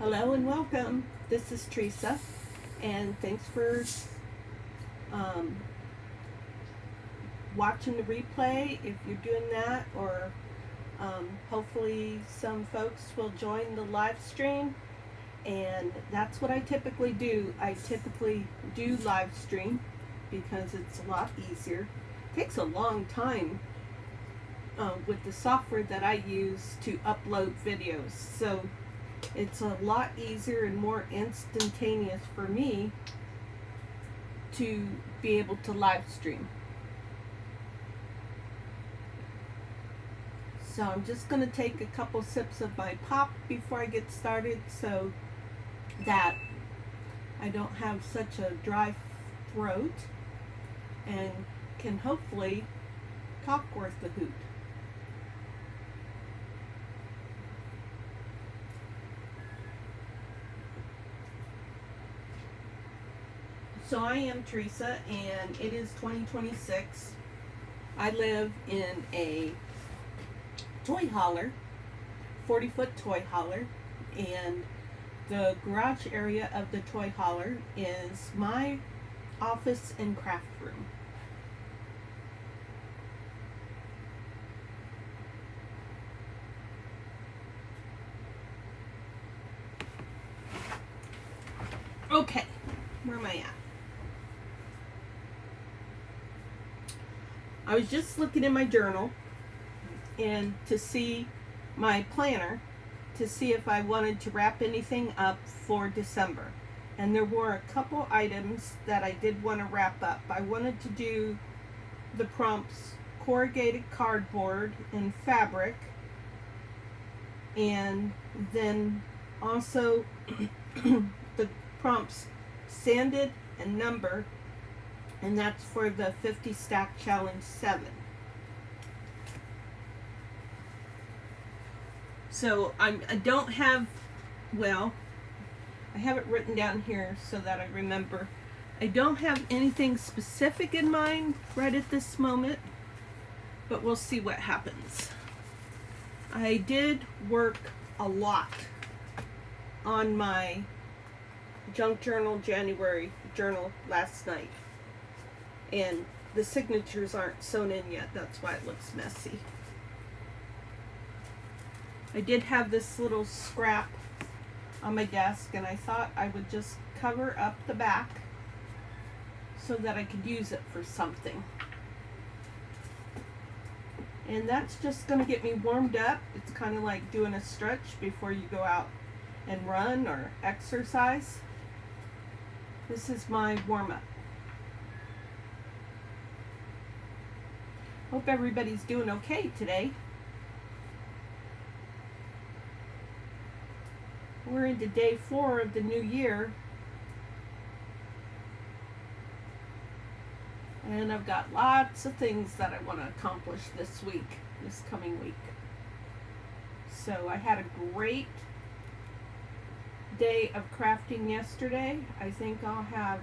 Hello and welcome. This is Theresa, and thanks for um, watching the replay if you're doing that, or hopefully some folks will join the live stream. And that's what I typically do. I typically do live stream because it's a lot easier. It takes a long time with the software that I use to upload videos. So it's a lot easier and more instantaneous for me to be able to live stream. So I'm just going to take a couple sips of my pop before I get started so that I don't have such a dry throat and can hopefully talk worth the hoot. So I am Theresa, and it is 2026. I live in a toy hauler, 40-foot toy hauler, and the garage area of the toy hauler is my office and craft room. Okay, where am I at? I was just looking in my journal and to see my planner to see if I wanted to wrap anything up for December. And there were a couple items that I did want to wrap up. I wanted to do the prompts corrugated cardboard and fabric, and then also the prompts sanded and numbered, and that's for the 50 Stack Challenge 7. So I don't have, well, I have it written down here so that I remember. I don't have anything specific in mind right at this moment, but we'll see what happens. I did work a lot on my Junk Journal January journal last night, and the signatures aren't sewn in yet. That's why it looks messy. I did have this little scrap on my desk, and I thought I would just cover up the back so that I could use it for something. And that's just going to get me warmed up. It's kind of like doing a stretch before you go out and run or exercise. This is my warm-up. Hope everybody's doing okay today. We're into day 4 of the new year, and I've got lots of things that I want to accomplish this coming week. So I had a great day of crafting yesterday. I think I'll have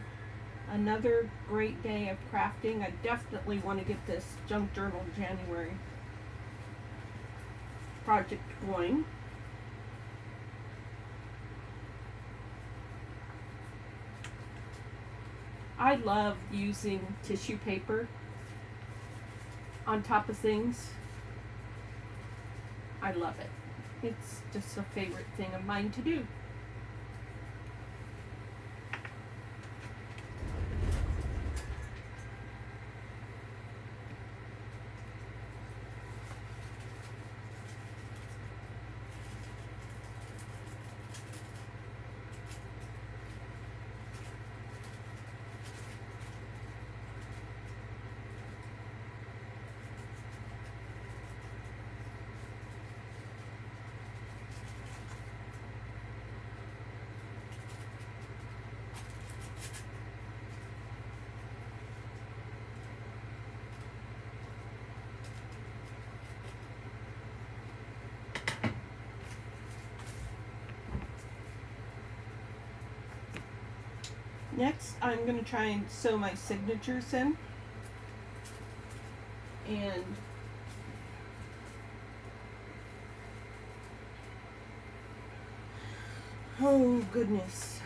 another great day of crafting. I definitely want to get this Junk Journal January project going. I love using tissue paper on top of things. I love it. It's just a favorite thing of mine to do. Next, I'm going to try and sew my signatures in. And Oh goodness.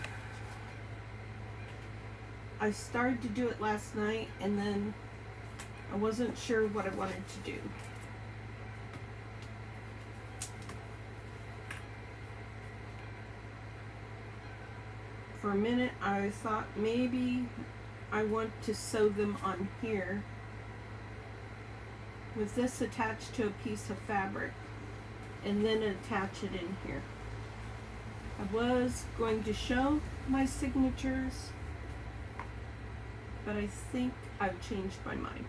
I started to do it last night and then I wasn't sure what I wanted to do. For a minute I thought maybe I want to sew them on here with this attached to a piece of fabric and then attach it in here. I was going to show my signatures, but I think I've changed my mind.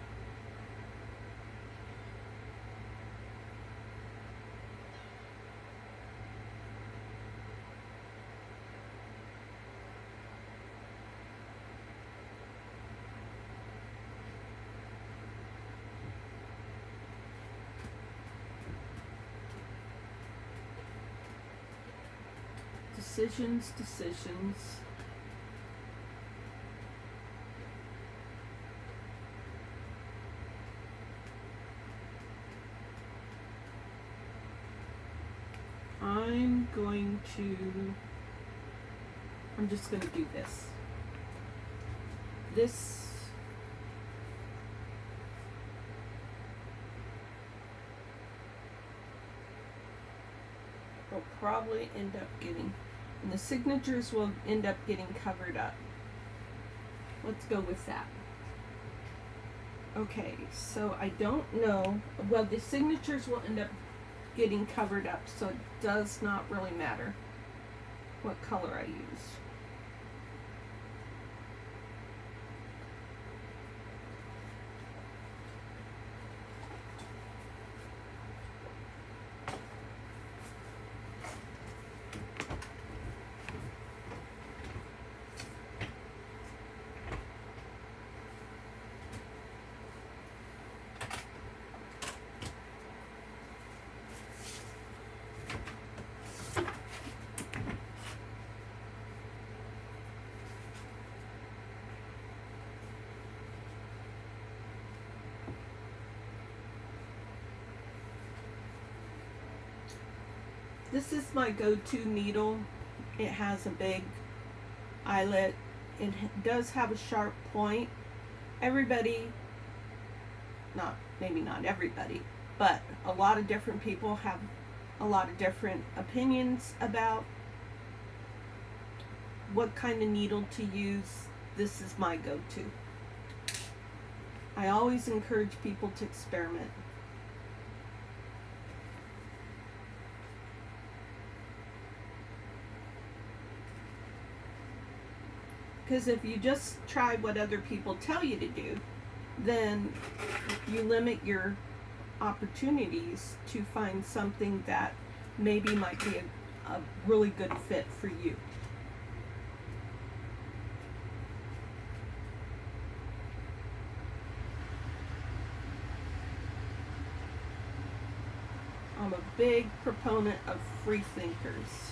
Decisions. I'm just going to do this. This will probably end up getting, and the signatures will end up getting covered up. Let's go with that. Okay, so I don't know, well, the signatures will end up getting covered up, so it does not really matter what color I use. This is my go-to needle. It has a big eyelet. It does have a sharp point. Everybody, maybe not everybody, but a lot of different people have a lot of different opinions about what kind of needle to use. This is my go-to. I always encourage people to experiment. Because if you just try what other people tell you to do, then you limit your opportunities to find something that maybe might be a really good fit for you. I'm a big proponent of free thinkers.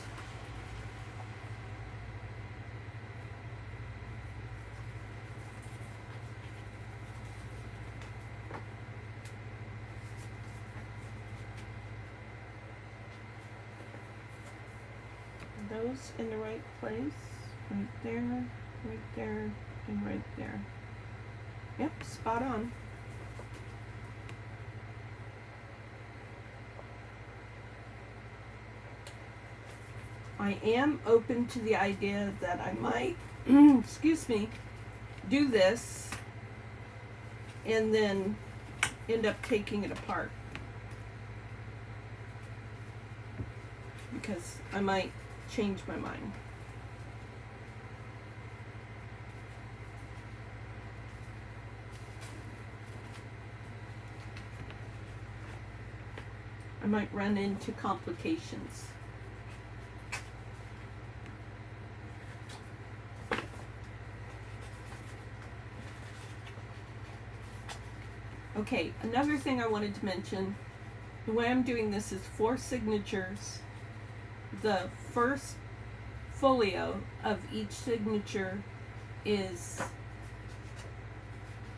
Those in the right place, right there, and right there. Yep, spot on. I am open to the idea that I might, excuse me, do this and then end up taking it apart. Because I might change my mind. I might run into complications. Okay, another thing I wanted to mention, the way I'm doing this is 4 signatures. The first folio of each signature is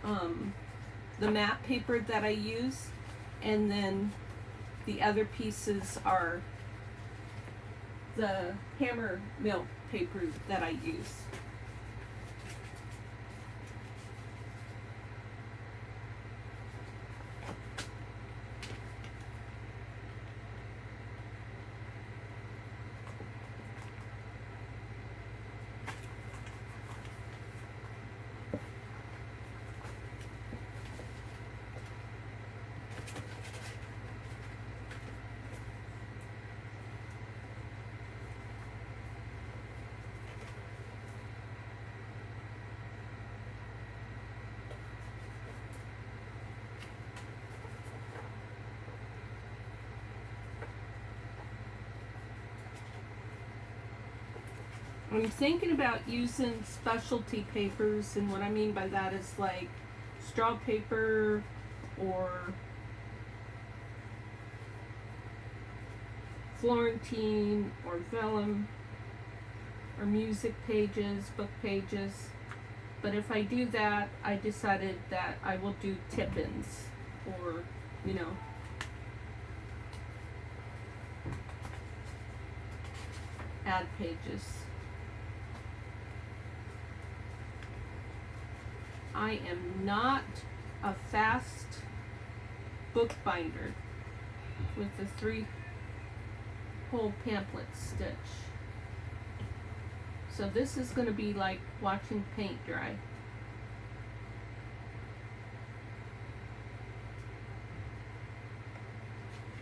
the matte paper that I use, and then the other pieces are the hammer mill paper that I use. I'm thinking about using specialty papers, and what I mean by that is like straw paper or Florentine or vellum or music pages, book pages. But if I do that, I decided that I will do tip-ins or, you know, ad pages. I am not a fast bookbinder with the 3-hole pamphlet stitch. So this is going to be like watching paint dry.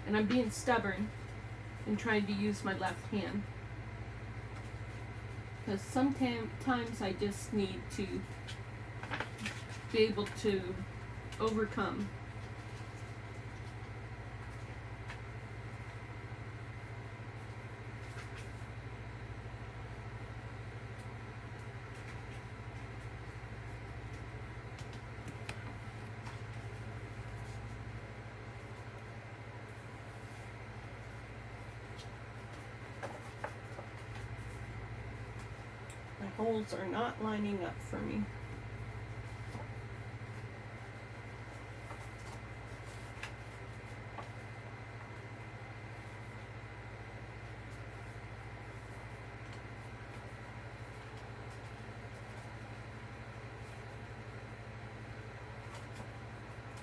And I'm being stubborn and trying to use my left hand. Because sometimes I just need to be able to overcome. My holes are not lining up for me.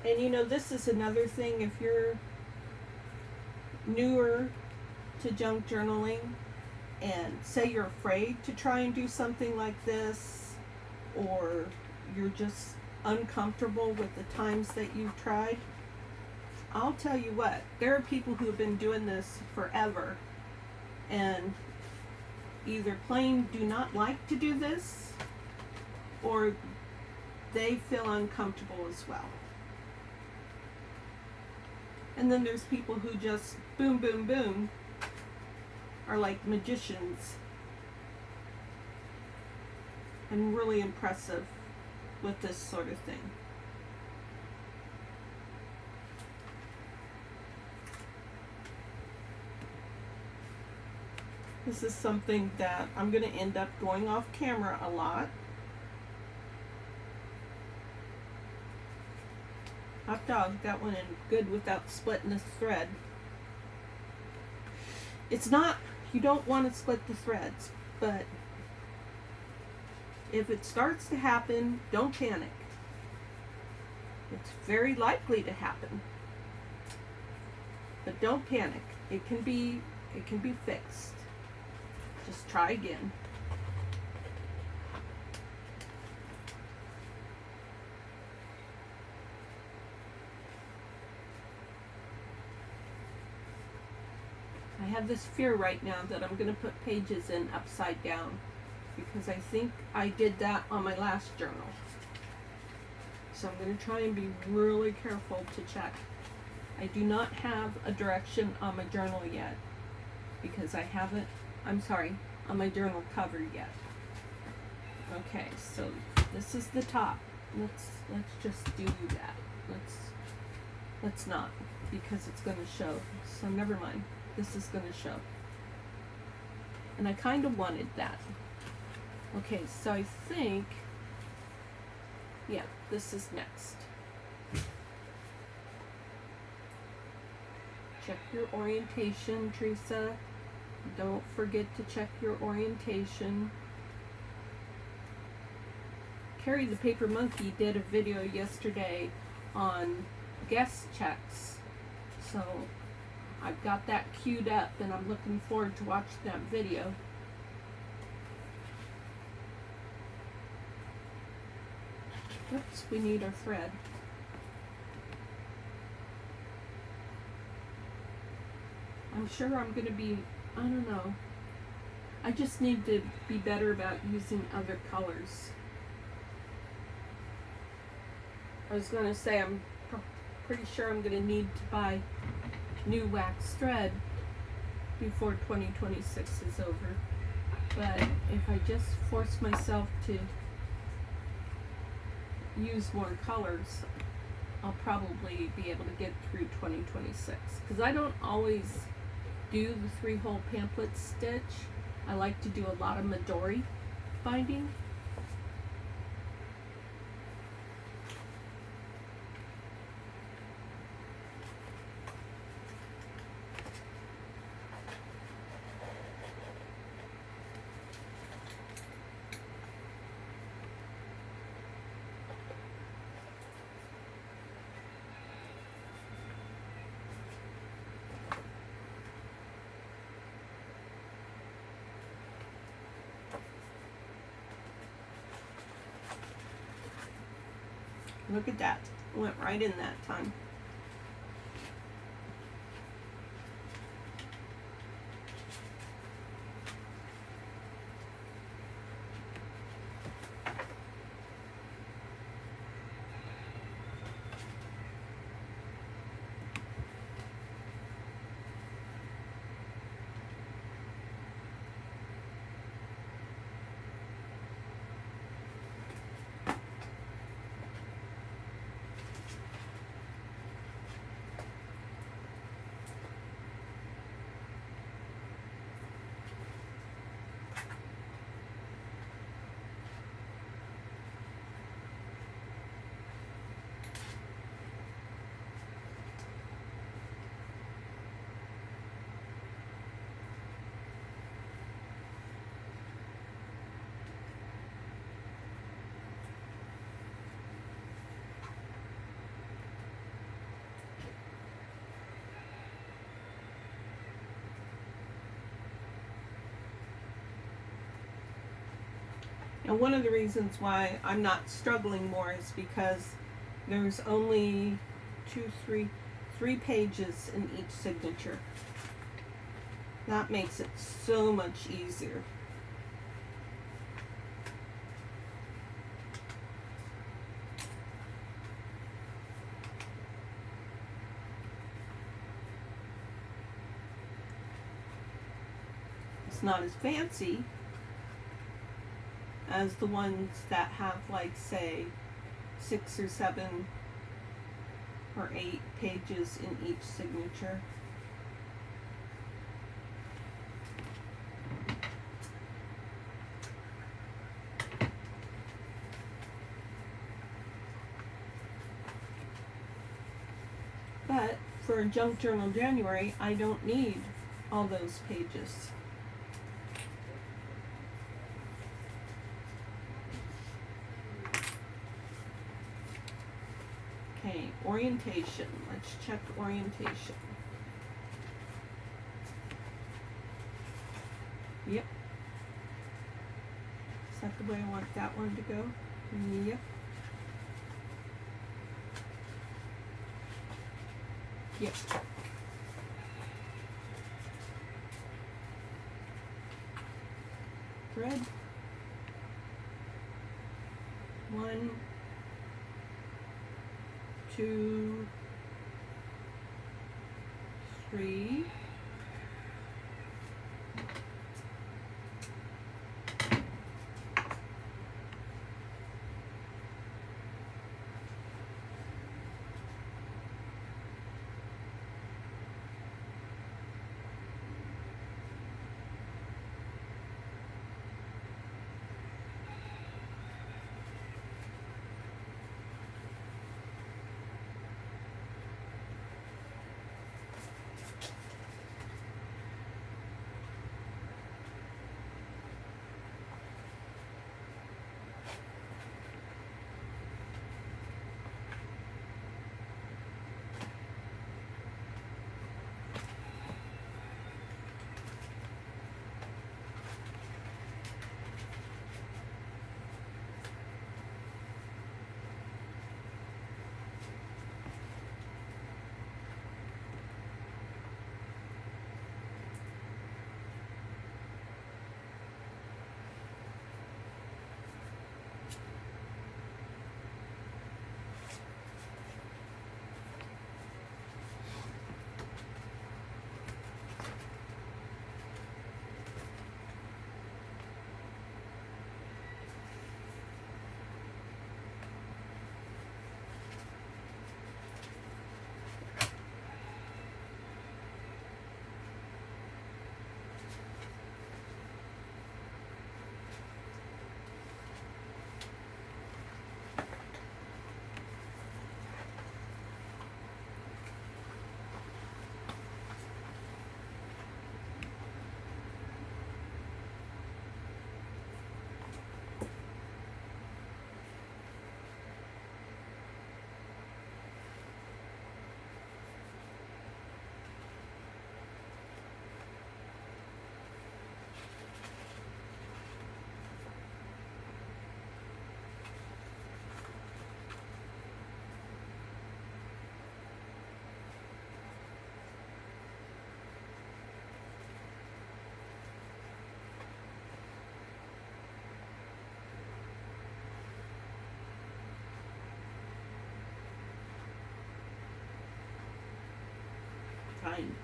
And you know, this is another thing, if you're newer to junk journaling and say you're afraid to try and do something like this, or you're just uncomfortable with the times that you've tried, I'll tell you what, there are people who have been doing this forever and either plain do not like to do this or they feel uncomfortable as well. And then there's people who just boom, boom, boom are like magicians and really impressive with this sort of thing. This is something that I'm going to end up going off camera a lot. Hot dog, that went in good without splitting the thread. It's not, you don't want to split the threads, but if it starts to happen, don't panic. It's very likely to happen, but don't panic. It can be fixed. Just try again. I have this fear right now that I'm going to put pages in upside down because I think I did that on my last journal. So I'm going to try and be really careful to check. I do not have a direction on my journal yet because I haven't, I'm sorry, on my journal cover yet. Okay, so this is the top. Let's just do that. Let's not, because it's going to show. So never mind. This is going to show. And I kind of wanted that. Okay, so I think, yeah, this is next. Check your orientation, Theresa. Don't forget to check your orientation. Carrie the Paper Monkey did a video yesterday on guest checks. So I've got that queued up and I'm looking forward to watching that video. Oops, we need our thread. I'm sure I'm going to be, I don't know. I just need to be better about using other colors. I was going to say I'm pretty sure I'm going to need to buy new wax thread before 2026 is over. But if I just force myself to use more colors, I'll probably be able to get through 2026. Because I don't always do the 3-hole pamphlet stitch. I like to do a lot of Midori binding. Look at that. Went right in that time. And one of the reasons why I'm not struggling more is because there's only three pages in each signature. That makes it so much easier. It's not as fancy as the ones that have, like, say 6 or 7 or 8 pages in each signature. But for a junk journal January, I don't need all those pages. Okay, orientation. Let's check orientation. Yep. Is that the way I want that one to go? Yep. Yep. Thread. 1, 2, 3. kind.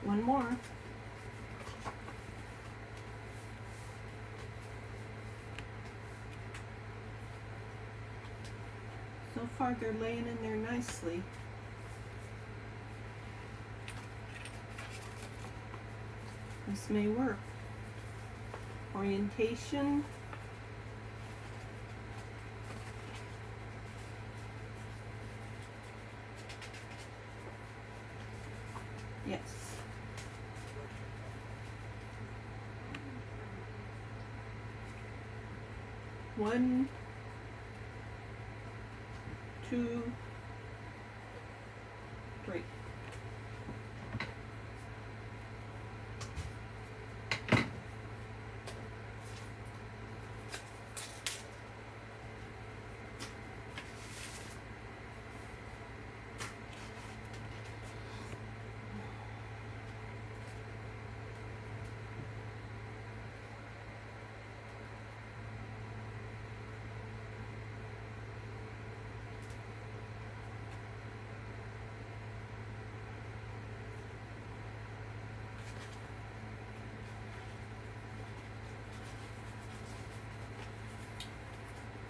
One more. So far they're laying in there nicely. This may work. Orientation. Yes. One, two, three.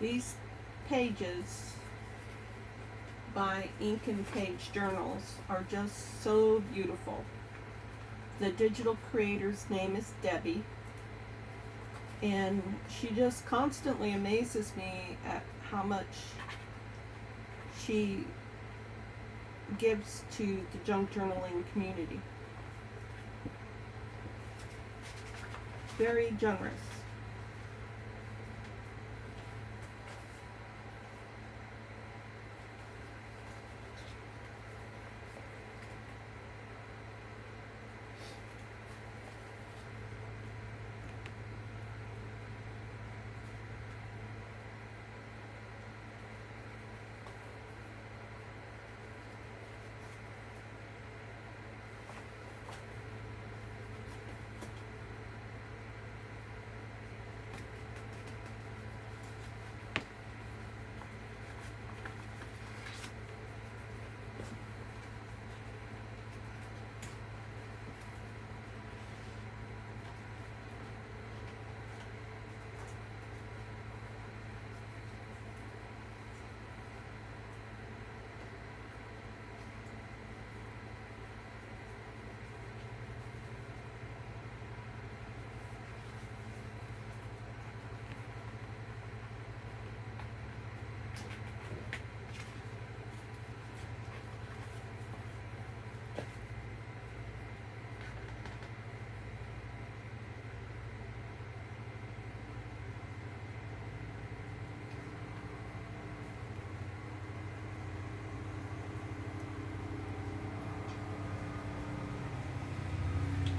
These pages by Ink and PageJournals are just so beautiful. The digital creator's name is Debbie, and she just constantly amazes me at how much she gives to the junk journaling community. Very generous.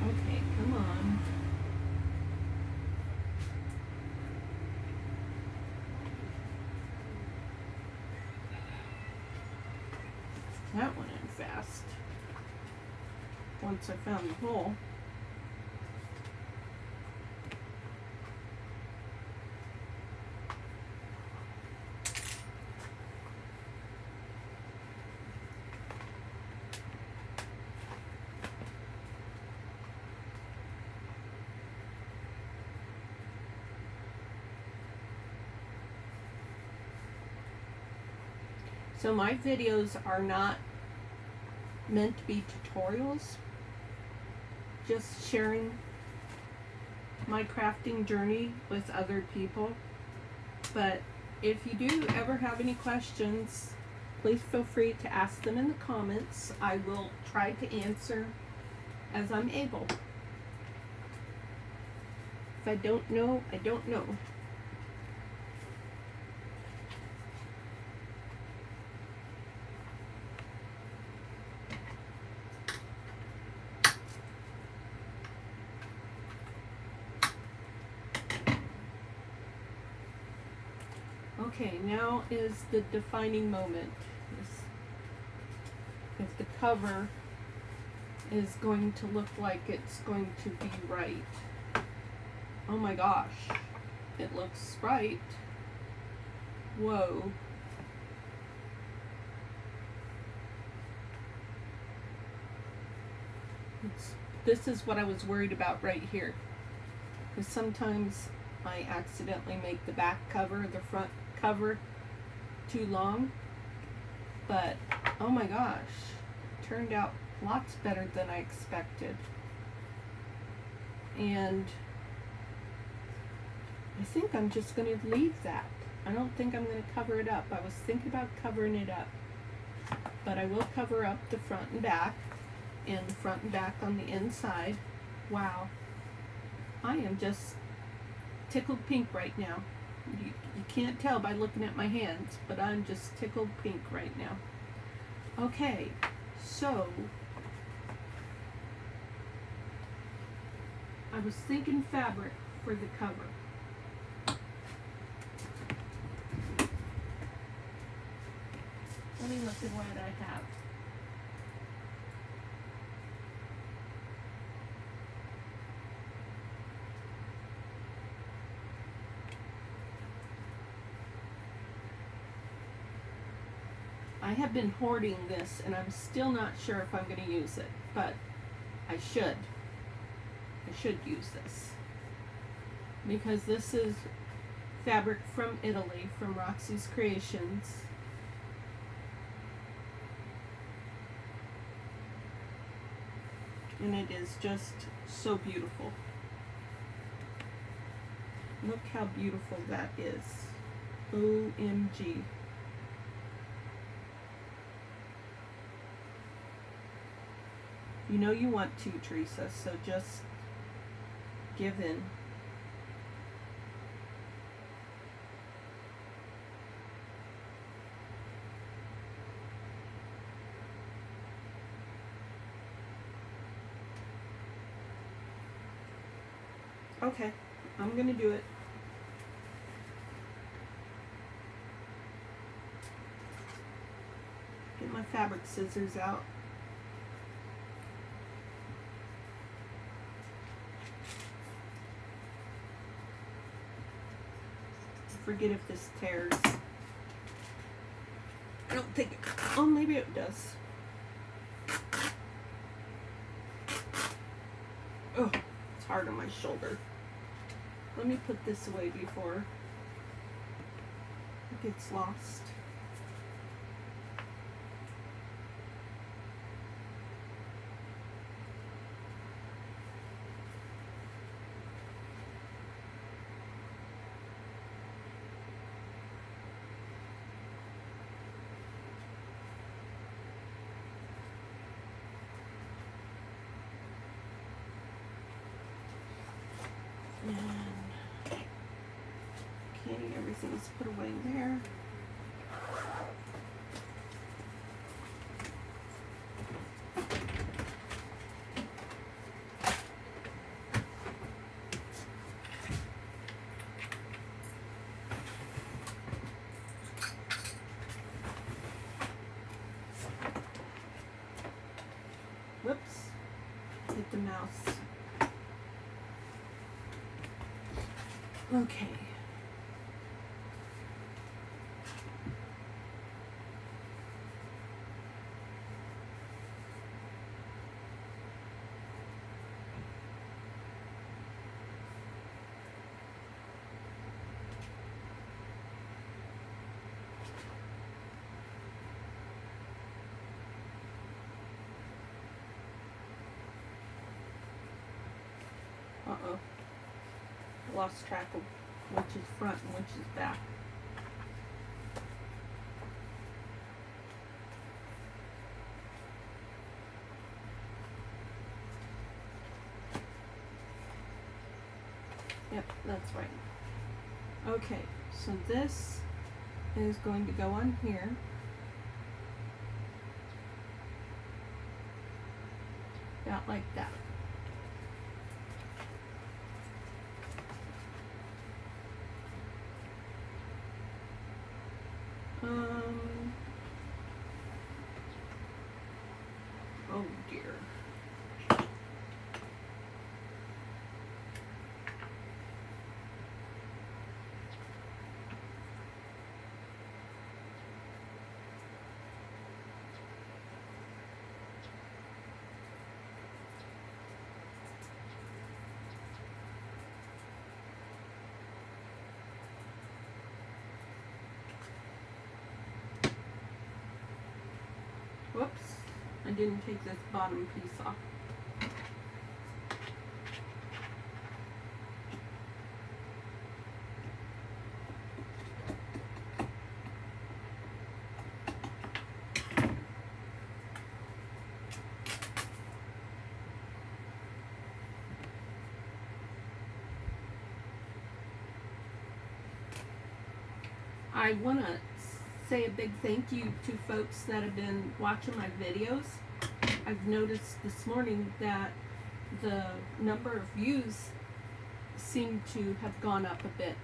Okay, come on. That went in fast. Once I found the hole. So my videos are not meant to be tutorials, just sharing my crafting journey with other people. But if you do ever have any questions, please feel free to ask them in the comments. I will try to answer as I'm able. If I don't know, I don't know. Okay, now is the defining moment. If the cover is going to look like it's going to be right. Oh my gosh, it looks right. Whoa. This is what I was worried about right here. Because sometimes I accidentally make the back cover, the front cover, too long. But, oh my gosh, turned out lots better than I expected. And I think I'm just going to leave that. I don't think I'm going to cover it up. I was thinking about covering it up. But I will cover up the front and back, and the front and back on the inside. Wow. I am just tickled pink right now. You can't tell by looking at my hands, but I'm just tickled pink right now. Okay, so I was thinking fabric for the cover. Let me look at what I have. I have been hoarding this, and I'm still not sure if I'm going to use it, but I should. I should use this. Because this is fabric from Italy, from Roxy's Creations. And it is just so beautiful. Look how beautiful that is. OMG. You know you want to, Theresa, so just give in. Okay, I'm gonna do it. Get my fabric scissors out. Forget if this tears. I don't think it, oh, maybe it does. Oh, it's hard on my shoulder. Let me put this away before it gets lost. Okay, everything's put away there. Whoops, hit the mouse. Okay. Uh-oh. Lost track of which is front and which is back. that's right. Okay, so this is going to go on here. About like that. Oh dear. Whoops, I didn't take this bottom piece off. I want to say a big thank you to folks that have been watching my videos. I've noticed this morning that the number of views seem to have gone up a bit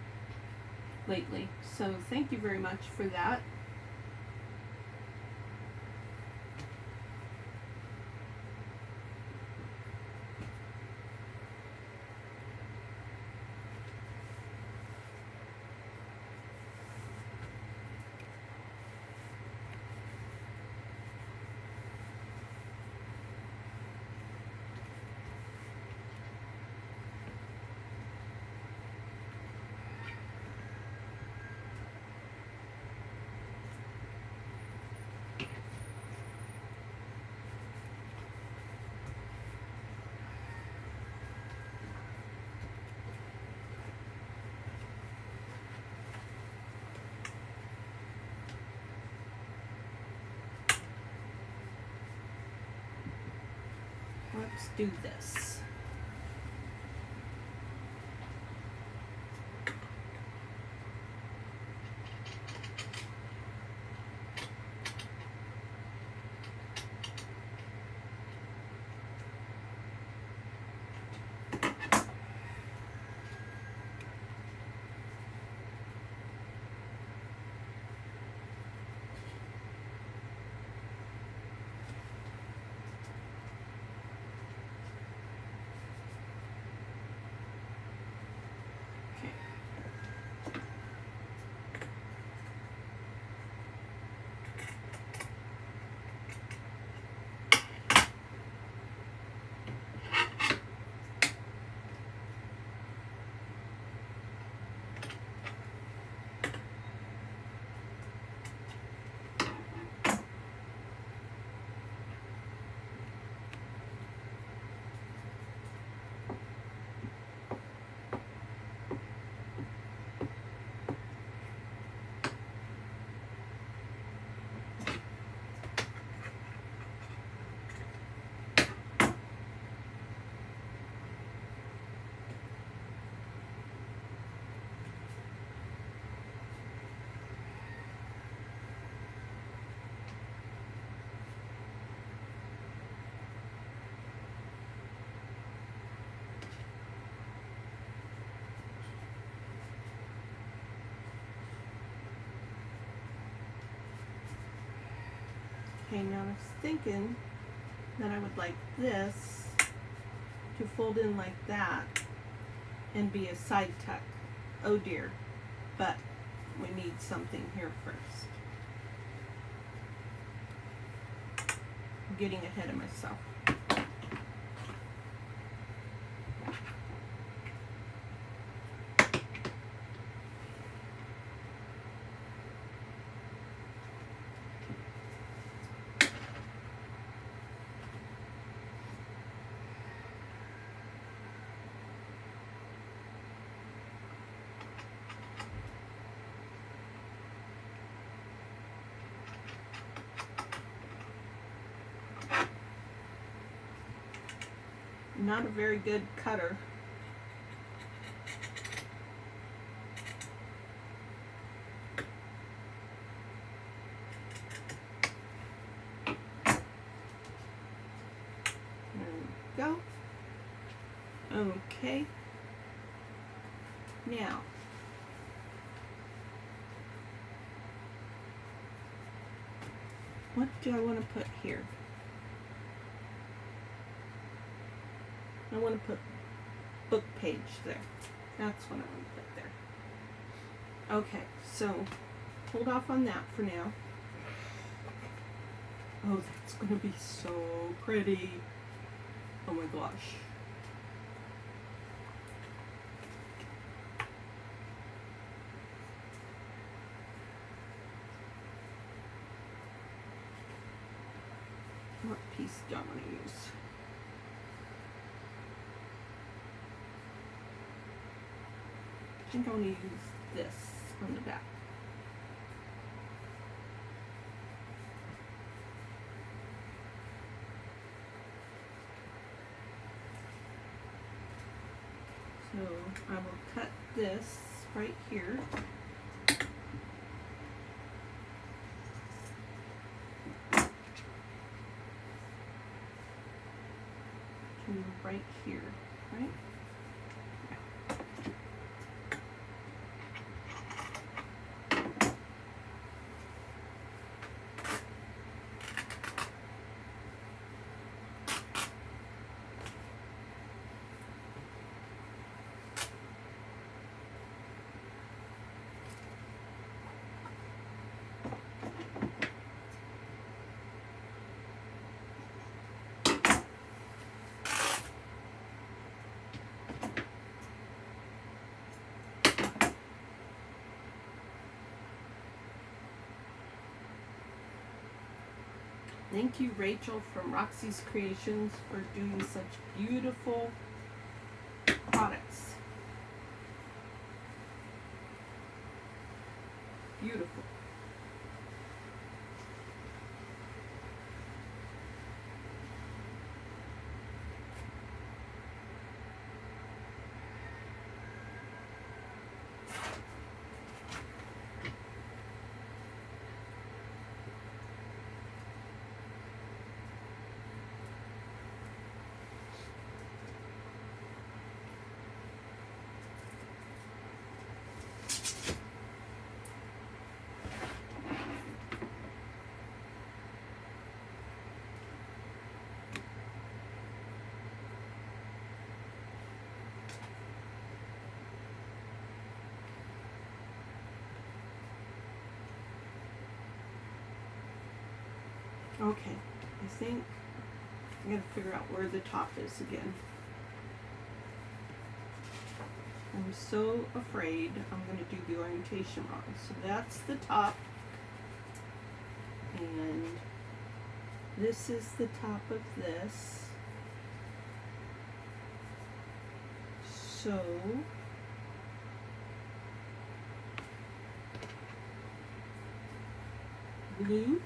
lately. So thank you very much for that. Let's do this. Okay, now I was thinking that I would like this to fold in like that and be a side tuck. Oh dear, but we need something here first. I'm getting ahead of myself. Not a very good cutter. go. Okay. Now, what do I want to put here? I want to put book page there. That's what I want to put there. Okay, so hold off on that for now. Oh, that's going to be so pretty. Oh my gosh. What piece do I want to use? I think I want to use this on the back. So I will cut this right here. To right here, right? Thank you, Rachel from Roxy's Creations, for doing such beautiful products. Beautiful. Okay, I think I gotta figure out where the top is again. I'm so afraid I'm gonna do the orientation wrong. So that's the top, and this is the top of this. So blue.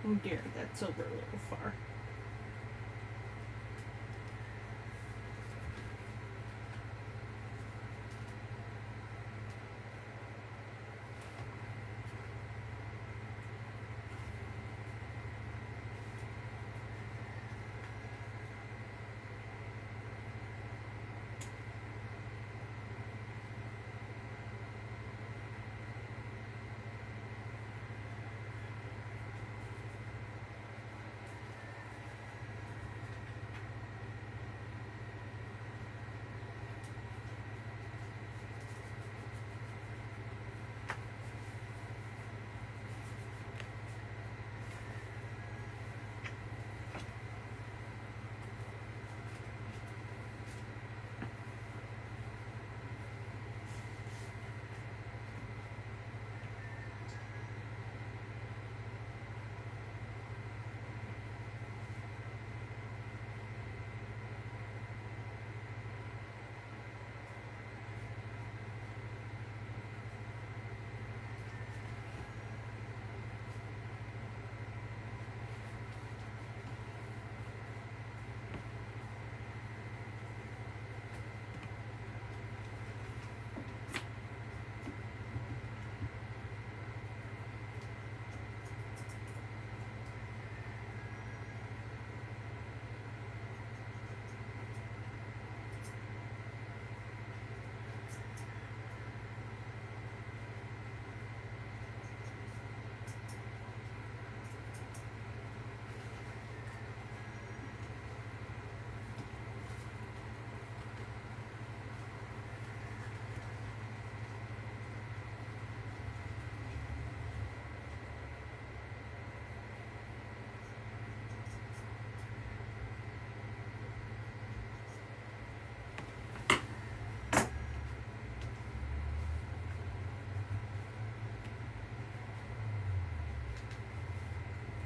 Oh dear, that's over a little far.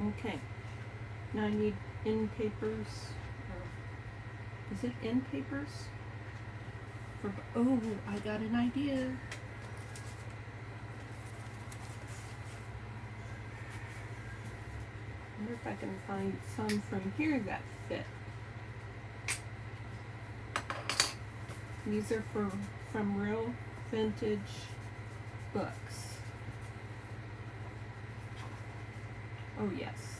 Okay. Now I need end papers. Or is it end papers? Oh, I got an idea. I wonder if I can find some from here that fit. These are from real vintage books. Oh yes.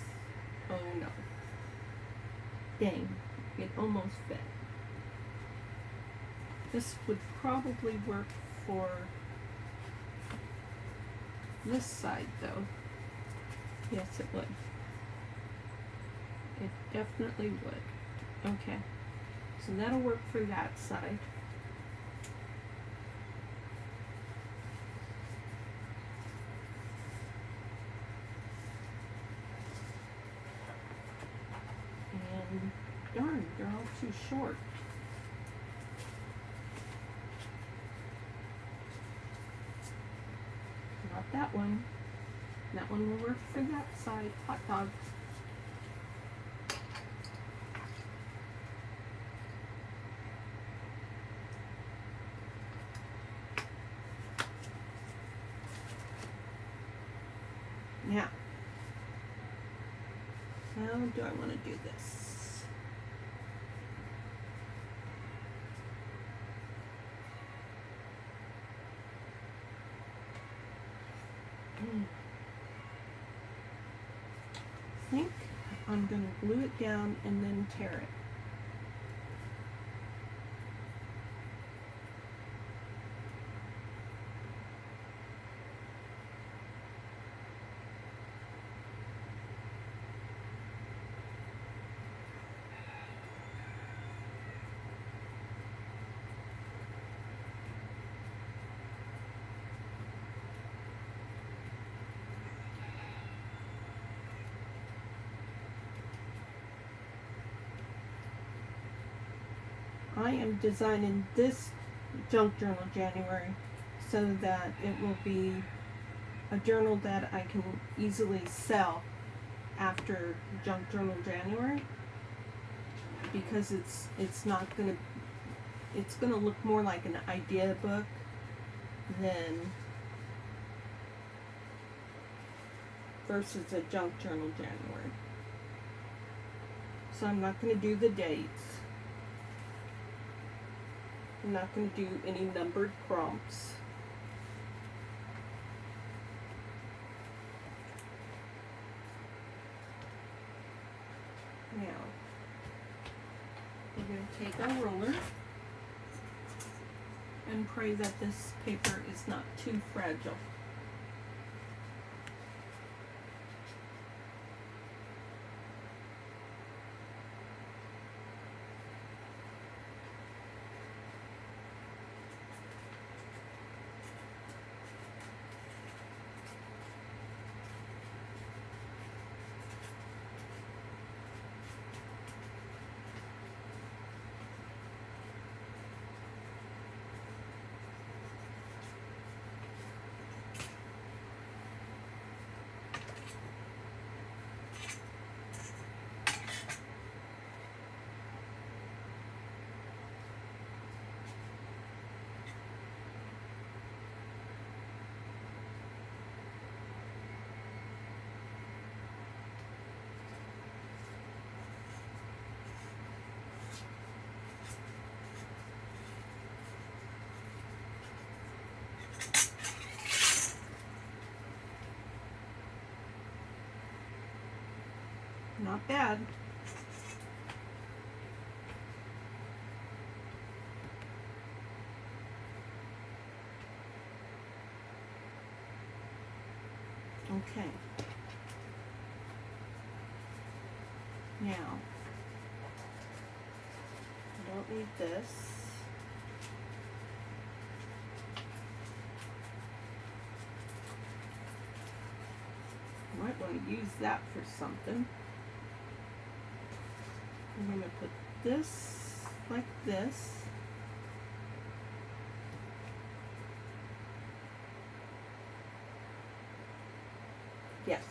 Oh no. Dang, it almost fit. This would probably work for this side though. Yes, it would. It definitely would. Okay. So that'll work for that side. And darn, they're all too short. Not that one. That one will work for that side. Hot dog. Now, how do I want to do this? I think I'm going to glue it down and then tear it. I am designing this junk journal January so that it will be a journal that I can easily sell after junk journal January, because it's gonna look more like an idea book than versus a junk journal January. So I'm not gonna do the dates. I'm not going to do any numbered prompts. Now, we're going to take our roller and pray that this paper is not too fragile. Not bad. Okay. Now, I don't need this. I might want to use that for something. I'm going to put this like this. Yes.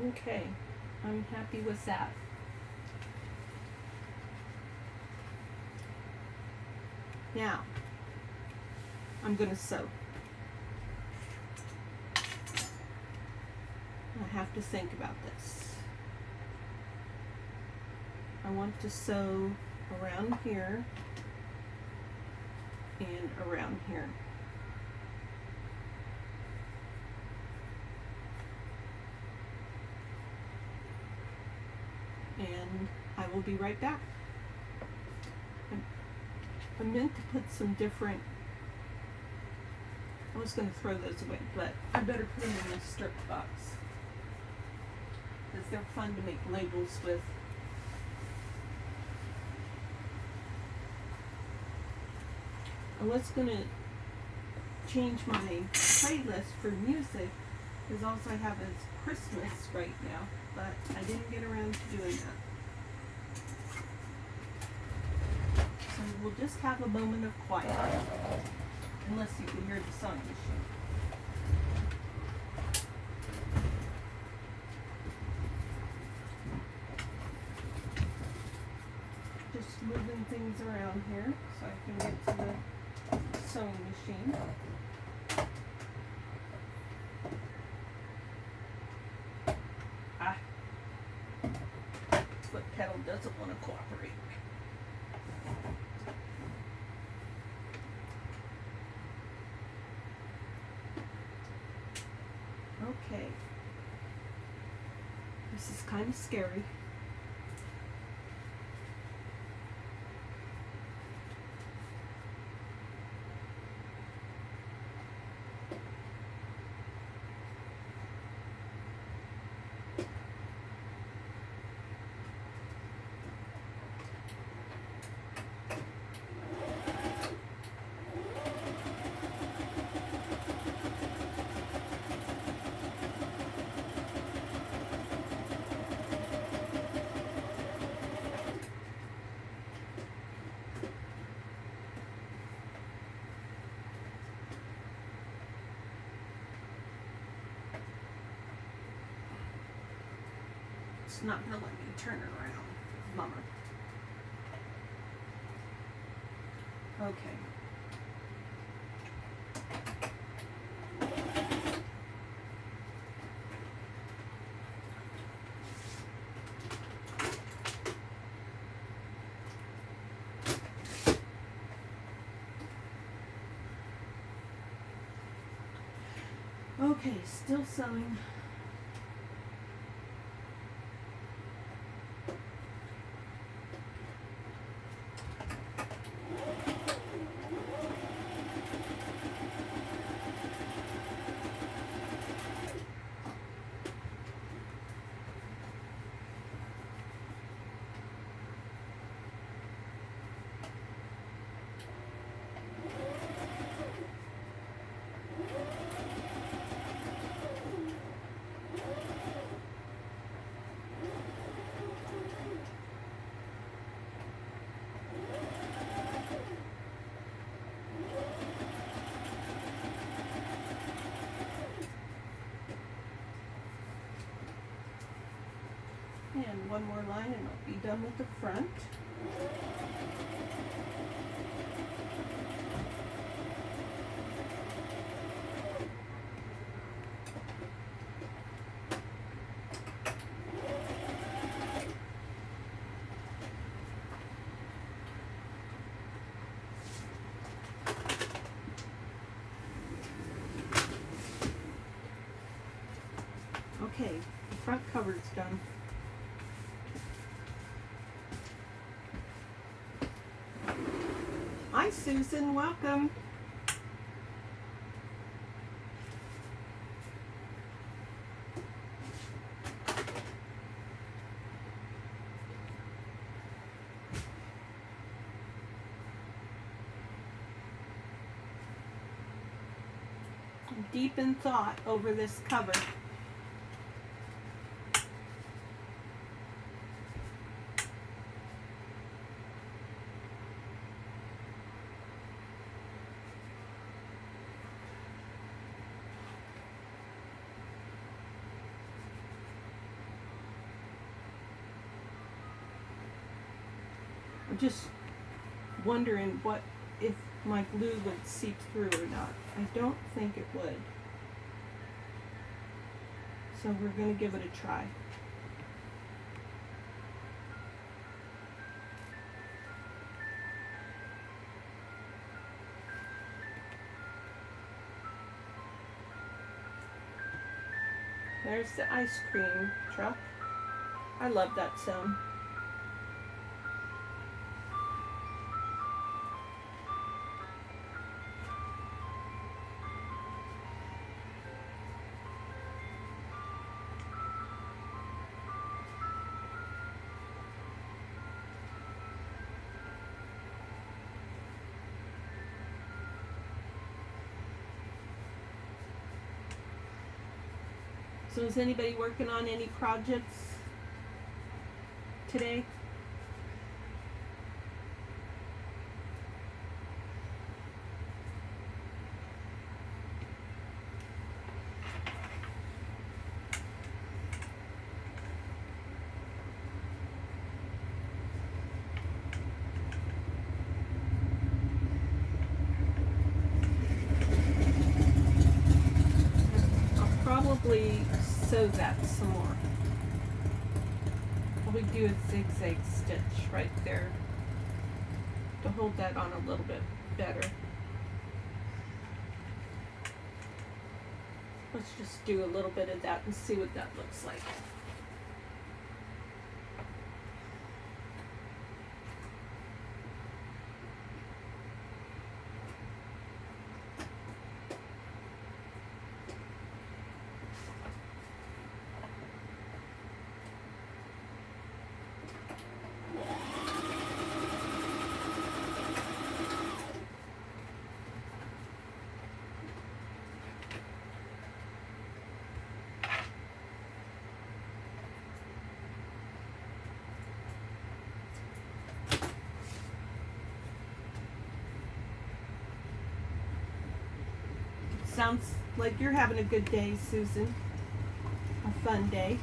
Okay, I'm happy with that. Now, I'm going to sew. I have to think about this. I want to sew around here and around here. And I will be right back. I meant to put some different, I was going to throw those away, but I better put them in a strip box because they're fun to make labels with. I was going to change my playlist for music because all I have is Christmas right now, but I didn't get around to doing that. So we'll just have a moment of quiet, unless you can hear the sewing machine. Just moving things around here so I can get to the sewing machine. Foot pedal doesn't want to cooperate. Okay. This is kind of scary. It's not going to let me turn it around. Bummer. Okay. Okay, still sewing. And one more line and I'll be done with the front. Okay, the front cover's done. Hi Susan, welcome. I'm deep in thought over this cover. just wondering what if my glue would seep through or not. I don't think it would. So we're going to give it a try. There's the ice cream truck. I love that sound. So is anybody working on any projects today? I'll probably sew that some more. Probably do a zigzag stitch right there to hold that on a little bit better. Let's just do a little bit of that and see what that looks like. Sounds like you're having a good day, Susan. A fun day.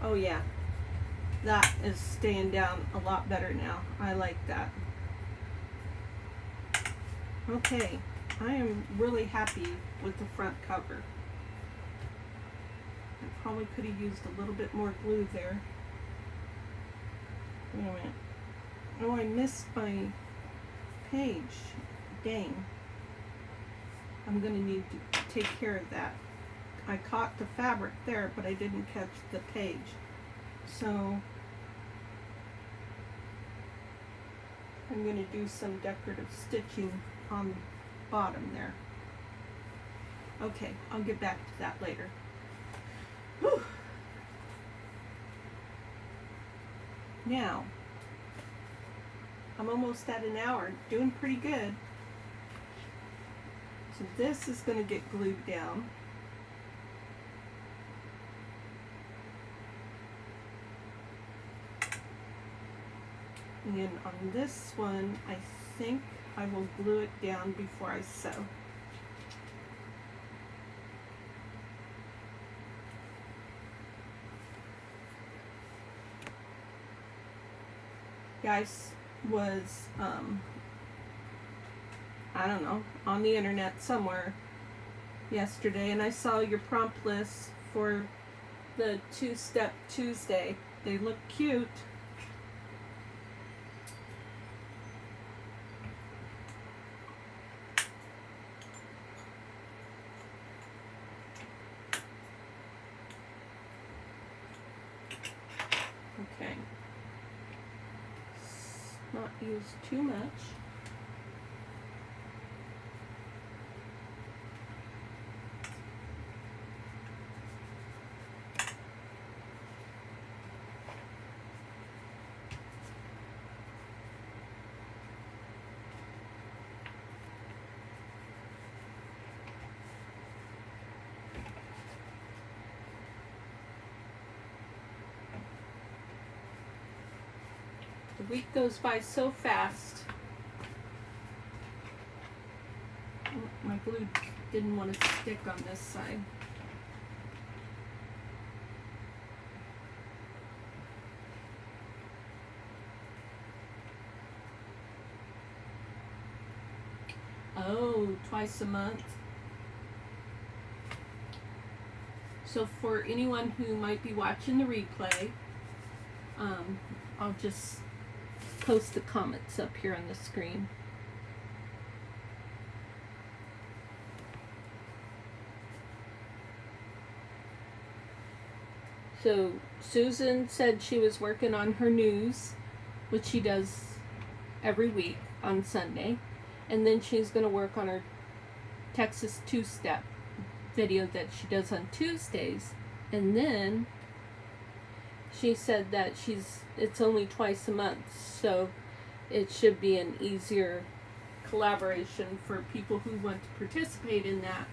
Oh yeah, that is staying down a lot better now. I like that. Okay, I am really happy with the front cover. I probably could have used a little bit more glue there. Wait a minute. Oh, I missed my page. Dang. I'm going to need to take care of that. I caught the fabric there, but I didn't catch the page. So I'm going to do some decorative stitching on the bottom there. Okay, I'll get back to that later. Whew. Now, I'm almost at an hour, doing pretty good. So this is going to get glued down. And on this one, I think I will glue it down before I sew. Guys was, I don't know, on the internet somewhere yesterday, and I saw your prompt list for the 2-Step Tuesday. They look cute. Okay. Not use too much. The week goes by so fast. My glue didn't want to stick on this side. Oh, twice a month. So for anyone who might be watching the replay, I'll just post the comments up here on the screen. So Susan said she was working on her news, which she does every week on Sunday. And then she's going to work on her Texas two-step video that she does on Tuesdays. And then she said that it's only twice a month, so it should be an easier collaboration for people who want to participate in that,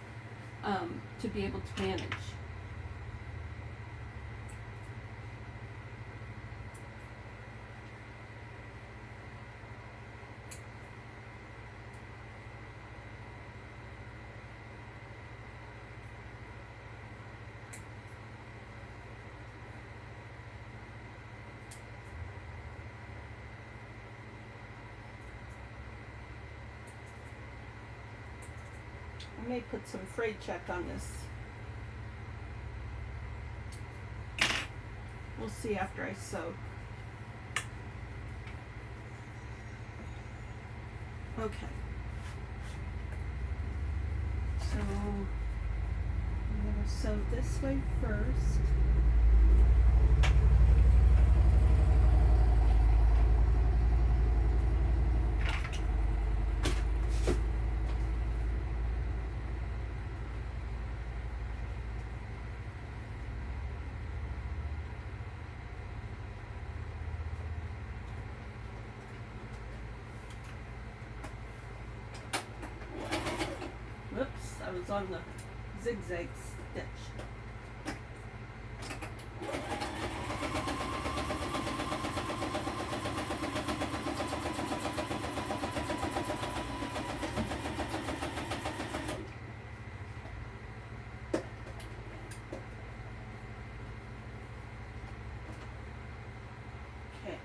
to be able to manage. I may put some fray check on this. We'll see after I sew. Okay. So I'm going to sew this way first. Whoops, I was on the zigzag stitch. Okay.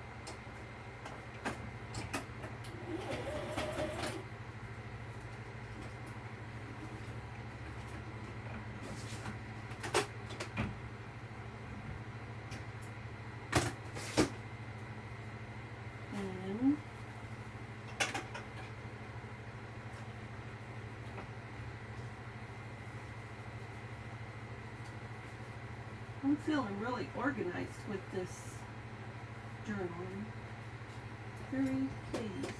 I'm feeling really organized with this journaling. Very pleased.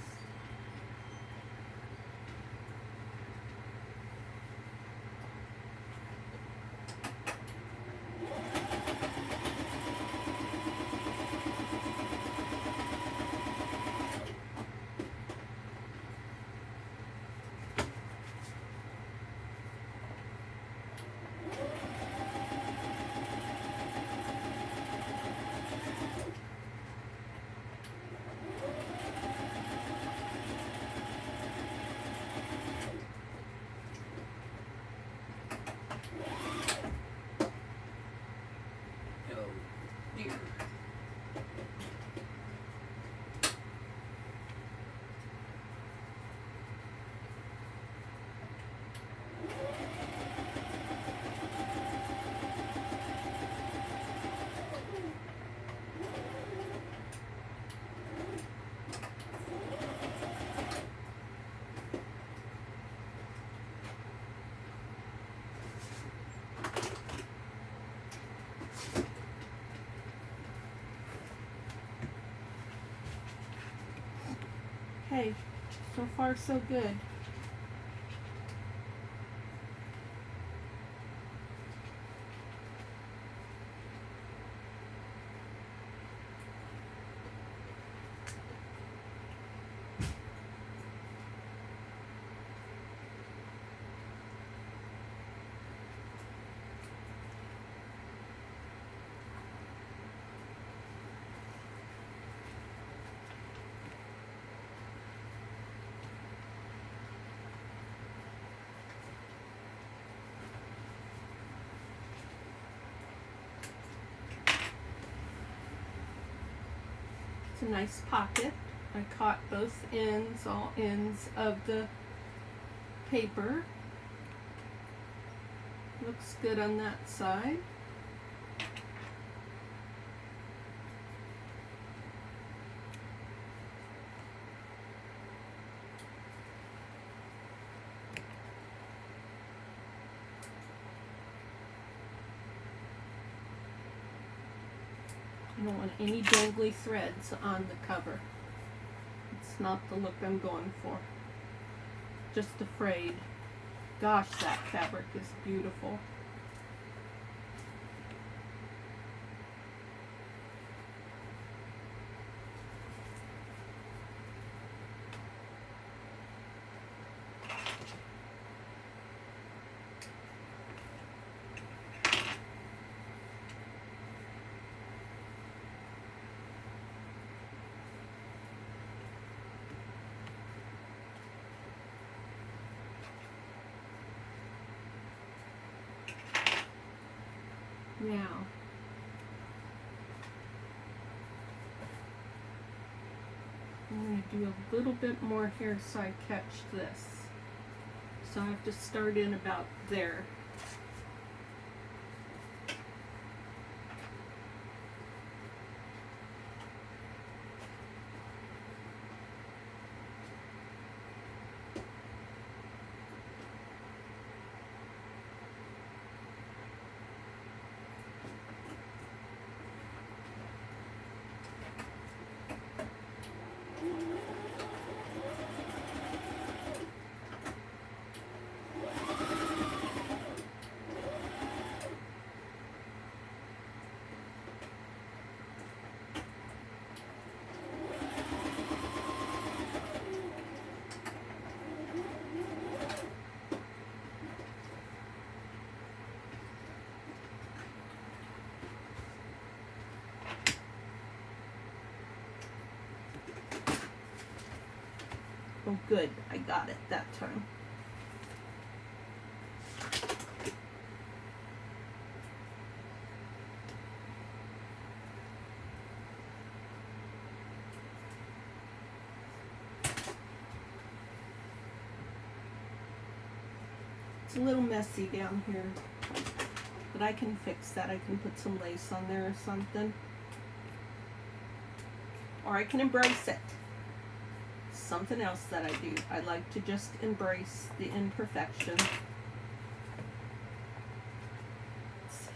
Okay, so far so good. a nice pocket. I caught both ends, all ends of the paper. Looks good on that side. I don't want any dangly threads on the cover. It's not the look I'm going for. Just afraid. Gosh, that fabric is beautiful. Now, I'm going to do a little bit more here so I catch this. So I have to start in about there. Oh good, I got it that time. It's a little messy down here, but I can fix that. I can put some lace on there or something. Or I can embrace it. Something else that I do. I like to just embrace the imperfection. It's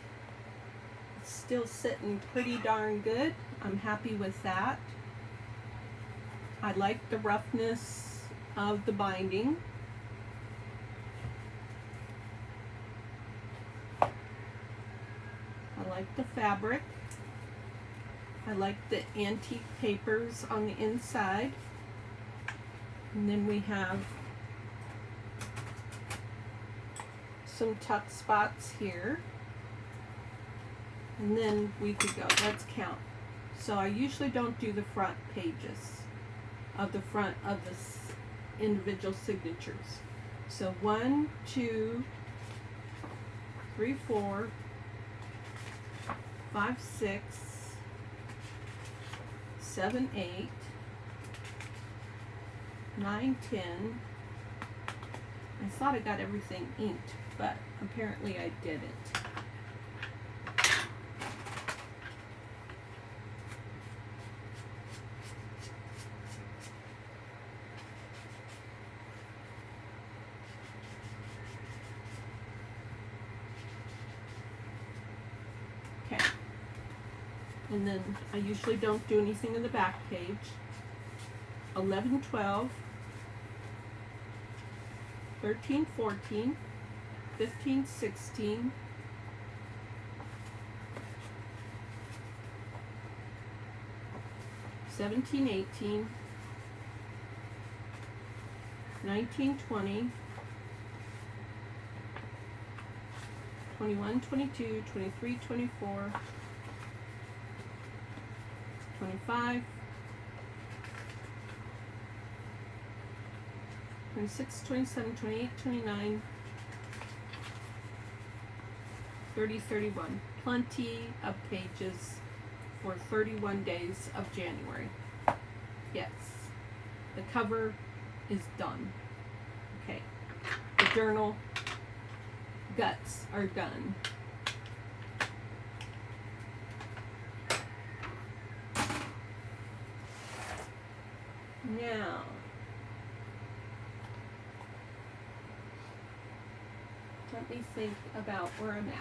still sitting pretty darn good. I'm happy with that. I like the roughness of the binding. I like the fabric. I like the antique papers on the inside. And then we have some tuck spots here. And then we could go, let's count. So I usually don't do the front pages of the front of the individual signatures. So 1, 2, 3, 4, 5, 6, 7, 8, 9, 10. I thought I got everything inked, but apparently I didn't. Okay. And then I usually don't do anything in the back page. 11, 12, 13, 14, 15, 16, 17, 18, 19, 20, 21, 22, 23, 24, 25, 26, 27, 28, 29, 30, 31. Plenty of pages for 31 days of January. Yes. The cover is done. Okay. The journal guts are done. Now, let me think about where I'm at.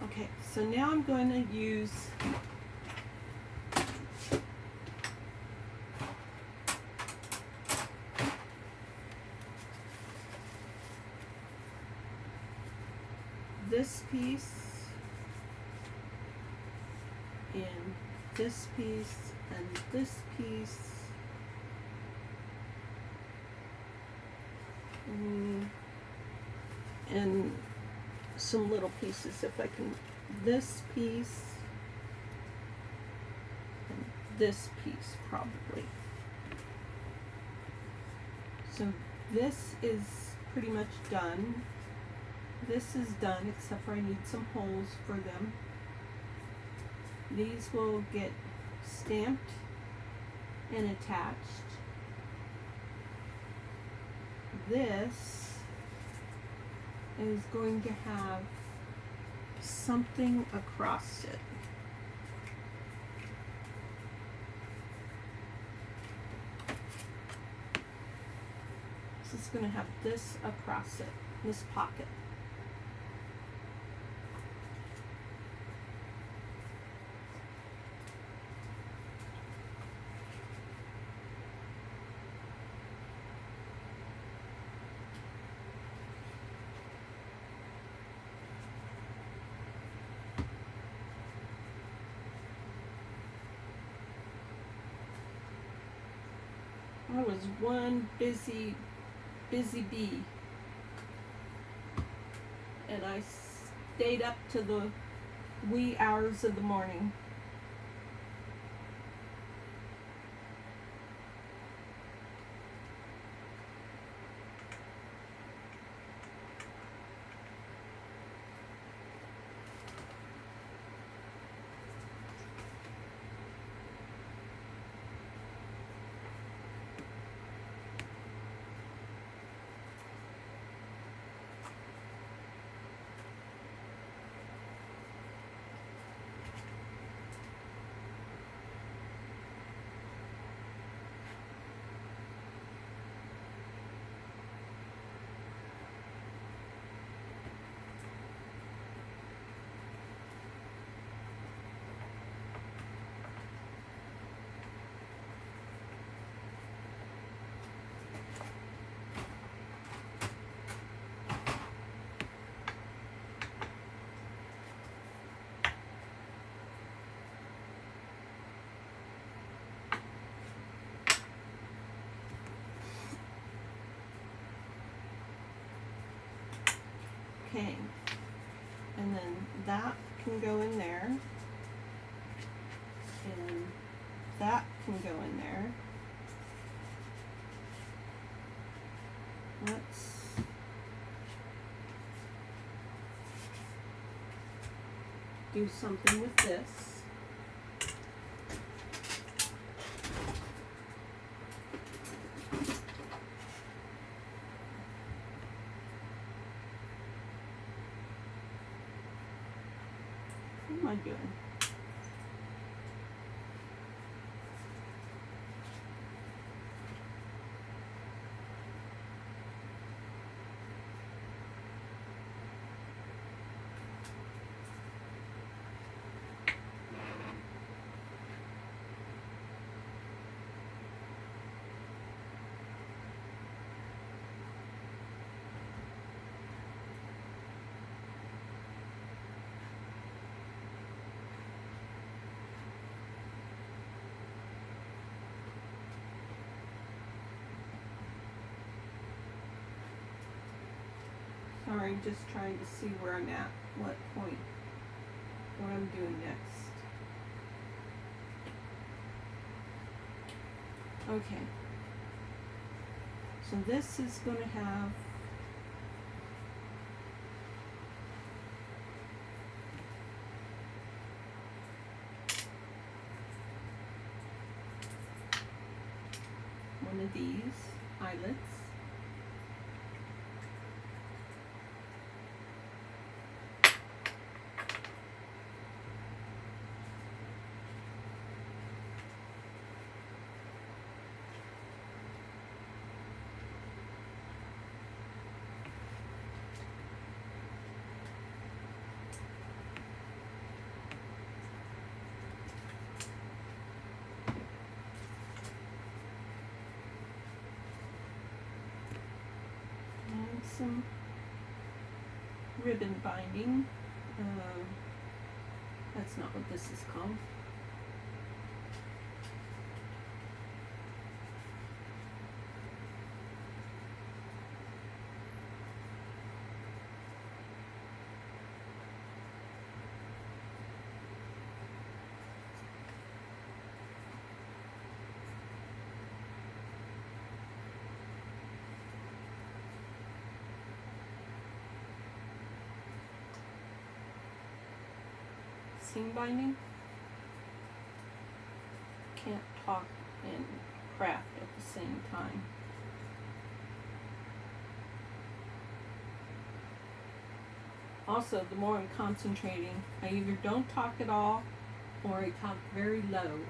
Okay, so now I'm going to use this piece and this piece and this piece and some little pieces, if I can, this piece and this piece probably. So this is pretty much done. This is done, except for I need some holes for them. These will get stamped and attached. This is going to have something across it. This is going to have this across it, this pocket. I was one busy bee, and I stayed up to the wee hours of the morning. Okay, and then that can go in there, and that can go in there. Let's do something with this. What am I doing? Sorry, just trying to see where I'm at, what point, what I'm doing next. Okay. So this is going to have one of these eyelets. Some ribbon binding. That's not what this is called. Seam binding. Can't talk and craft at the same time. Also, the more I'm concentrating, I either don't talk at all or I talk very low.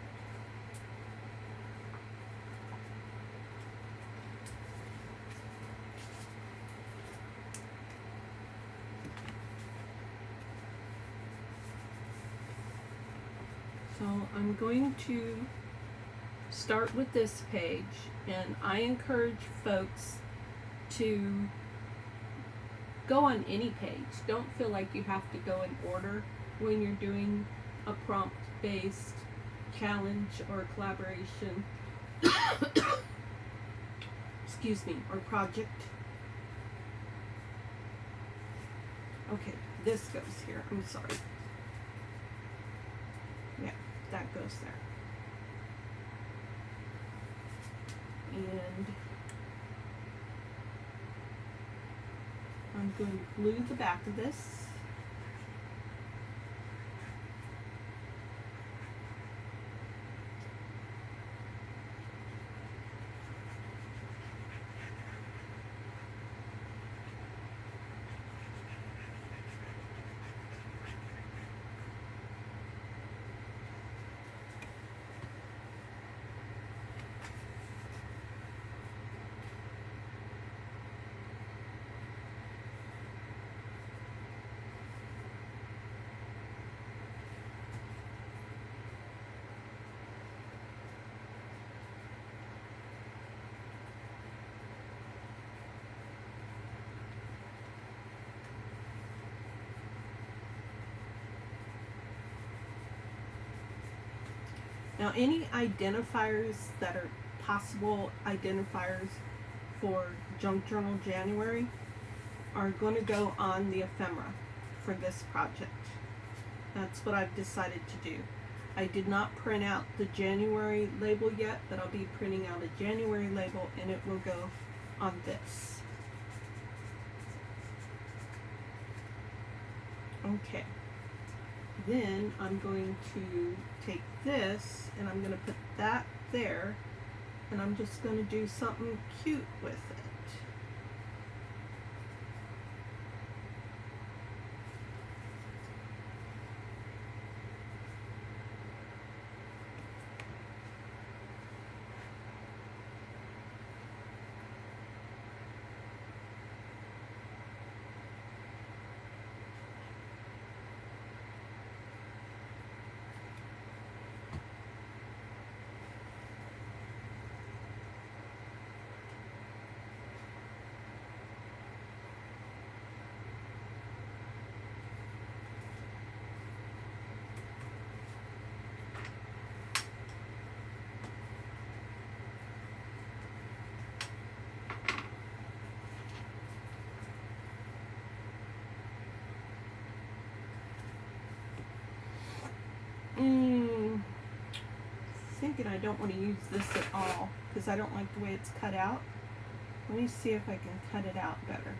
So I'm going to start with this page, and I encourage folks to go on any page. Don't feel like you have to go in order when you're doing a prompt-based challenge or collaboration, excuse me, or project. Okay, this goes here. I'm sorry. Yeah, that goes there. And I'm going to glue the back of this. Now, any identifiers that are possible identifiers for Junk Journal January are going to go on the ephemera for this project. That's what I've decided to do. I did not print out the January label yet, but I'll be printing out a January label and it will go on this. Okay. Then I'm going to take this and I'm going to put that there, and I'm just going to do something cute with it. thinking I don't want to use this at all because I don't like the way it's cut out. Let me see if I can cut it out better.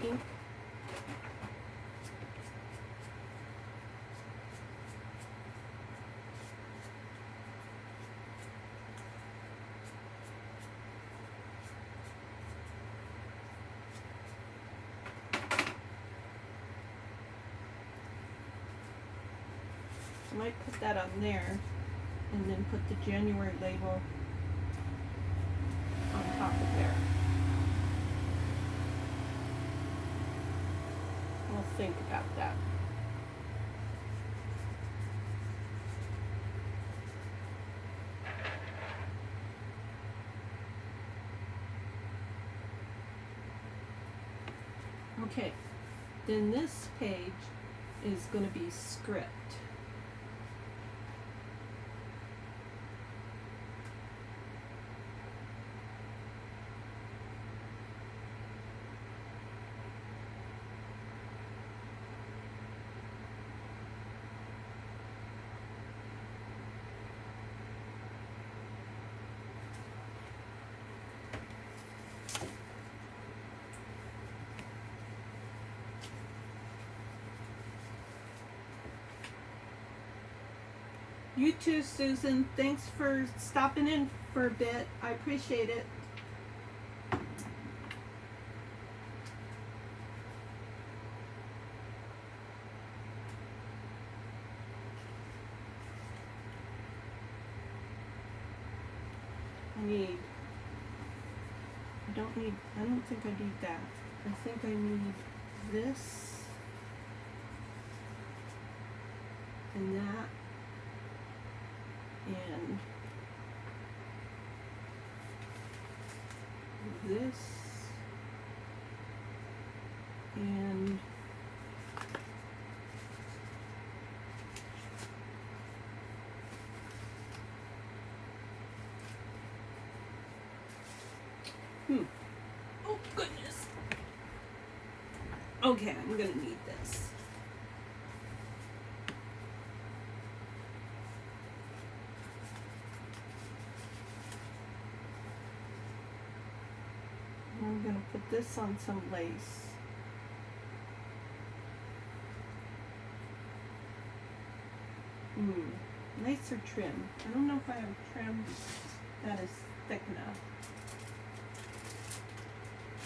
Ink. I might put that on there and then put the January label on top of there. I'll think about that. Okay, then this page is going to be script. You too, Susan. Thanks for stopping in for a bit. I appreciate it. I don't think I need that. I think I need this and that. And this and oh goodness. Okay, I'm gonna need this. I'm going to put this on some lace. Lace or trim? I don't know if I have trim that is thick enough.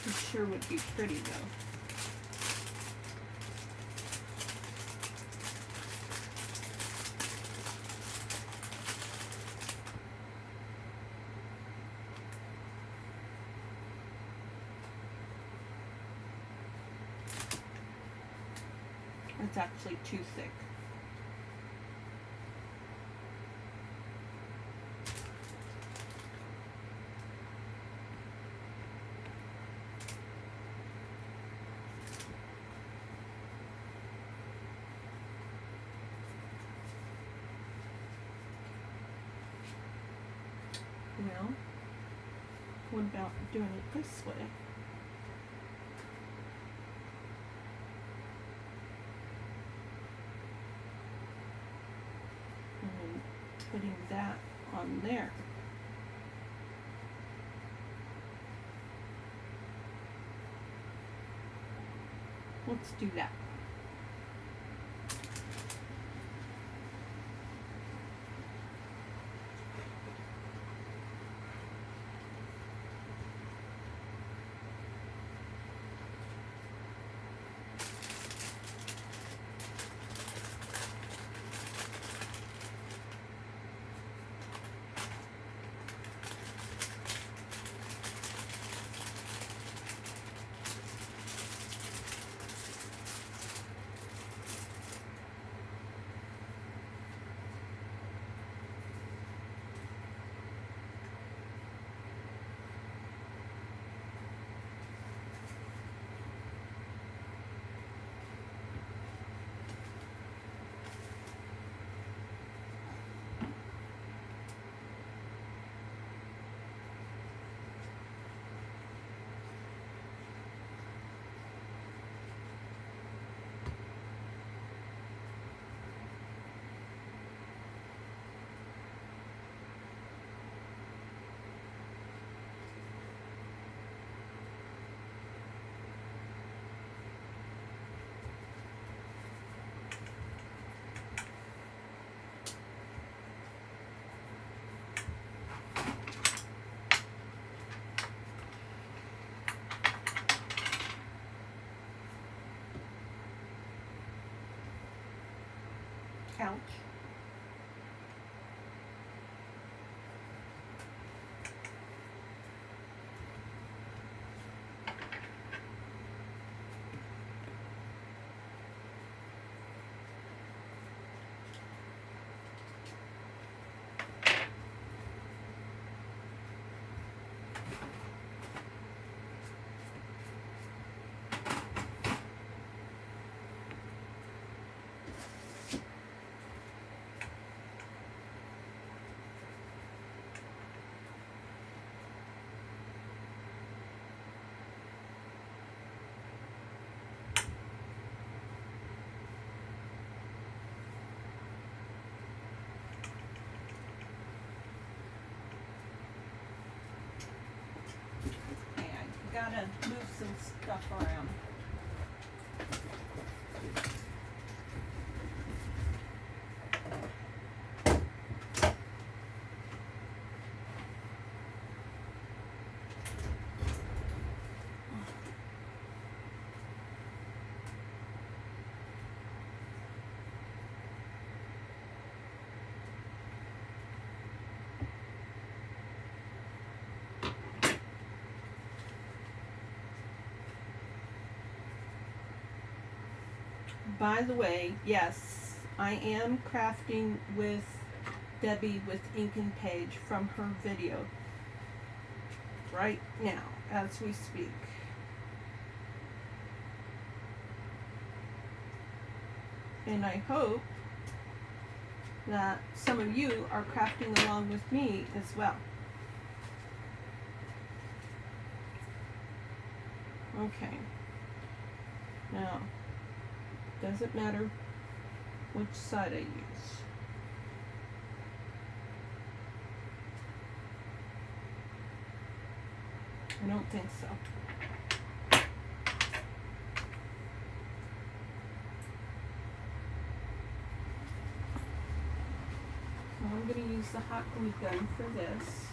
It sure would be pretty though. It's actually too thick. Well, what about doing it this way? Putting that on there. Let's do that. couch. Gotta move some stuff around. By the way, yes, I am crafting with Debbie with Ink and Page from her video right now as we speak. And I hope that some of you are crafting along with me as well. Okay. Now, doesn't matter which side I use. I don't think so. So I'm going to use the hot glue gun for this.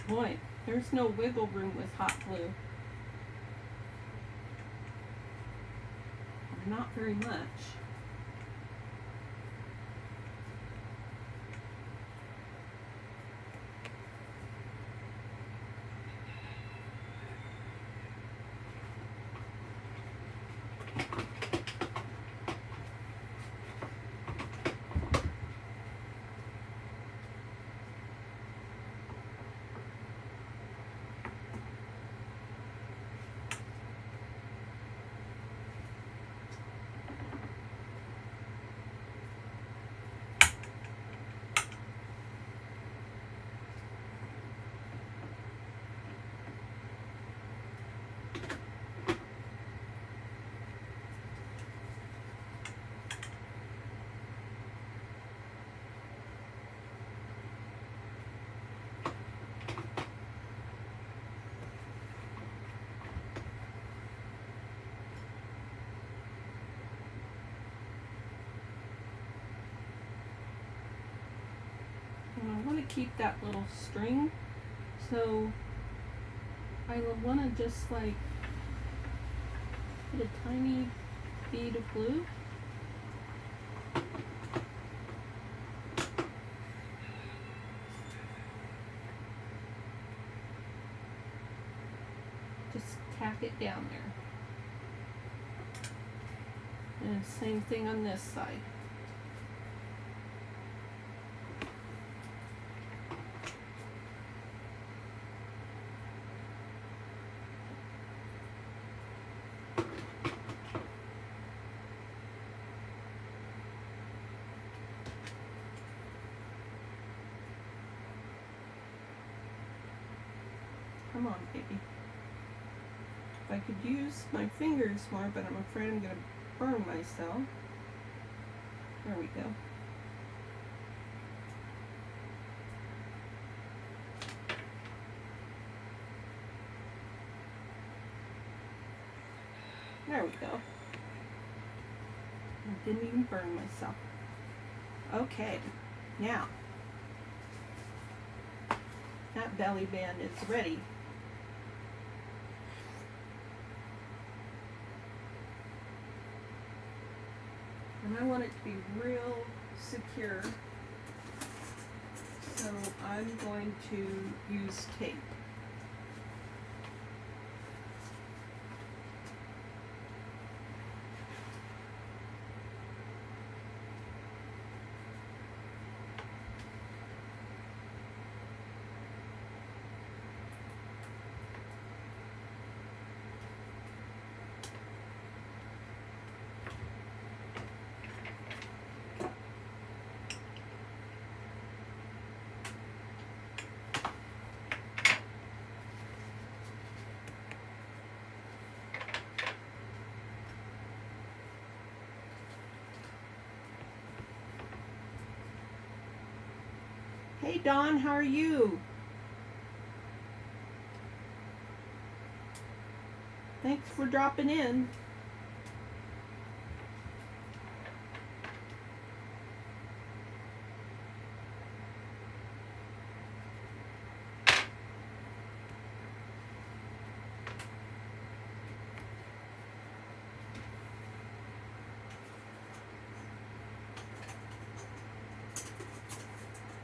Boy, there's no wiggle room with hot glue. Or not very much. And I want to keep that little string, so I will want to just like put a tiny bead of glue. Just tack it down there. And same thing on this side. Come on, baby. I could use my fingers more, but I'm afraid I'm going to burn myself. There we go. There we go. I didn't even burn myself. Okay, now that belly band is ready. And I want it to be real secure, so I'm going to use tape. Hey Dawn, how are you? Thanks for dropping in.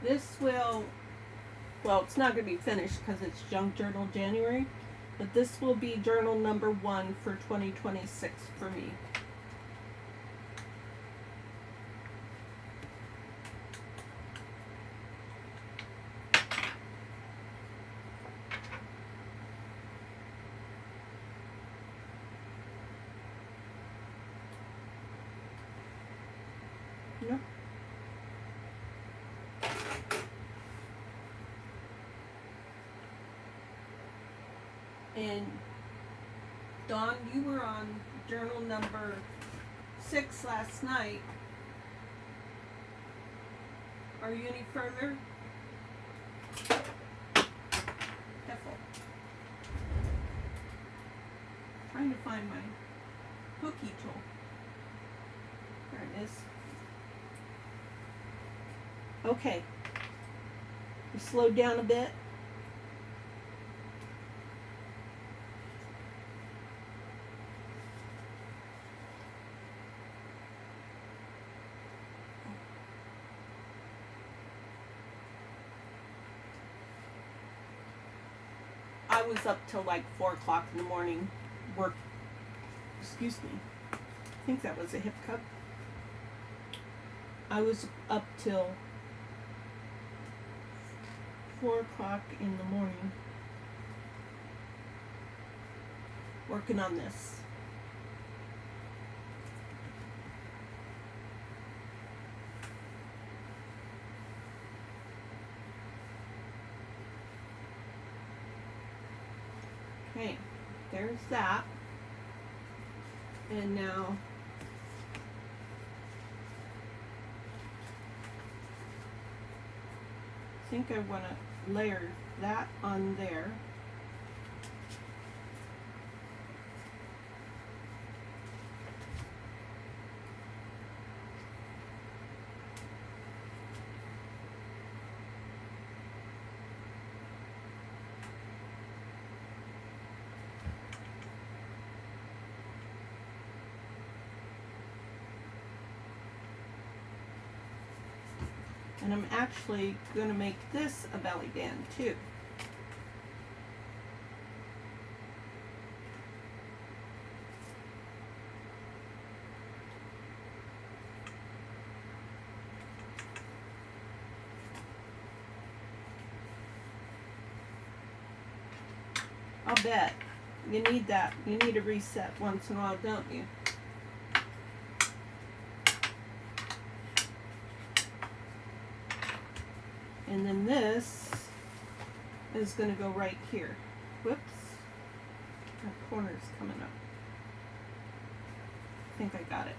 This will, well, it's not going to be finished because it's Junk Journal January, but this will be journal number 1 for 2026 for me. Yep. And Dawn, you were on journal number 6 last night. Are you any further? Careful. Trying to find my hooky tool. There it is. Okay. You slowed down a bit. I was up till like 4 o'clock in the morning, excuse me, I think that was a hip cup. I was up till 4 o'clock in the morning working on this. Okay, there's that. And now I think I want to layer that on there. And I'm actually going to make this a belly band too. I'll bet. You need that. You need a reset once in a while, don't you? And then this is going to go right here. Whoops. corner's coming up. I think I got it.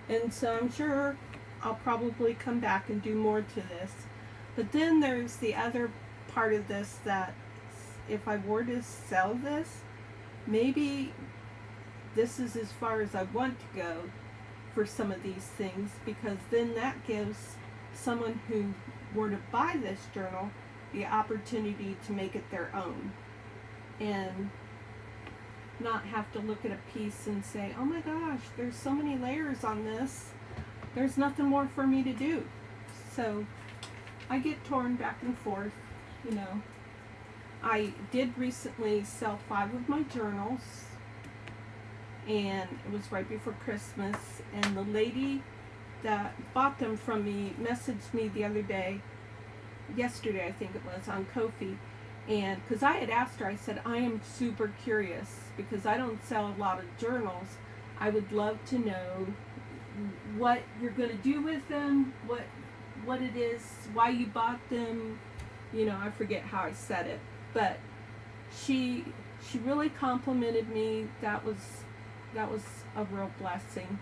And so I'm sure I'll probably come back and do more to this. But then there's the other part of this that if I were to sell this, maybe this is as far as I want to go for some of these things, because then that gives someone who were to buy this journal the opportunity to make it their own and not have to look at a piece and say, oh my gosh, there's so many layers on this, there's nothing more for me to do. So I get torn back and forth, you know. I did recently sell 5 of my journals, and it was right before Christmas, and the lady that bought them from me messaged me the other day, yesterday I think it was, on Ko-fi. And because I had asked her, I said, I am super curious because I don't sell a lot of journals. I would love to know what you're going to do with them, what it is, why you bought them. You know, I forget how I said it, but she really complimented me. That was a real blessing.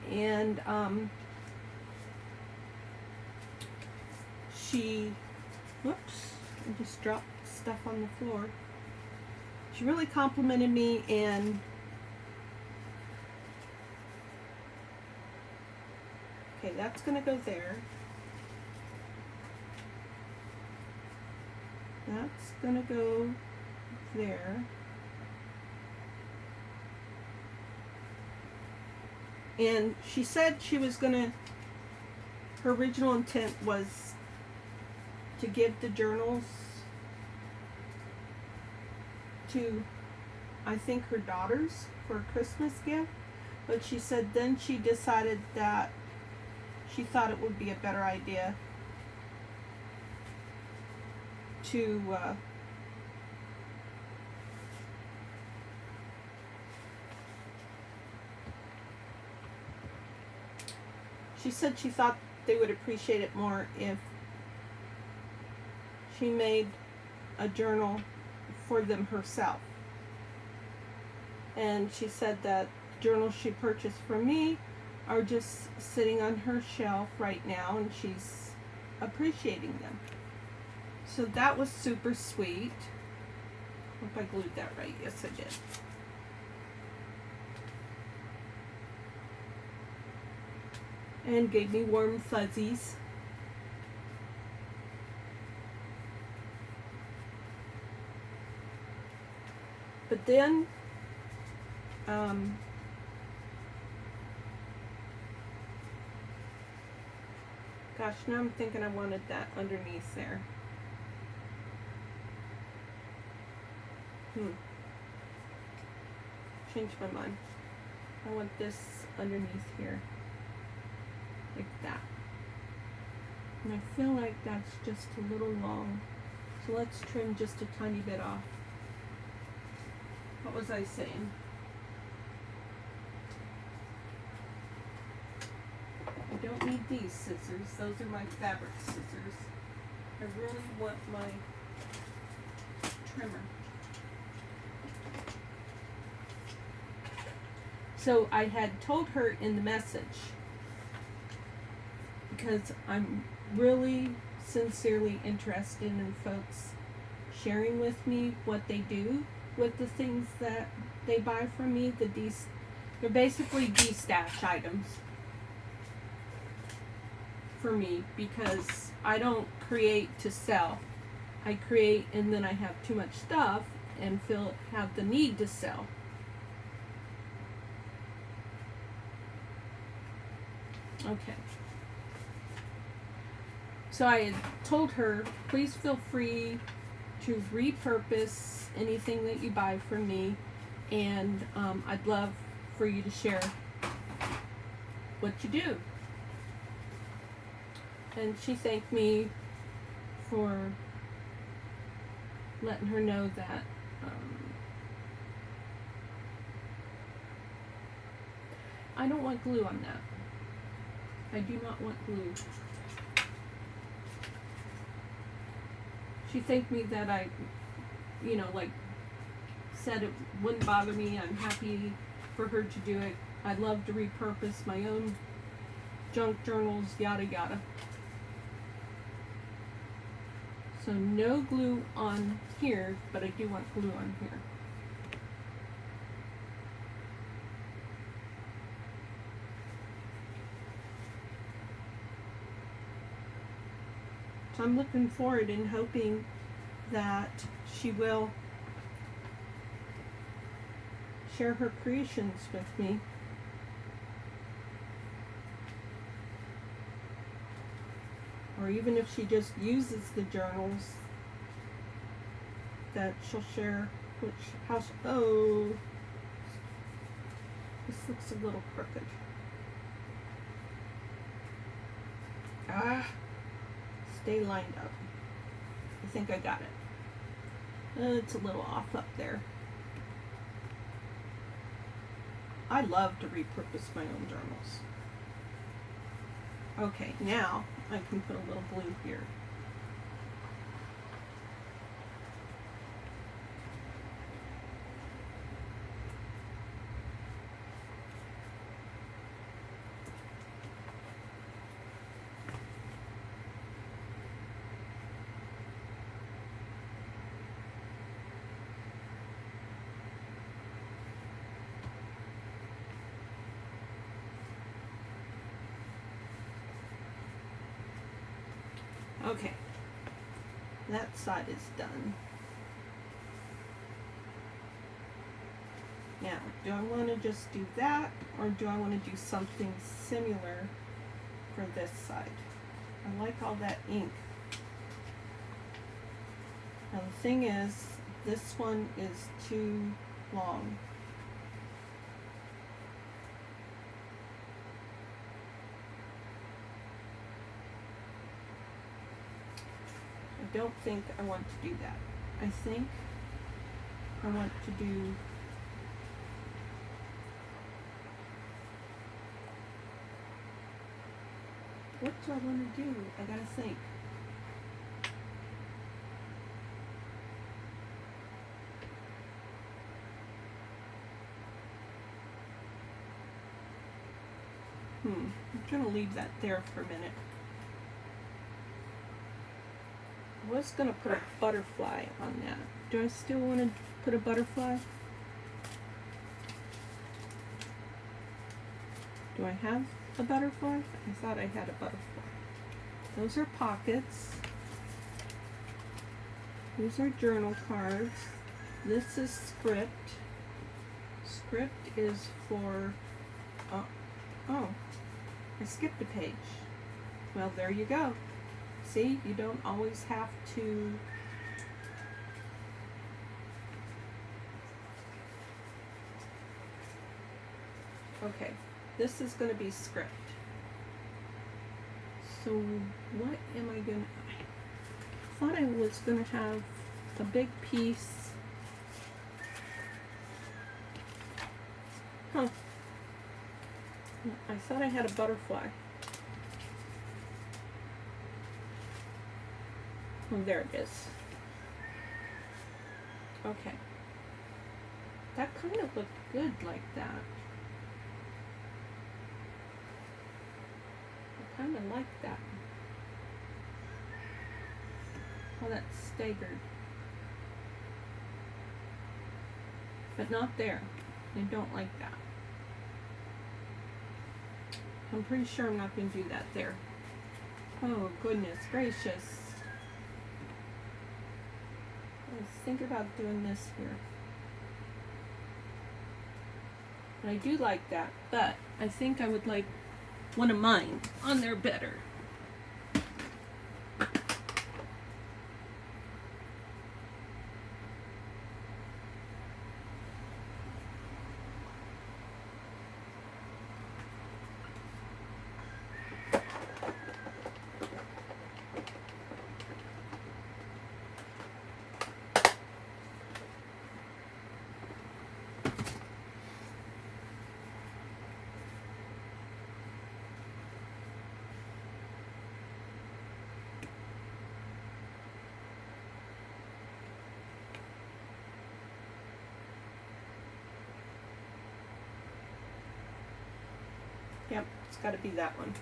And whoops, I just dropped stuff on the floor. She really complimented me, and okay, that's gonna go there. That's gonna go there. And she said she was gonna, her original intent was to give the journals to, I think, her daughters for a Christmas gift. But she said then she decided that she thought it would be a better idea to she said she thought they would appreciate it more if she made a journal for them herself. And she said that journals she purchased from me are just sitting on her shelf right now, and she's appreciating them. So that was super sweet. Hope I glued that right. Yes, I did. And gave me warm fuzzies. But then, gosh, now I'm thinking I wanted that underneath there. Changed my mind. I want this underneath here. Like that. And I feel like that's just a little long. So let's trim just a tiny bit off. What was I saying? I don't need these scissors. Those are my fabric scissors. I really want my trimmer. So I had told her in the message, because I'm really sincerely interested in folks sharing with me what they do with the things that they buy from me. They're basically de-stash items for me, because I don't create to sell. I create and then I have too much stuff and have the need to sell. Okay. So I had told her, please feel free to repurpose anything that you buy from me, and I'd love for you to share what you do. And she thanked me for letting her know that I don't want glue on that. I do not want glue. She thanked me that I, you know, like, said it wouldn't bother me. I'm happy for her to do it. I'd love to repurpose my own junk journals, yada yada. So no glue on here, but I do want glue on here. So I'm looking forward and hoping that she will share her creations with me. Or even if she just uses the journals, that she'll share oh, this looks a little crooked. Stay lined up. I think I got it. It's a little off up there. I love to repurpose my own journals. Okay, now I can put a little glue here. Okay, that side is done. Now, do I want to just do that, or do I want to do something similar for this side? I like all that ink. Now the thing is, this one is too long. I don't think I want to do that. I think I want to do what do I want to do? I gotta think. I'm gonna leave that there for a minute. I was going to put a butterfly on that. Do I still want to put a butterfly? Do I have a butterfly? I thought I had a butterfly. Those are pockets. These are journal cards. This is script. Script is for, oh, I skipped a page. Well, there you go. See, you don't always have to okay, this is going to be script. So what am I going to, I thought I was going to have a big piece. I thought I had a butterfly. Oh, there it is. Okay. That kind of looked good like that. I kind of like that. Oh, that's staggered. But not there. I don't like that. I'm pretty sure I'm not going to do that there. Oh, goodness gracious. I was thinking about doing this here. And I do like that, but I think I would like one of mine on there better. Yep, it's got to be that one.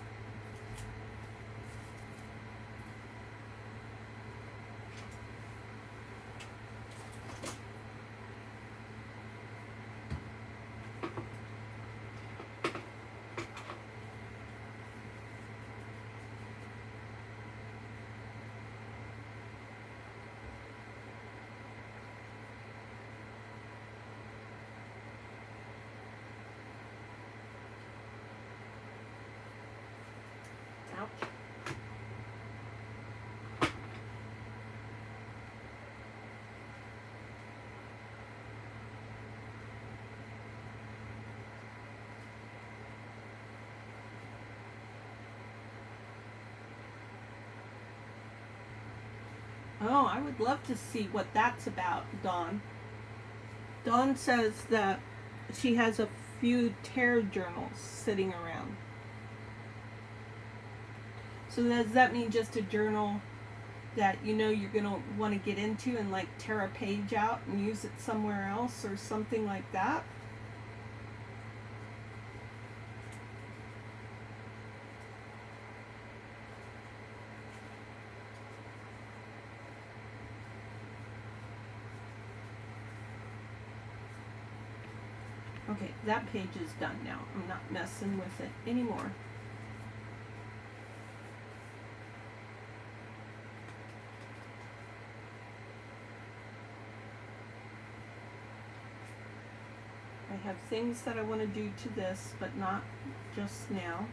Ouch. Oh, I would love to see what that's about, Dawn. Dawn says that she has a few tarot journals sitting around. So does that mean just a journal that you know you're going to want to get into and like tear a page out and use it somewhere else or something like that? Okay, that page is done now. I'm not messing with it anymore. I have things that I want to do to this, but not just now.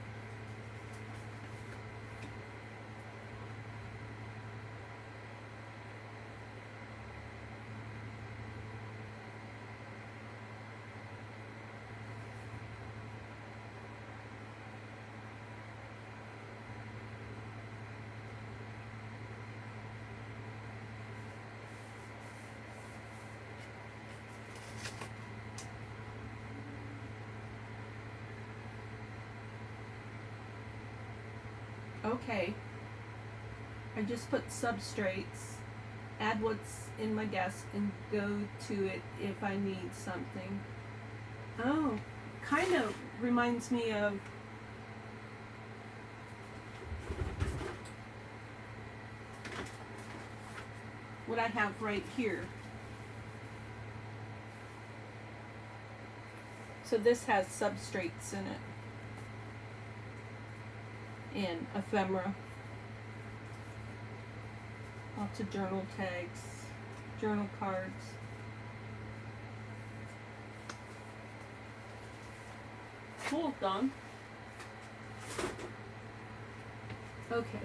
Okay, I just put substrates, add what's in my desk, and go to it if I need something. Oh, kind of reminds me of what I have right here. So this has substrates in it. And ephemera, lots of journal tags, journal cards. Cool, Dawn. Okay.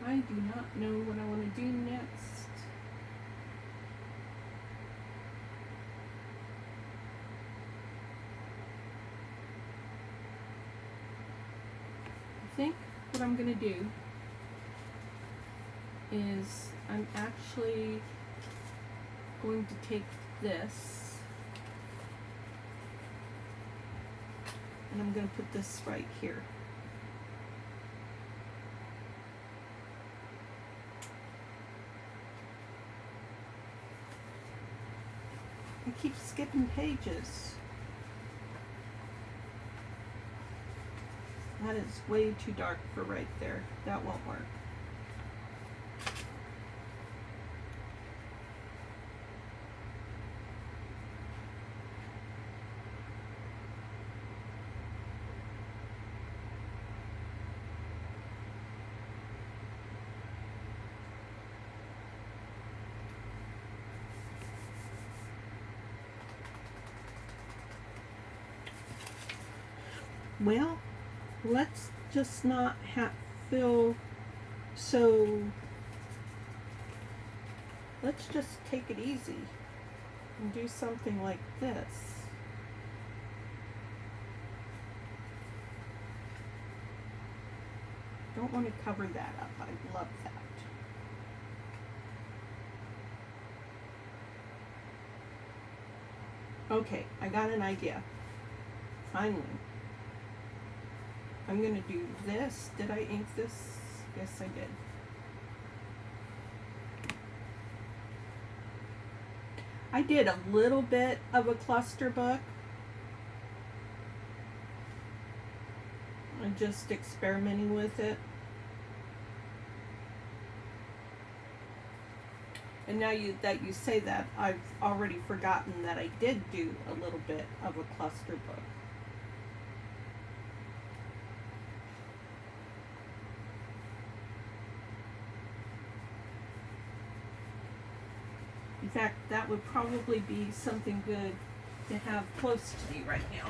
I do not know what I want to do next. I think what I'm going to do is I'm actually going to take this and I'm going to put this right here. I keep skipping pages. That is way too dark for right there. That won't work. Well, let's just not feel so, let's just take it easy and do something like this. Don't want to cover that up. I love that. Okay, I got an idea. Finally. I'm going to do this. Did I ink this? Yes, I did. I did a little bit of a cluster book. I'm just experimenting with it. And now that you say that, I've already forgotten that I did do a little bit of a cluster book. In fact, that would probably be something good to have close to me right now.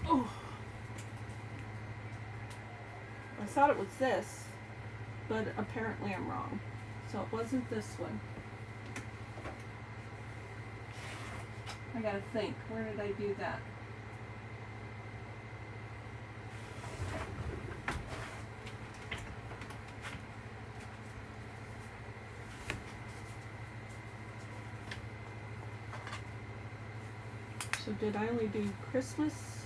Oh, I thought it was this, but apparently I'm wrong. So it wasn't this one. I gotta think, where did I do that? So did I only do Christmas?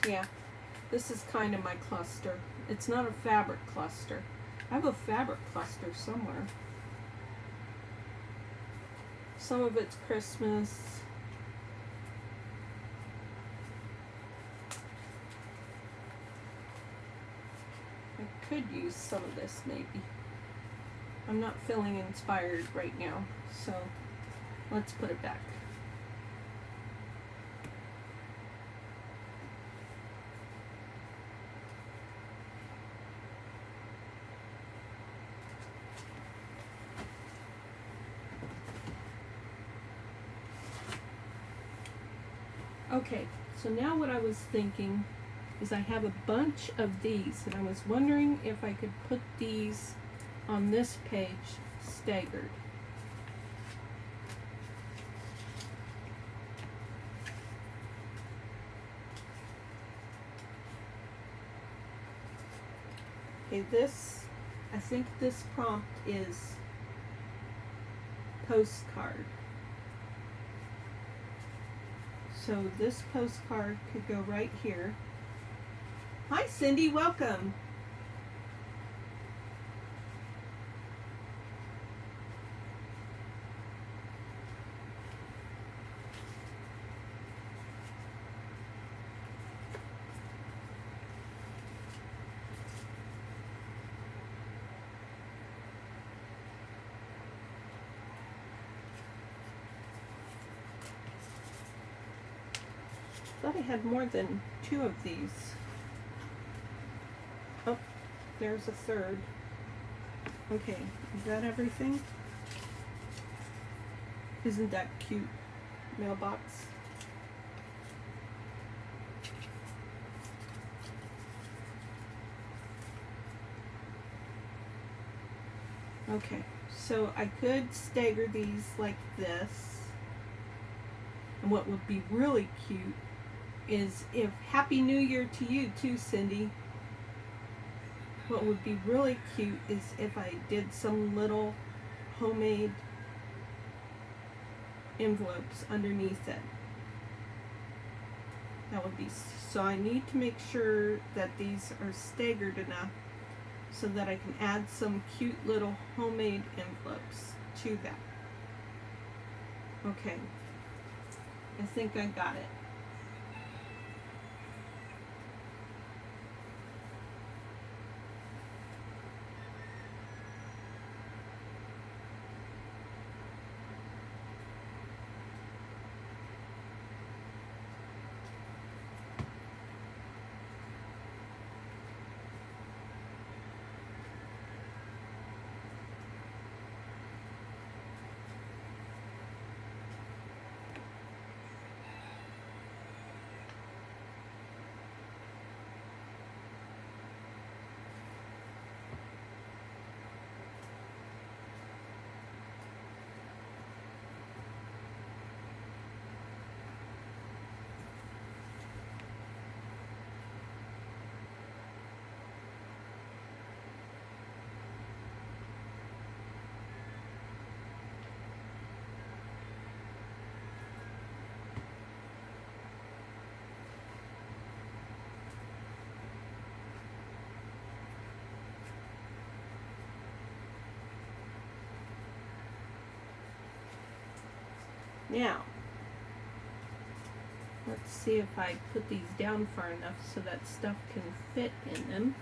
Yeah, this is kind of my cluster. It's not a fabric cluster. I have a fabric cluster somewhere. Some of it's Christmas. I could use some of this maybe. I'm not feeling inspired right now, so let's put it back. Okay, so now what I was thinking is I have a bunch of these, and I was wondering if I could put these on this page staggered. Okay, I think this prompt is postcard. So this postcard could go right here. Hi Cindy, welcome. I thought I had more than 2 of these. Oh, there's a third. Okay, is that everything? Isn't that cute? Mailbox. Okay, so I could stagger these like this. And what would be really cute is if Happy New Year to you too, Cindy. What would be really cute is if I did some little homemade envelopes underneath it. That would be, so I need to make sure that these are staggered enough so that I can add some cute little homemade envelopes to that. Okay, I think I got it. Now, let's see if I put these down far enough so that stuff can fit in them.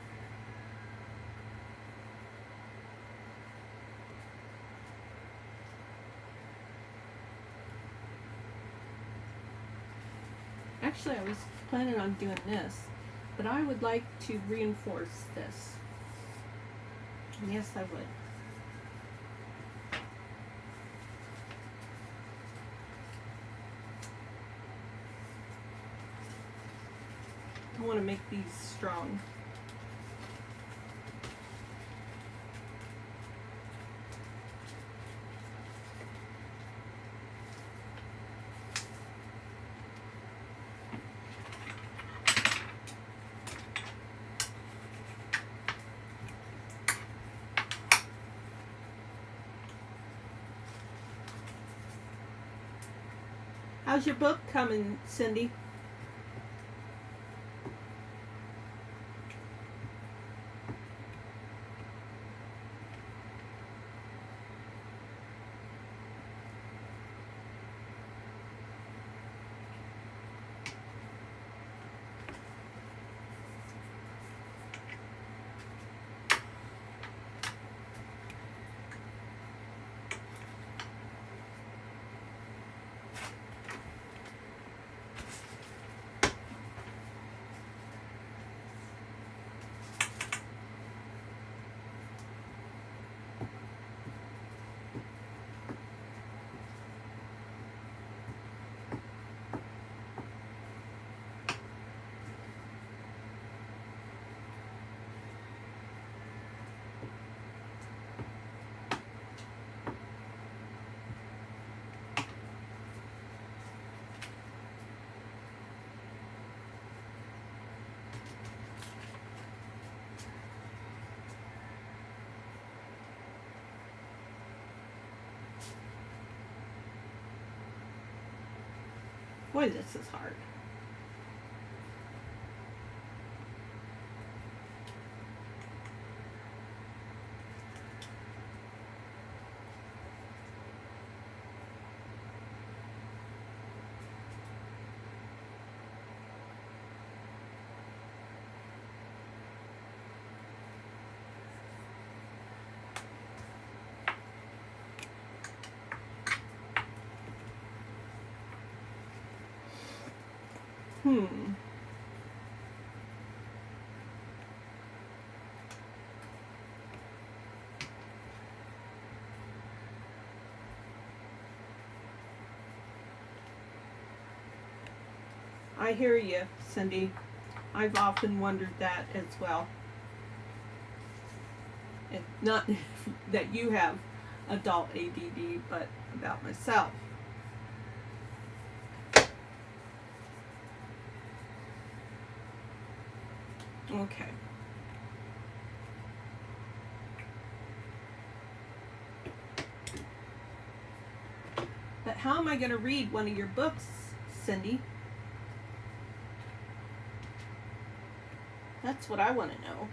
Actually, I was planning on doing this, but I would like to reinforce this. Yes, I would. I want to make these strong. How's your book coming, Cindy? Boy, this is hard. I hear you, Cindy. I've often wondered that as well. And not that you have adult ADD, but about myself. Okay. But how am I going to read one of your books, Cindy? That's what I want to know.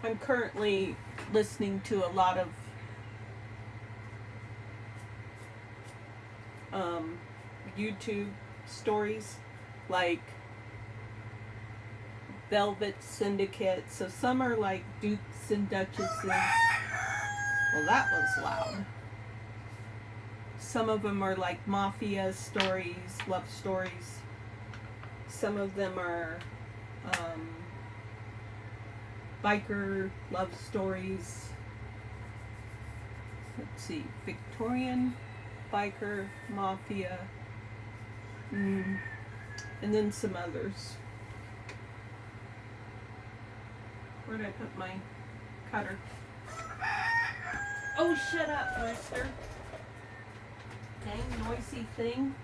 I'm currently listening to a lot of YouTube stories, like Velvet Syndicate. So some are like Dukes and Duchesses. Well, that was loud. Some of them are like mafia stories, love stories. Some of them are biker love stories. Let's see, Victorian, biker, mafia, and then some others. Where did I put my cutter? Oh, shut up, mister. dang noisy thing.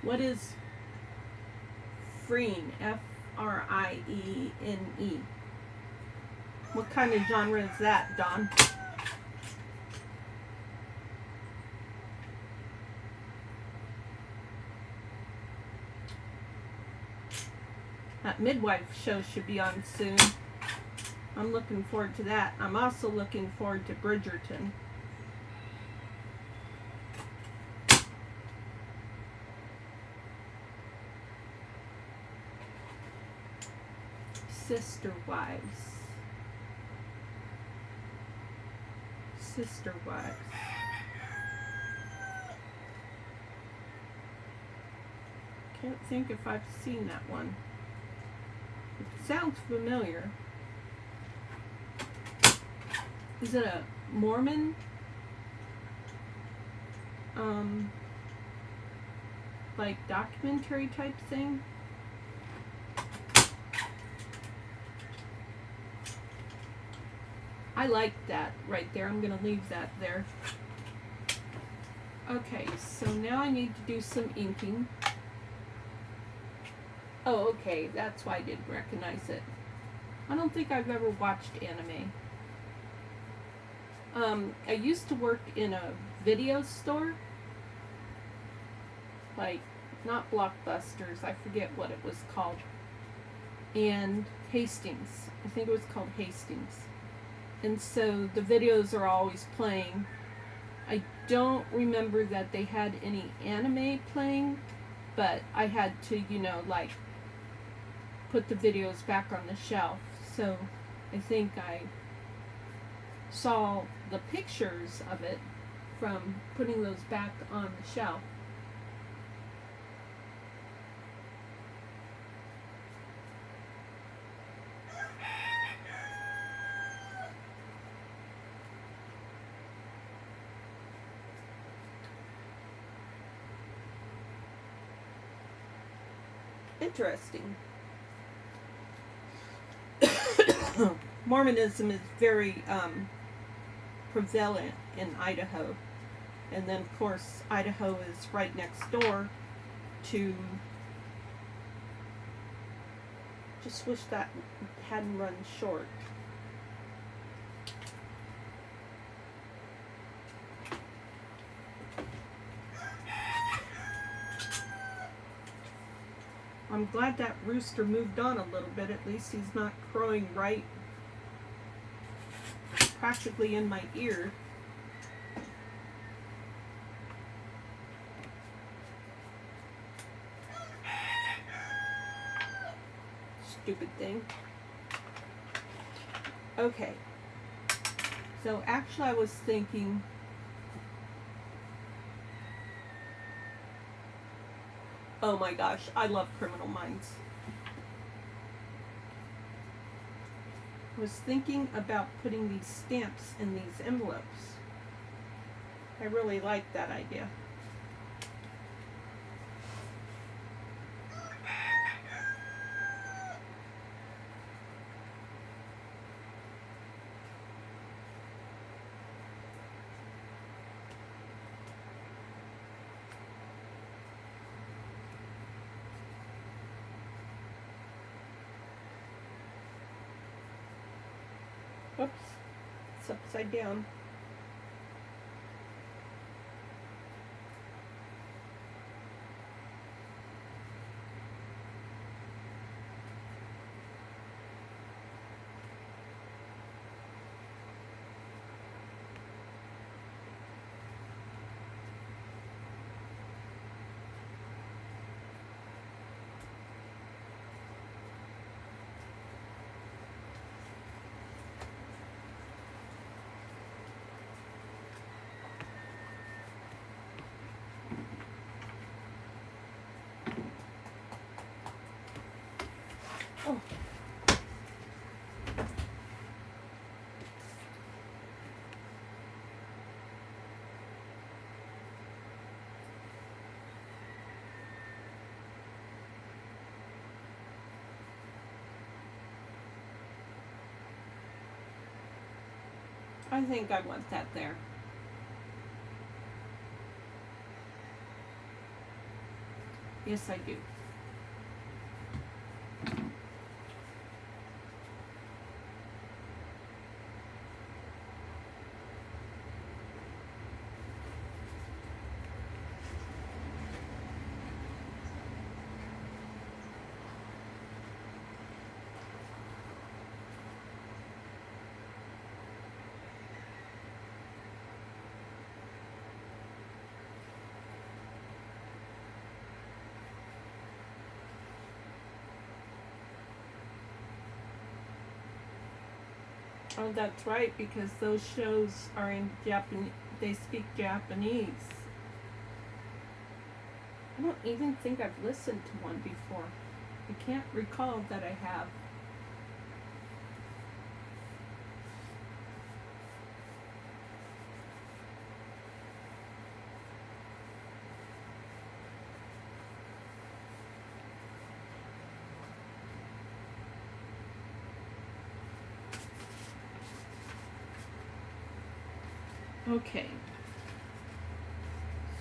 What is Friene? F-R-I-E-N-E. What kind of genre is that, Dawn? That midwife show should be on soon. I'm looking forward to that. I'm also looking forward to Bridgerton. Sister Wives. Sister Wives. Can't think if I've seen that one. It sounds familiar. Is it a Mormon? Like documentary type thing? I like that right there. I'm going to leave that there. Okay, so now I need to do some inking. Oh, okay, that's why I didn't recognize it. I don't think I've ever watched anime. I used to work in a video store. Like, not Blockbusters, I forget what it was called. And Hastings. I think it was called Hastings. And so the videos are always playing. I don't remember that they had any anime playing, but I had to, you know, like, put the videos back on the shelf. So I think I saw the pictures of it from putting those back on the shelf. Interesting. Mormonism is very prevalent in Idaho. And then, of course, Idaho is right next door to... Just wish that hadn't run short. I'm glad that rooster moved on a little bit. At least he's not crowing right practically in my ear. Stupid thing. Okay. So actually I was thinking... Oh my gosh, I love Criminal Minds. I was thinking about putting these stamps in these envelopes. I really like that idea. Oops, it's upside down. I think I want that there. Yes, I do. Oh, that's right, because those shows are in Japanese. They speak Japanese. I don't even think I've listened to one before. I can't recall that I have. Okay.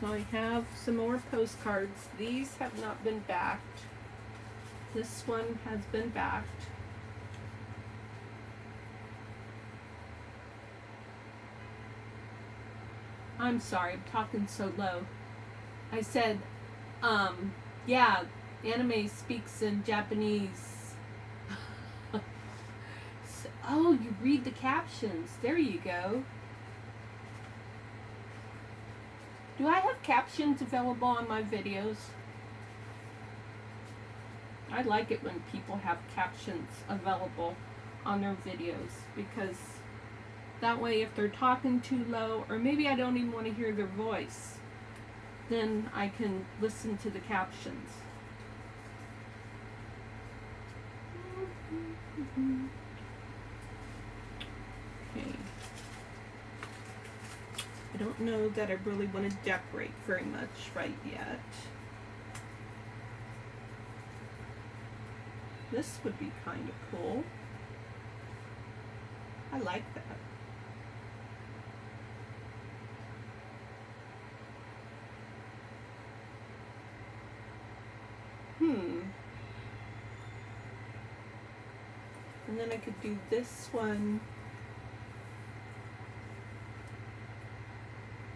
So I have some more postcards. These have not been backed. This one has been backed. I'm sorry, I'm talking so low. I said, yeah, anime speaks in Japanese. Oh, you read the captions. There you go. Do I have captions available on my videos? I like it when people have captions available on their videos, because that way if they're talking too low, or maybe I don't even want to hear their voice, then I can listen to the captions. Okay. I don't know that I really want to decorate very much right yet. This would be kind of cool. I like that. And then I could do this one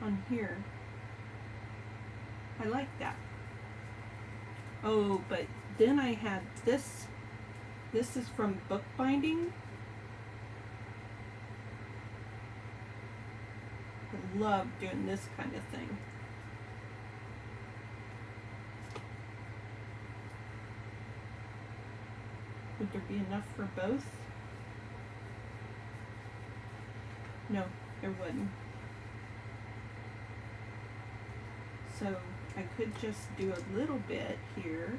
on here. I like that. Oh, but then I had this. This is from bookbinding. I love doing this kind of thing. Would there be enough for both? No, there wouldn't. So I could just do a little bit here,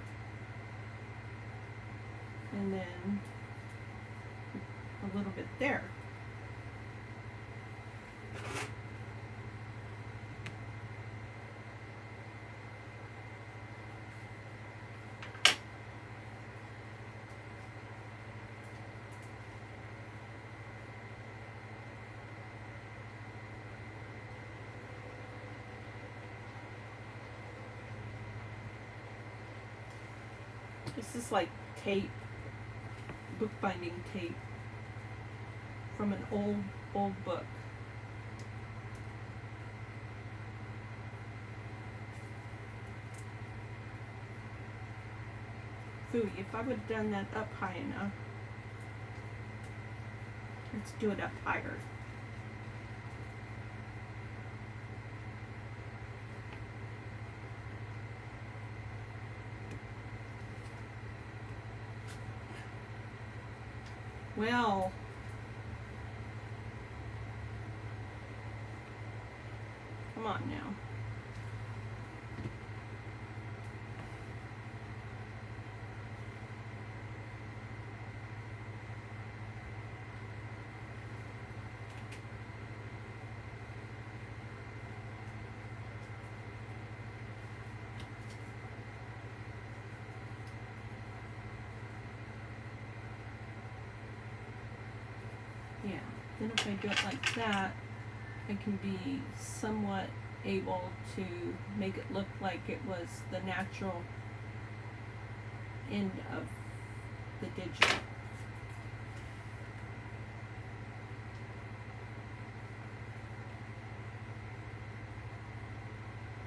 and then a little bit there. This is like tape, bookbinding tape from an old book. Phooey, if I would have done that up high enough. Let's do it up higher. Well, come on now. Yeah. Then if I do it like that, I can be somewhat able to make it look like it was the natural end of the digital.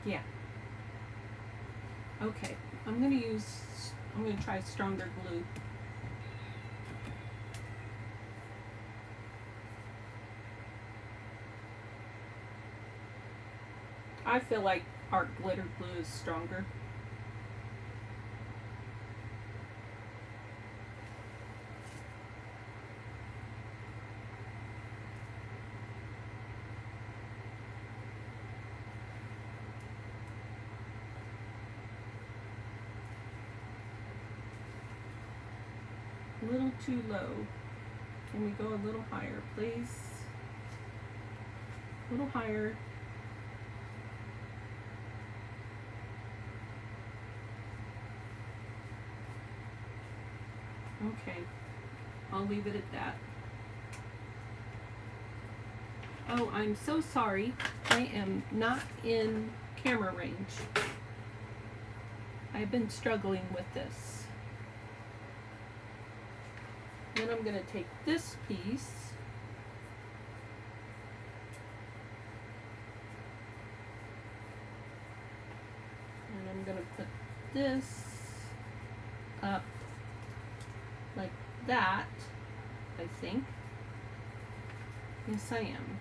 Yeah. Okay, I'm going to try stronger glue. I feel like art glitter glue is stronger. A little too low. Can we go a little higher, please? A little higher. Okay, I'll leave it at that. Oh, I'm so sorry. I am not in camera range. I've been struggling with this. Then I'm going to take this piece and I'm going to put this up like that, I think. Yes, I am.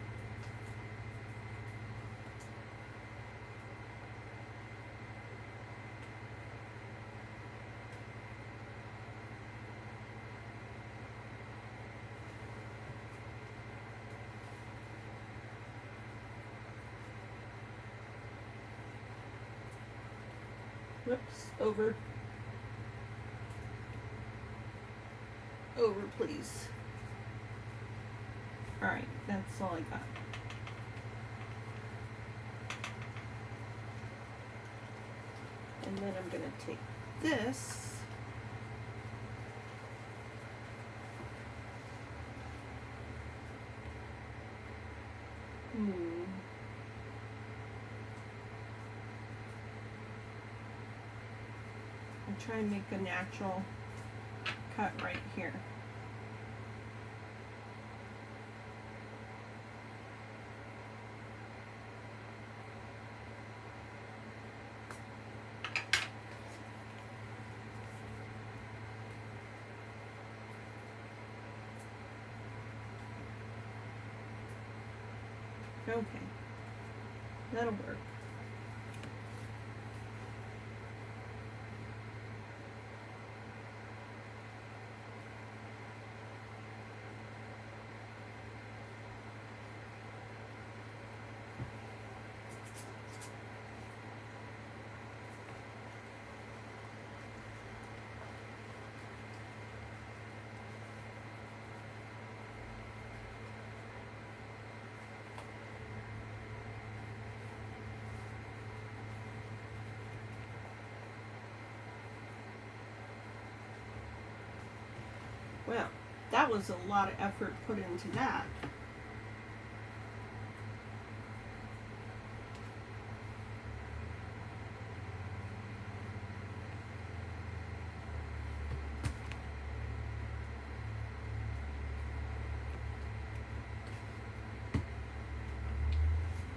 Whoops, over. Over, please. Alright, that's all I got. And then I'm going to take this . And try and make a natural cut right here. Okay, that'll work. Well, that was a lot of effort put into that.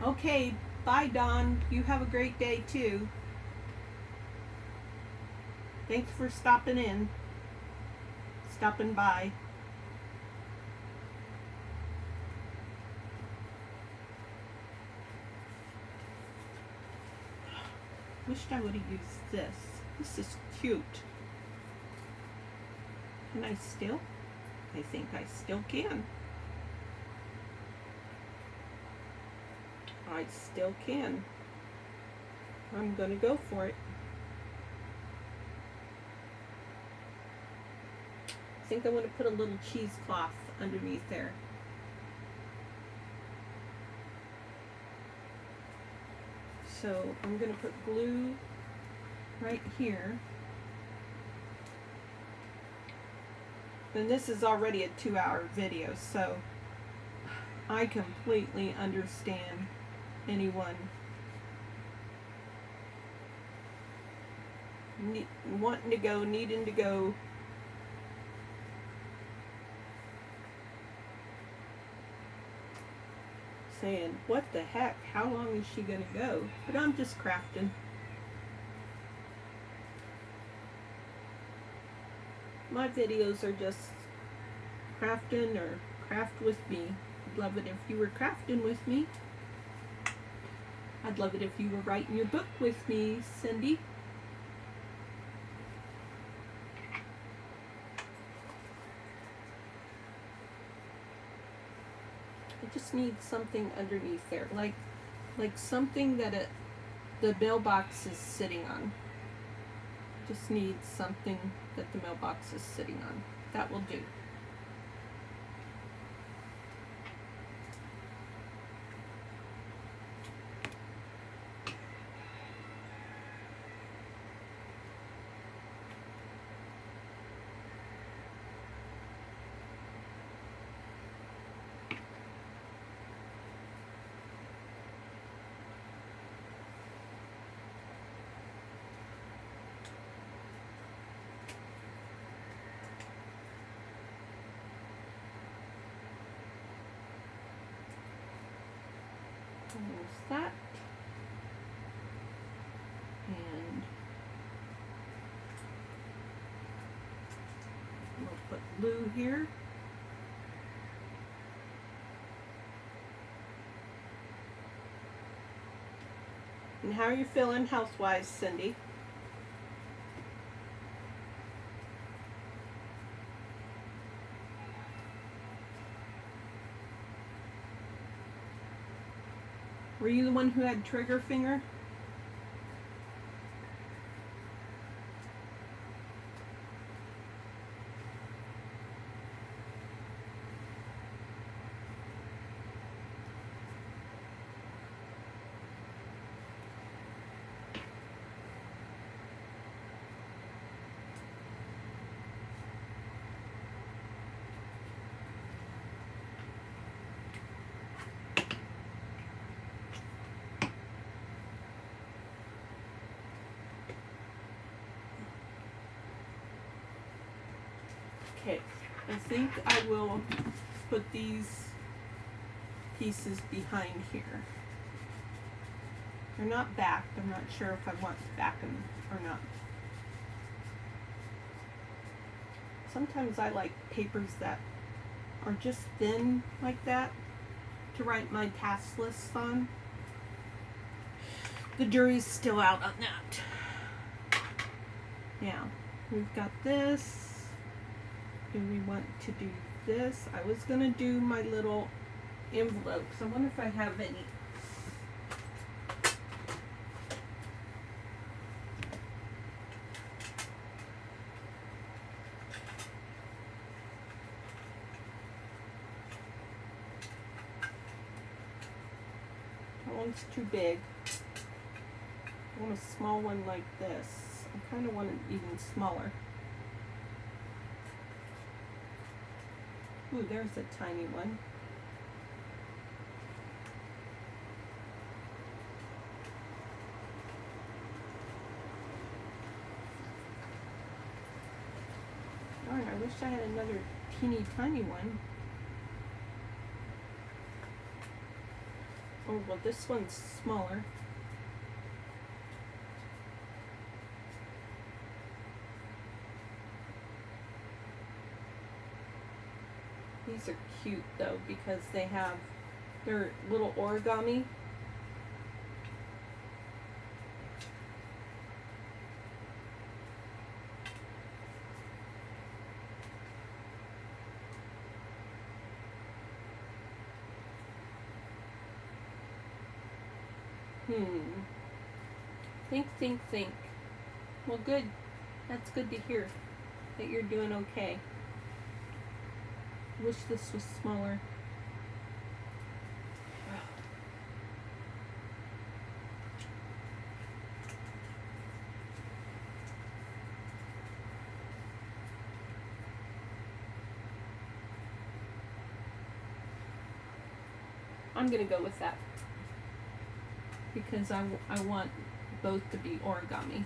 Okay, bye Dawn. You have a great day too. Thanks for stopping by. Wished I would have used this. This is cute. Can I still? I think I still can. I still can. I'm gonna go for it. I think I want to put a little cheesecloth underneath there. So I'm going to put glue right here. And this is already a 2-hour video, so I completely understand anyone wanting to go, needing to go. Saying, what the heck? How long is she going to go? But I'm just crafting. My videos are just crafting or craft with me. I'd love it if you were crafting with me. I'd love it if you were writing your book with me, Cindy. I just need something underneath there, like something that the mailbox is sitting on. Just need something that the mailbox is sitting on. That will do. There's that. And we'll put blue here. And how are you feeling health-wise, Cindy? Were you the one who had trigger finger? Okay, I think I will put these pieces behind here. They're not backed. I'm not sure if I want to back them or not. Sometimes I like papers that are just thin like that to write my task lists on. The jury's still out on that. Now, we've got this. Do we want to do this? I was going to do my little envelopes. I wonder if I have any. That one's too big. I want a small one like this. I kind of want it even smaller. Ooh, there's a tiny one. Darn, I wish I had another teeny tiny one. Oh, well, this one's smaller. These are cute though because they're little origami. Think. Well, good. That's good to hear that you're doing okay. Wish this was smaller. I'm going to go with that because I want both to be origami.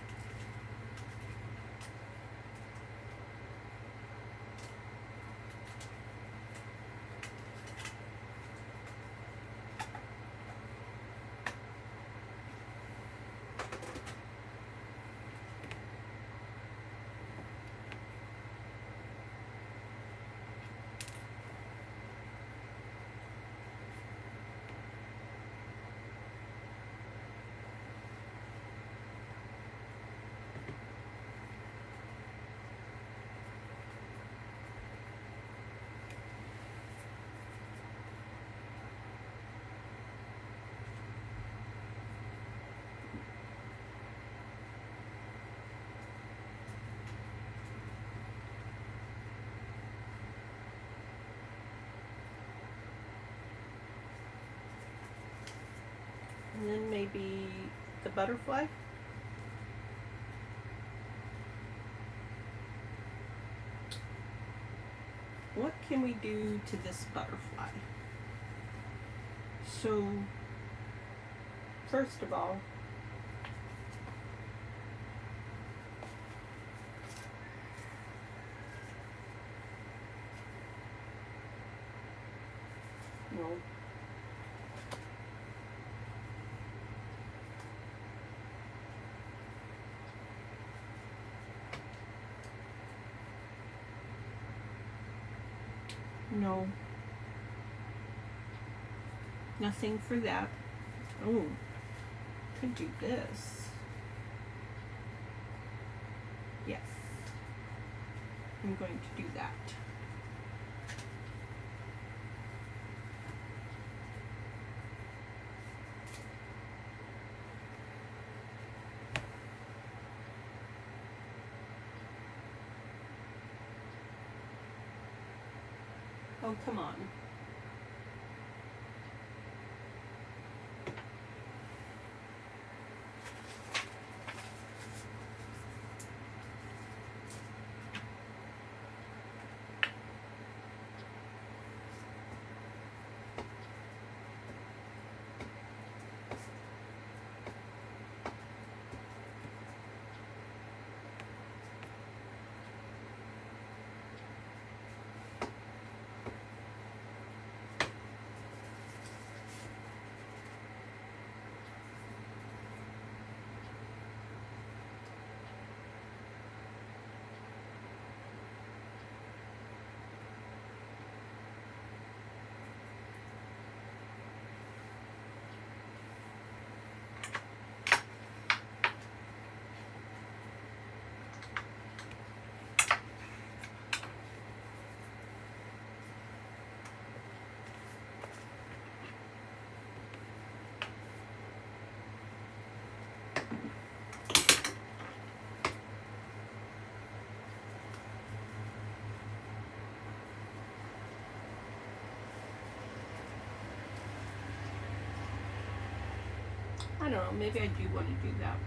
And then maybe the butterfly. What can we do to this butterfly? So, first of all, no. No. Nothing for that. Oh, could do this. Yes. I'm going to do that. Oh, come on. I don't know, maybe I do want to do that.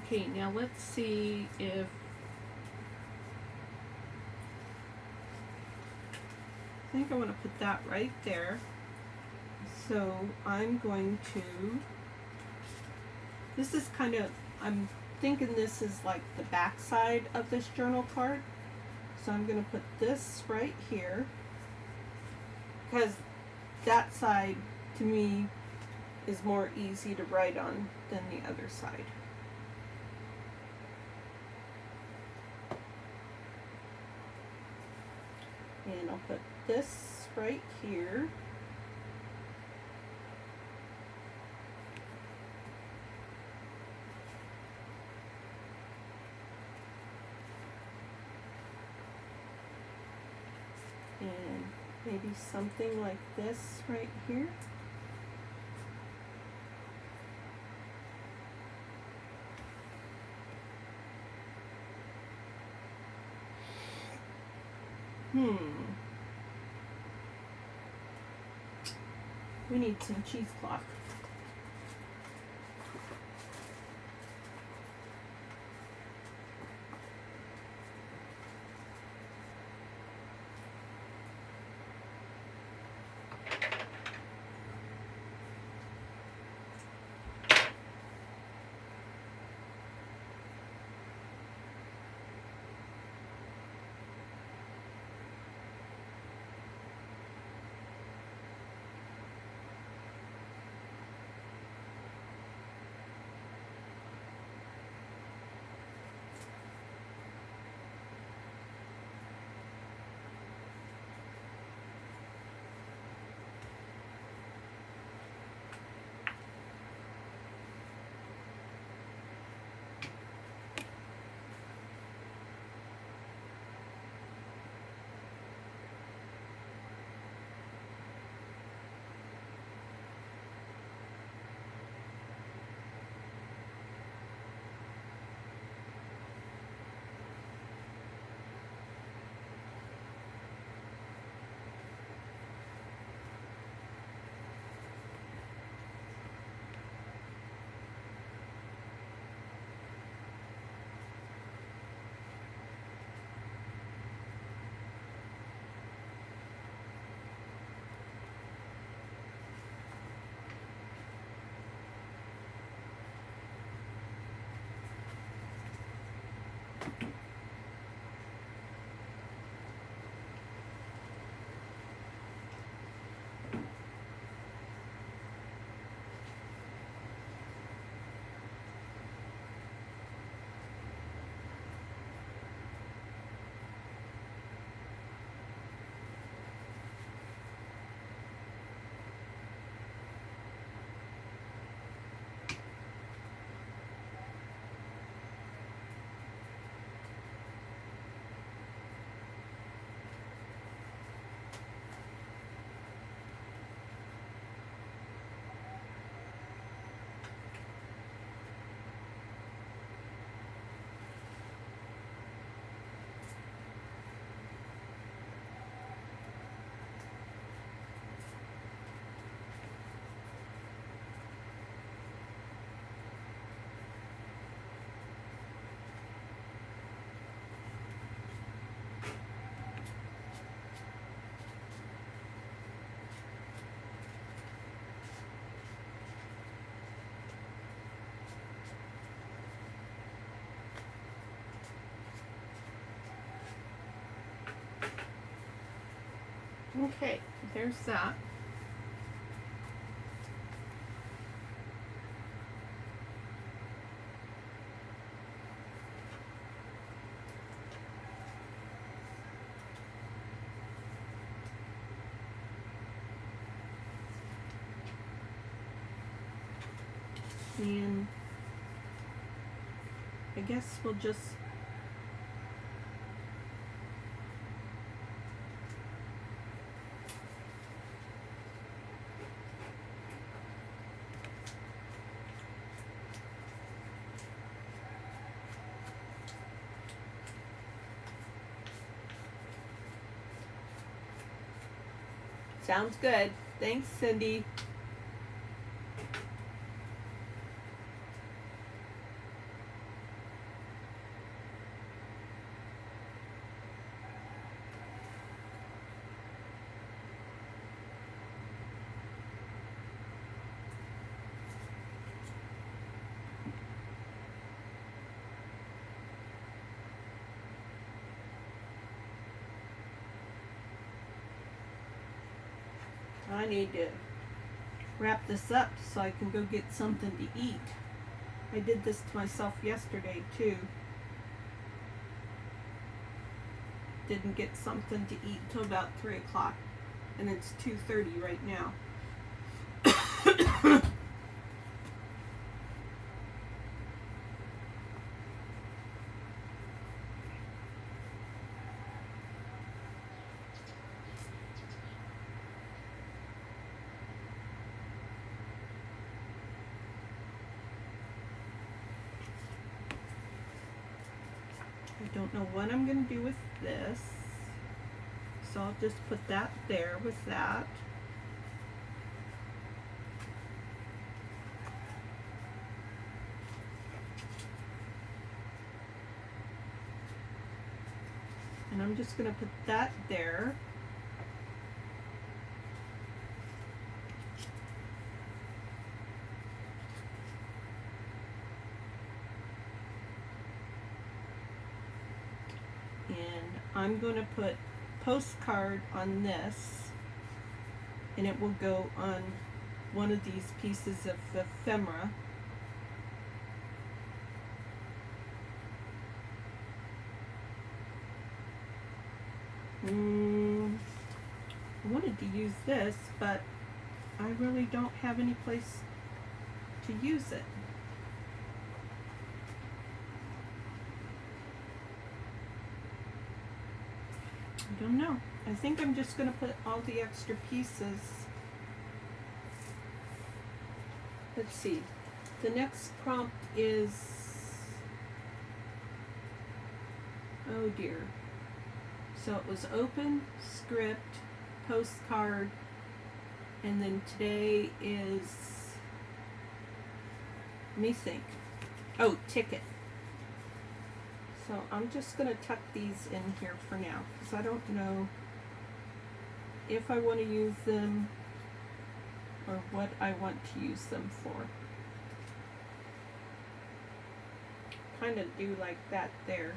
Okay, now let's see if I think I want to put that right there. So I'm going to, this is kind of I'm thinking this is like the back side of this journal card. So I'm going to put this right here, because that side to me is more easy to write on than the other side. And I'll put this right here. And maybe something like this right here. We need some cheesecloth. Okay, there's that. And I guess we'll just sounds good. Thanks, Cindy. I need to wrap this up so I can go get something to eat. I did this to myself yesterday too. Didn't get something to eat till about 3 o'clock, and it's 2:30 right now. I don't know what I'm going to do with this, so I'll just put that there with that. And I'm just going to put that there. And I'm going to put postcard on this, and it will go on one of these pieces of ephemera. I wanted to use this, but I really don't have any place to use it. I don't know. I think I'm just going to put all the extra pieces. Let's see. The next prompt is, oh dear. So it was open, script, postcard, and then today is, let me think. Oh, ticket. So I'm just going to tuck these in here for now, because I don't know if I want to use them or what I want to use them for. Kind of do like that there.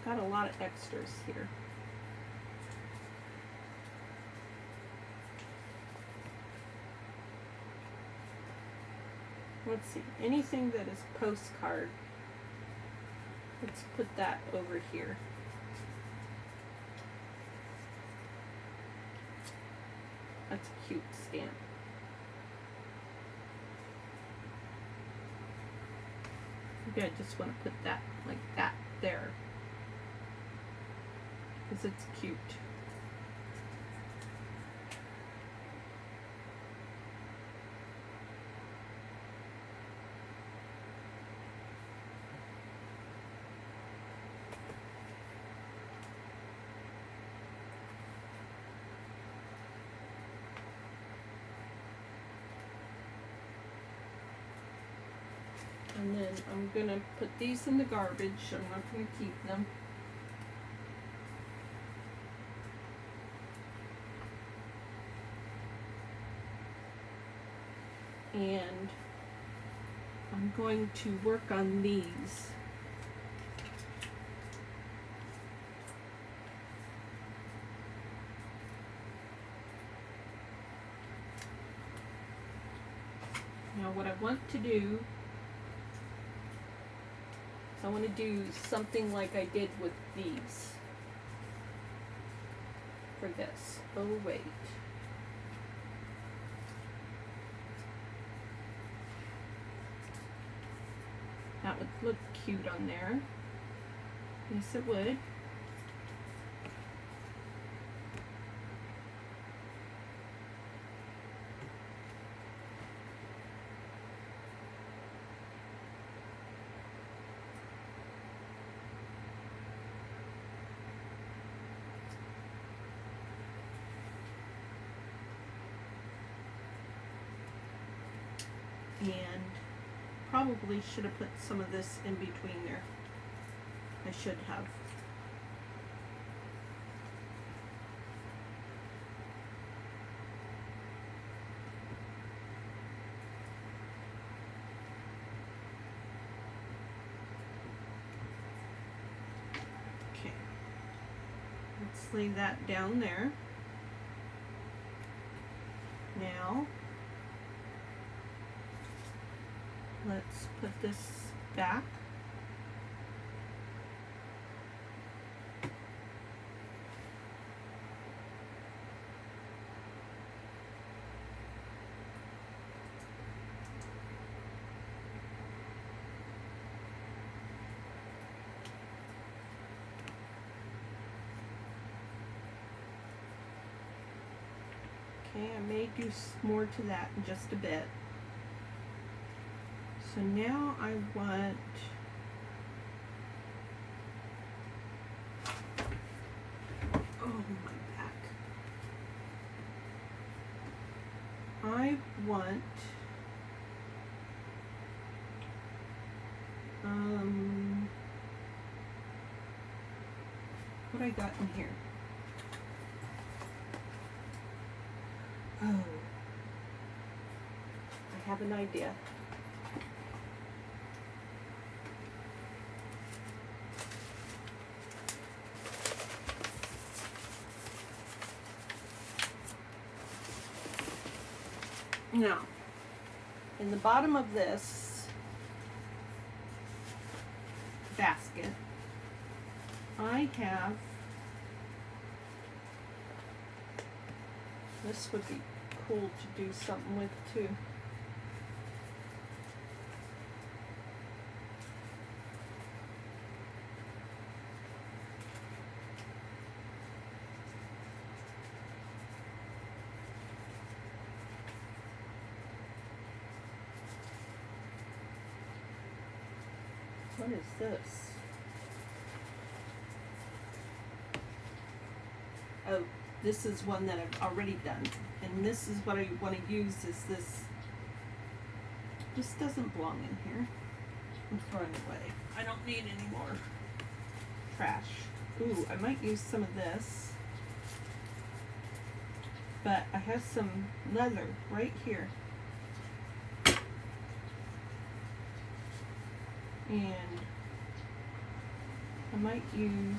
Got a lot of extras here. Let's see, anything that is postcard, let's put that over here. That's a cute stamp. Maybe I just want to put that like that there, because it's cute. And then I'm going to put these in the garbage. I'm not going to keep them. And I'm going to work on these. Now what I want to do, so I want to do something like I did with these for this. Oh wait. That would look cute on there. Yes, it would. And probably should have put some of this in between there. I should have. just lay that down there. Now, let's put this back. Okay, I may do more to that in just a bit. So now I want my back. I want what I got in here. Oh, I have an idea. Now, in the bottom of this basket, I have, this would be cool to do something with too. What is this? Oh, this is one that I've already done. And this is what I want to use is this. This doesn't belong in here. I'm throwing it away. I don't need any more trash. Ooh, I might use some of this. But I have some leather right here. And I might use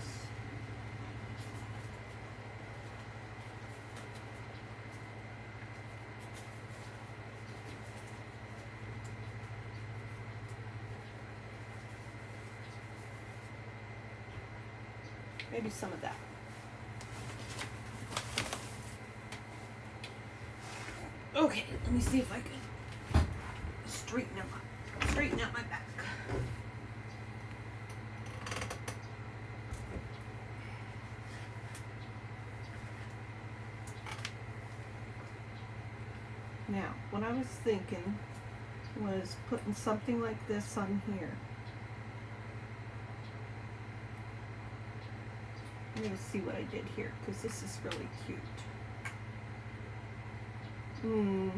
maybe some of that. Okay, let me see if I can straighten out my back. Now, what I was thinking was putting something like this on here. I'm going to see what I did here, because this is really cute. You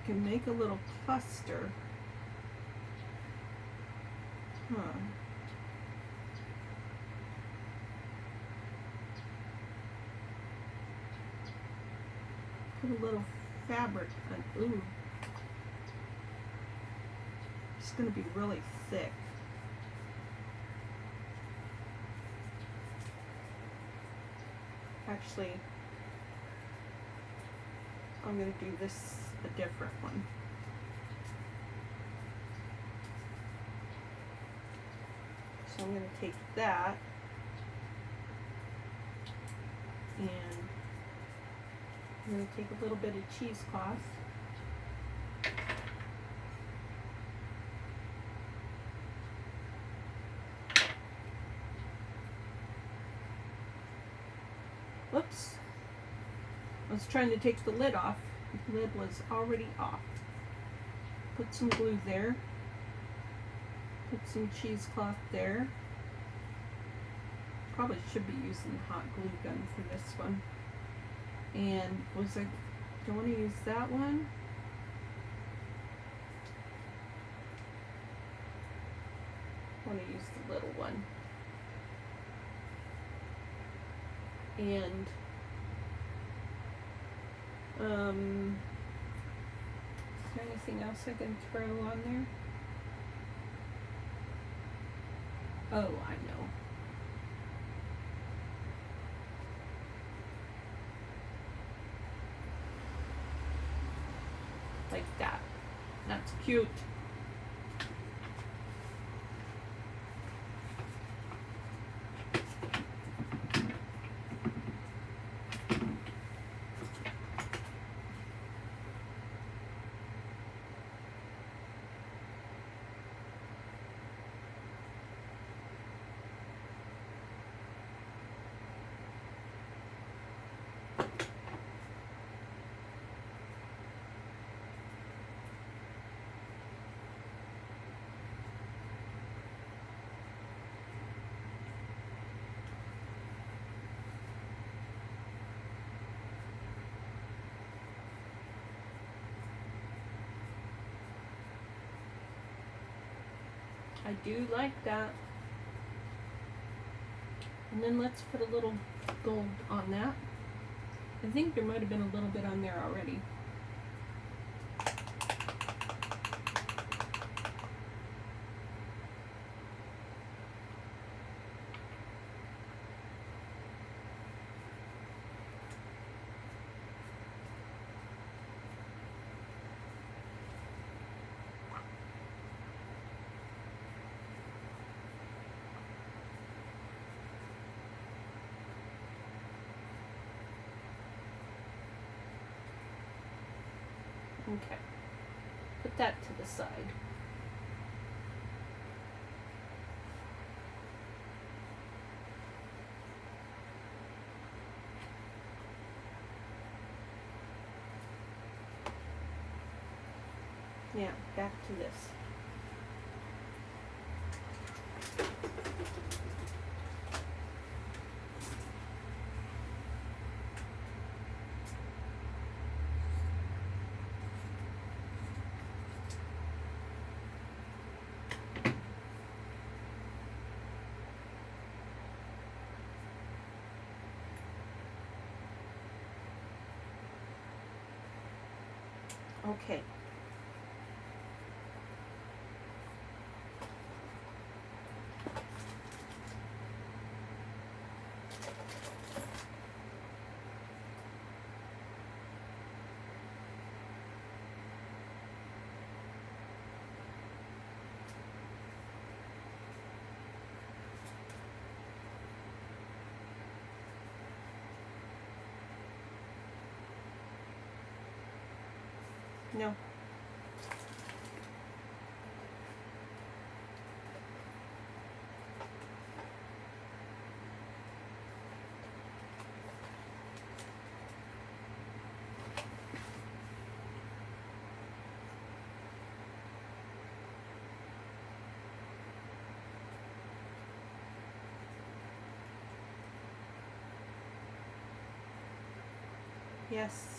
can make a little cluster. Huh. Put a little fabric on. Ooh. It's going to be really thick. Actually, I'm going to do this a different one. So I'm going to take that and I'm going to take a little bit of cheesecloth. Whoops. I was trying to take the lid off. The lid was already off. Put some glue there. Put some cheesecloth there. Probably should be using hot glue gun for this one. And do I want to use that one? I want to use the little one. And is there anything else I can throw on there? Oh, I know. That's cute. I do like that. And then let's put a little gold on that. I think there might have been a little bit on there already. Okay, put that to the side. Now, back to this. Okay. No. Yes.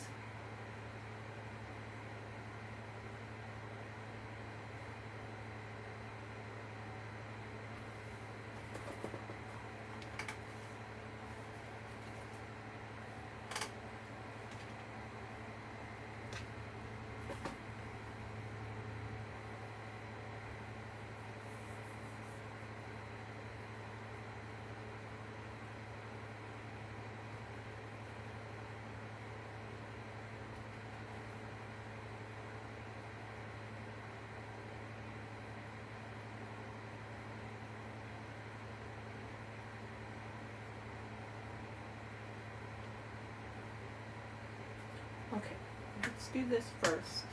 Okay, let's do this first.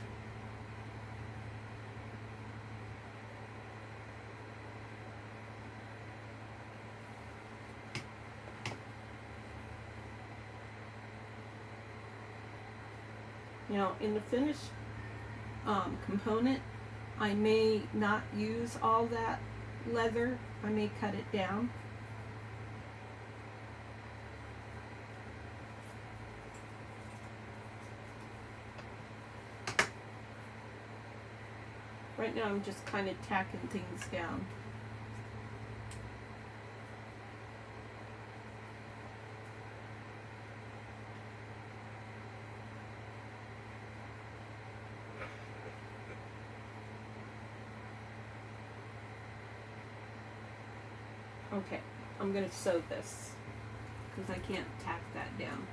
Now, in the finished component, I may not use all that leather. I may cut it down. Right now I'm just kind of tacking things down. Okay, I'm going to sew this because I can't tack that down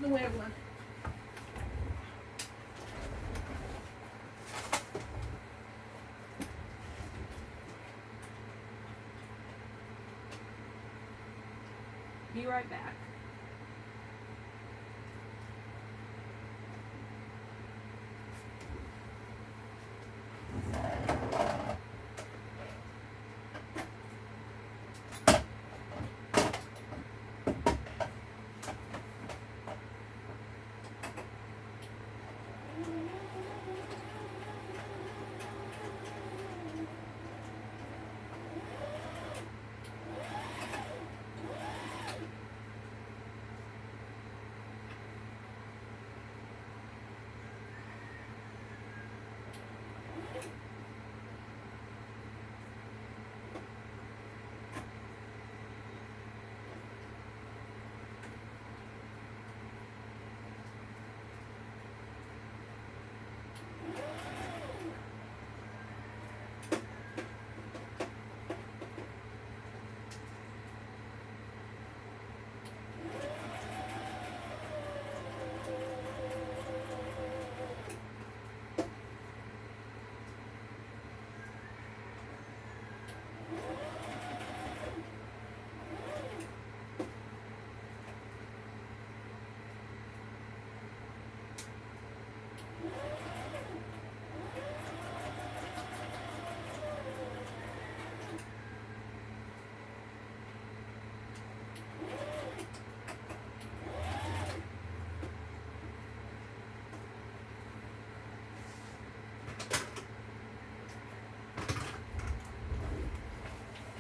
the way I want. right back.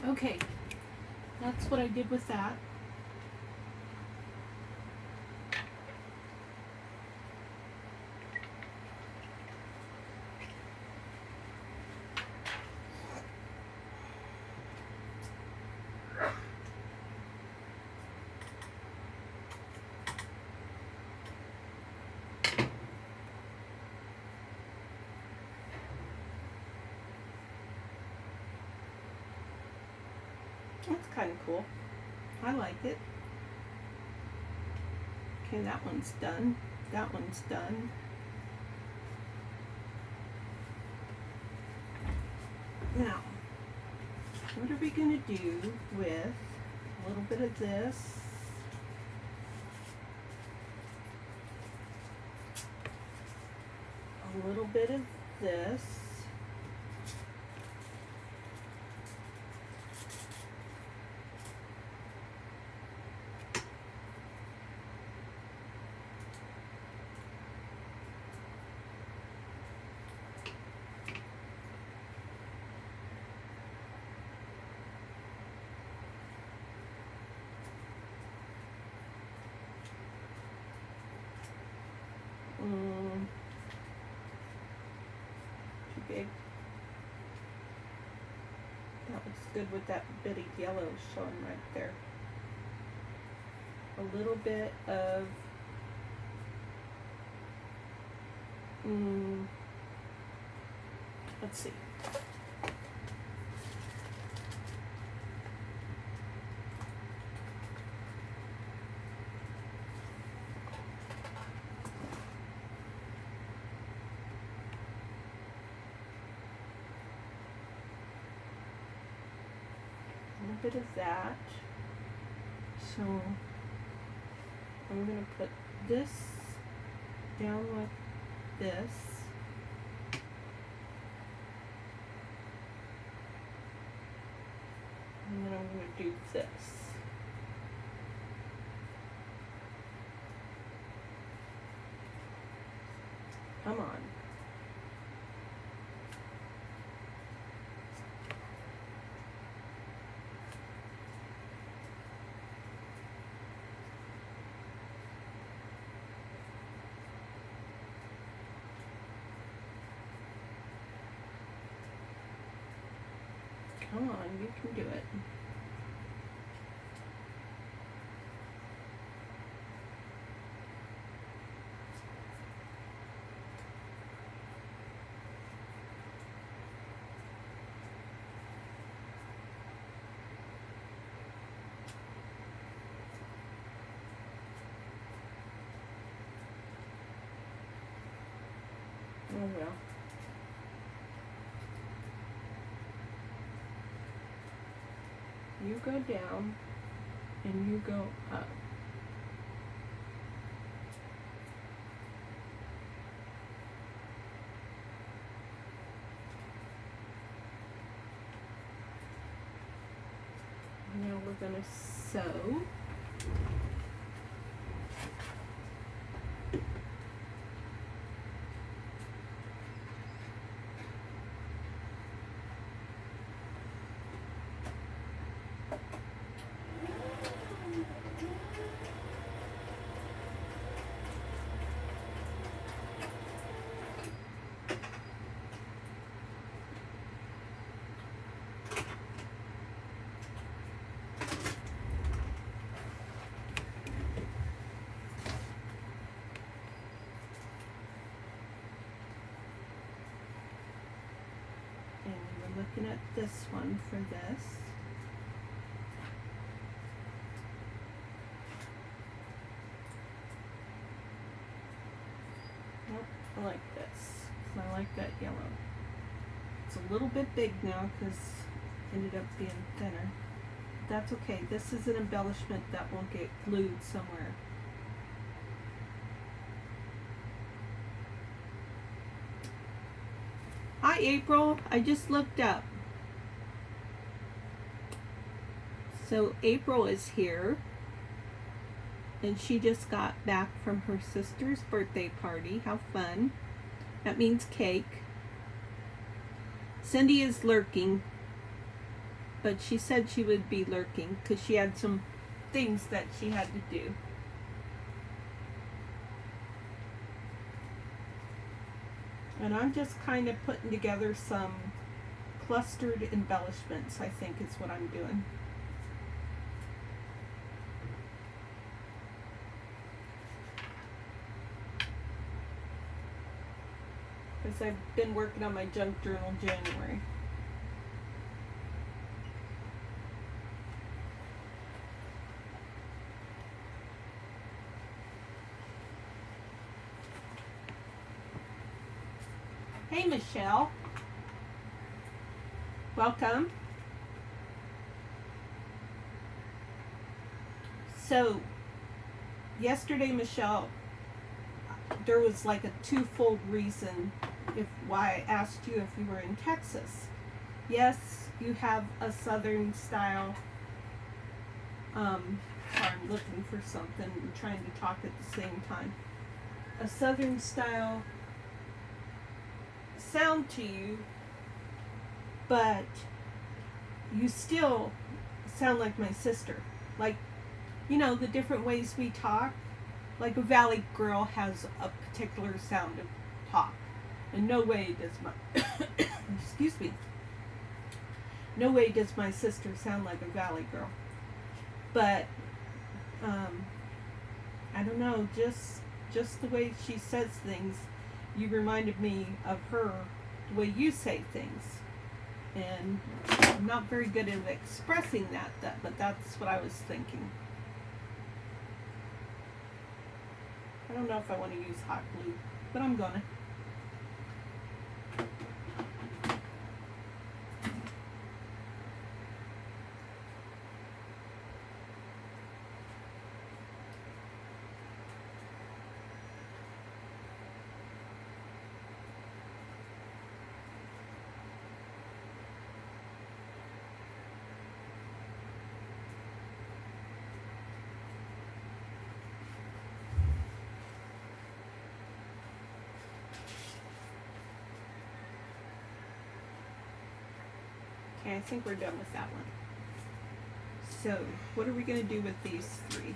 Okay, that's what I did with that. That's kind of cool. I like it. Okay, that one's done. That one's done. Now, what are we going to do with a little bit of this? A little bit of this. Too big. That looks good with that bit of yellow showing right there. A little bit of let's see. A bit of that. So I'm going to put this down like this. And then I'm going to do this. Come on. Come on, you can do it. Oh well. You go down and you go up. Now we're going to sew. Looking at this one for this. Nope, I like this. I like that yellow. It's a little bit big now because it ended up being thinner. That's okay. This is an embellishment that won't get glued somewhere. Hi April, I just looked up. So April is here, and she just got back from her sister's birthday party. How fun. That means cake. Cindy is lurking, but she said she would be lurking because she had some things that she had to do. And I'm just kind of putting together some clustered embellishments, I think is what I'm doing. Because I've been working on my junk journal January. Hey Michelle, welcome. So yesterday, Michelle, there was like a twofold reason why I asked you if you were in Texas. Yes, you have a southern style. Sorry, I'm looking for something. I'm trying to talk at the same time. A southern style sound to you, but you still sound like my sister. Like, you know, the different ways we talk. Like a valley girl has a particular sound of talk. In no way does my excuse me. No way does my sister sound like a valley girl. But I don't know, just the way she says things, you reminded me of her, the way you say things. And I'm not very good at expressing that, but that's what I was thinking. I don't know if I want to use hot glue, but I'm gonna. Okay, I think we're done with that one. So, what are we going to do with these three?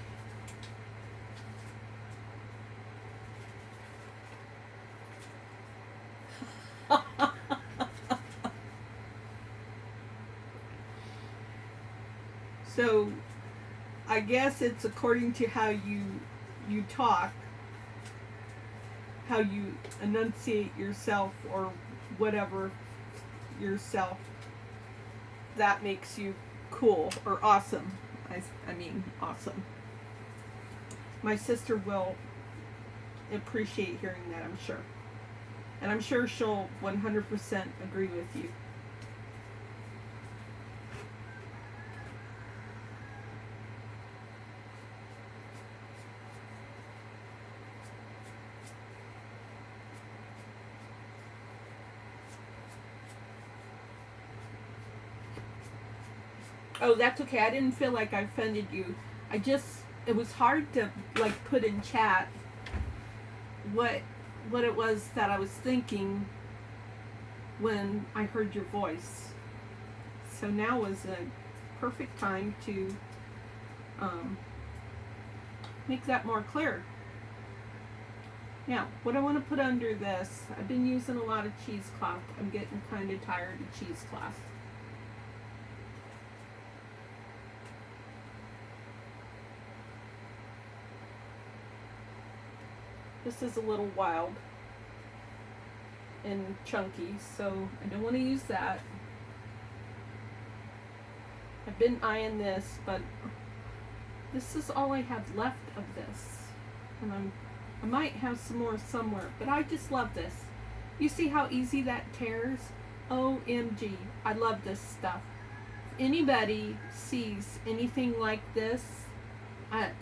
So, I guess it's according to how you talk, how you enunciate yourself or whatever yourself, that makes you cool or awesome. I mean awesome. My sister will appreciate hearing that, I'm sure. And I'm sure she'll 100% agree with you. Oh, that's okay. I didn't feel like I offended you. It was hard to like put in chat what it was that I was thinking when I heard your voice. So now was a perfect time to make that more clear. Now, what I want to put under this, I've been using a lot of cheesecloth. I'm getting kind of tired of cheesecloth. This is a little wild and chunky, so I don't want to use that. I've been eyeing this, but this is all I have left of this. And I might have some more somewhere, but I just love this. You see how easy that tears? OMG, I love this stuff. If anybody sees anything like this,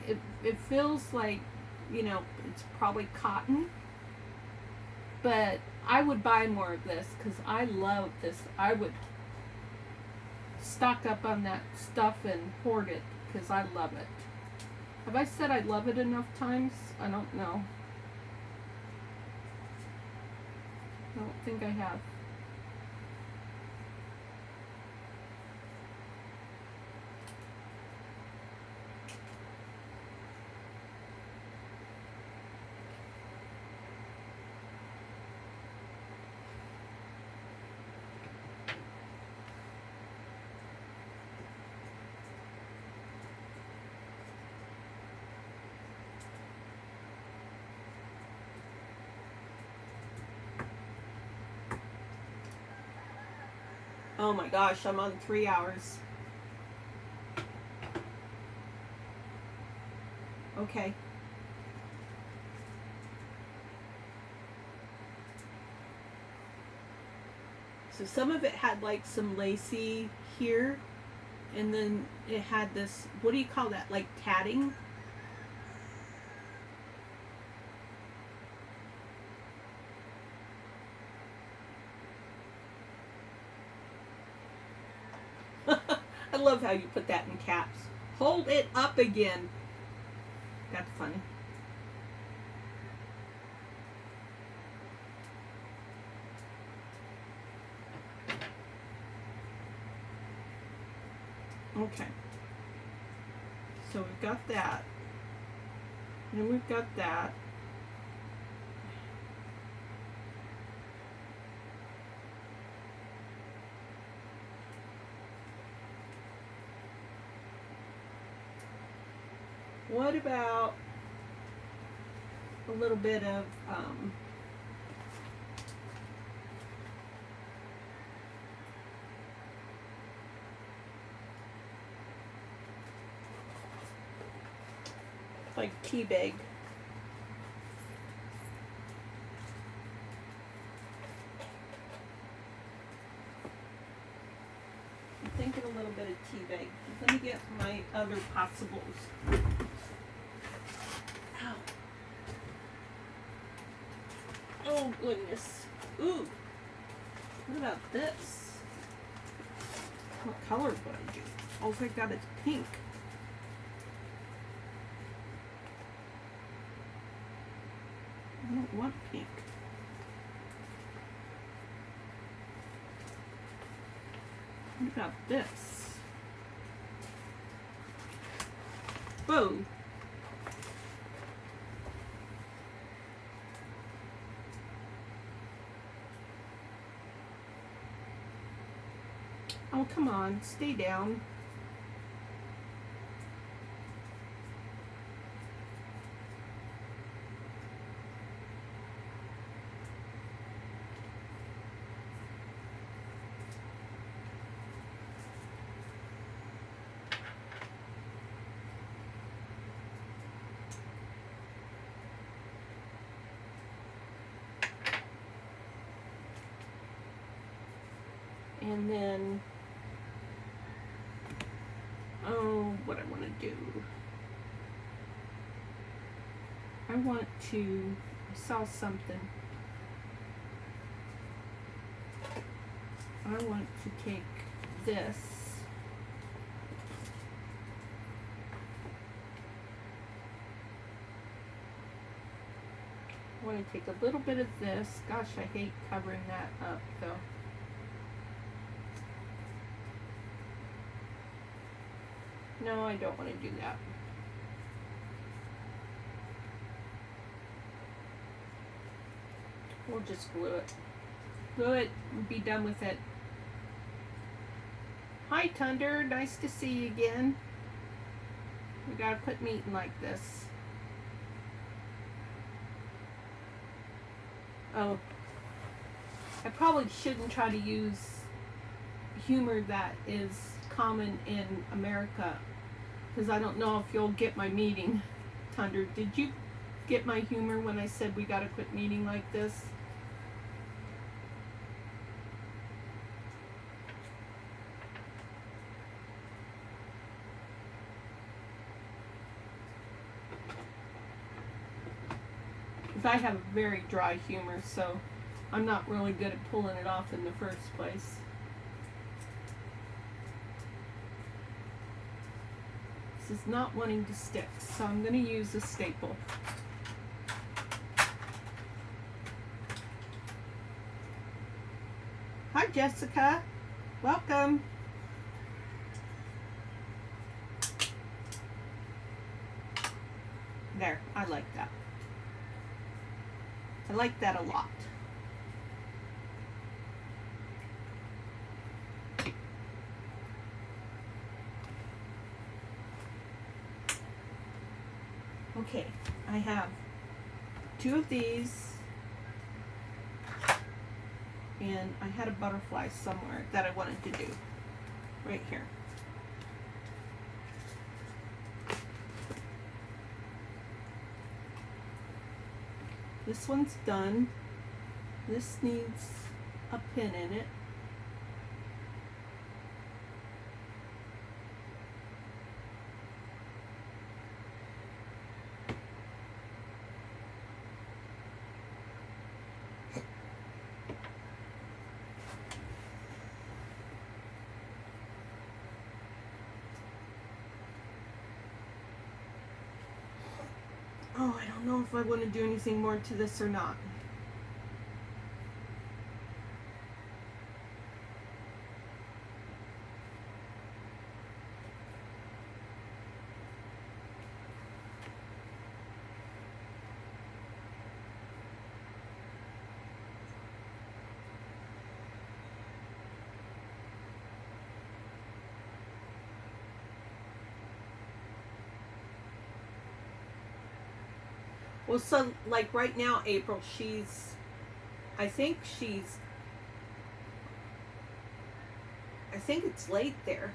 it feels like, you know, it's probably cotton, but I would buy more of this because I love this. I would stock up on that stuff and hoard it because I love it. Have I said I love it enough times? I don't know. I don't think I have. Oh my gosh, I'm on 3 hours. Okay. So some of it had like some lacy here, and then it had this, what do you call that, like tatting? I love how you put that in caps. Hold it up again. That's funny. Okay. So we've got that. And we've got that. What about a little bit of like tea bag? I'm thinking a little bit of tea bag. Let me get my other possibles. Ow. Oh goodness. Ooh. What about this? What color would I do? All I got is pink. I don't want pink. What about this? Whoa. Oh, come on, stay down. And then, oh, what I want to do. I want to sell something. I want to take this I want to take a little bit of this. Gosh, I hate covering that up though. No, I don't want to do that. We'll just glue it. Glue it and be done with it. Hi, Thunder. Nice to see you again. We gotta quit meeting like this. Oh, I probably shouldn't try to use humor that is common in America, because I don't know if you'll get my meeting. Thunder, did you get my humor when I said we gotta quit meeting like this? I have a very dry humor, so I'm not really good at pulling it off in the first place. This is not wanting to stick, so I'm going to use a staple. Hi, Jessica. Welcome. There, I like that. I like that a lot. Okay, I have 2 of these, and I had a butterfly somewhere that I wanted to do, right here. This one's done. This needs a pin in it. Oh, I don't know if I want to do anything more to this or not. Well, so like right now, April, I think it's late there.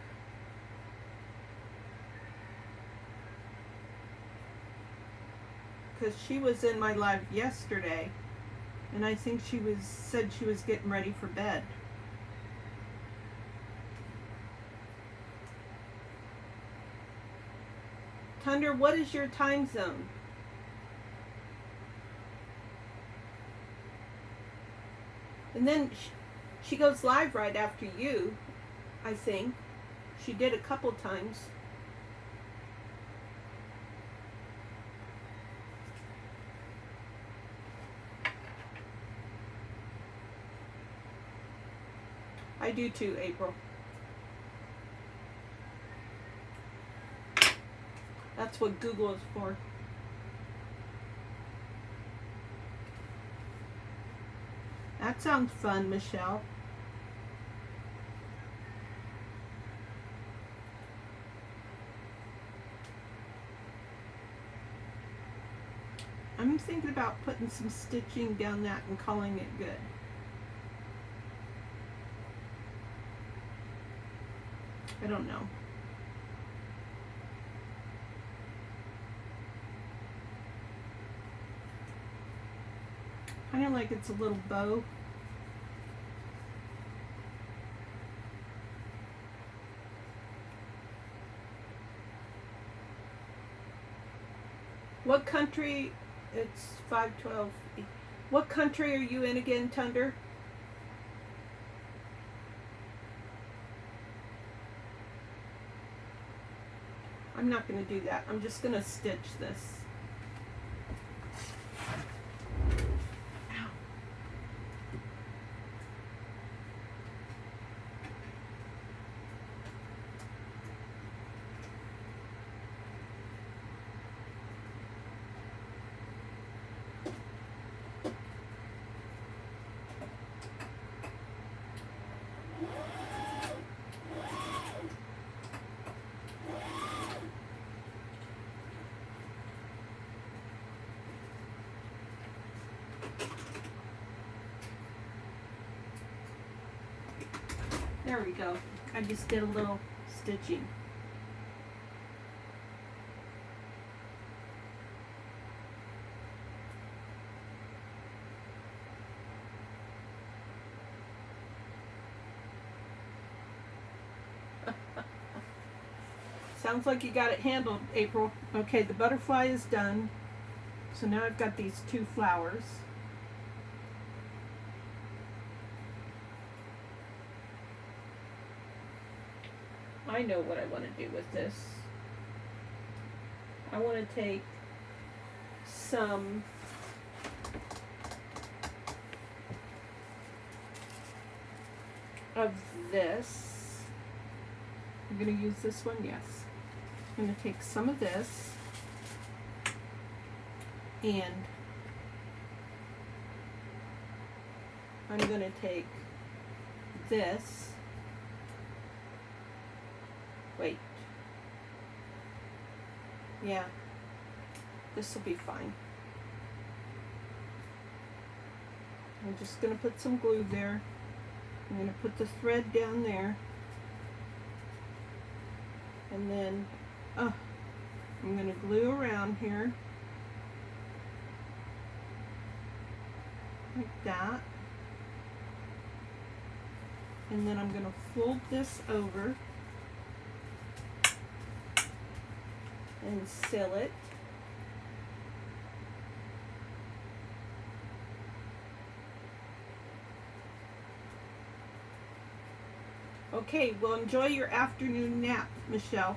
Because she was in my live yesterday, and I think said she was getting ready for bed. Thunder, what is your time zone? And then she goes live right after you, I think. She did a couple times. I do too, April. That's what Google is for. That sounds fun, Michelle. I'm thinking about putting some stitching down that and calling it good. I don't know. Kind of like it's a little bow. What country? It's 5:12. What country are you in again, Thunder? I'm not going to do that. I'm just going to stitch this. There we go. I just did a little stitching. Sounds like you got it handled, April. Okay, the butterfly is done. So now I've got these two flowers. I know what I want to do with this. I want to take some of this. I'm going to use this one, yes. I'm going to take some of this and I'm going to take this. Wait. Yeah. This will be fine. I'm just going to put some glue there. I'm going to put the thread down there. And then, I'm going to glue around here. Like that. And then I'm going to fold this over and seal it. Okay, well, enjoy your afternoon nap, Michelle.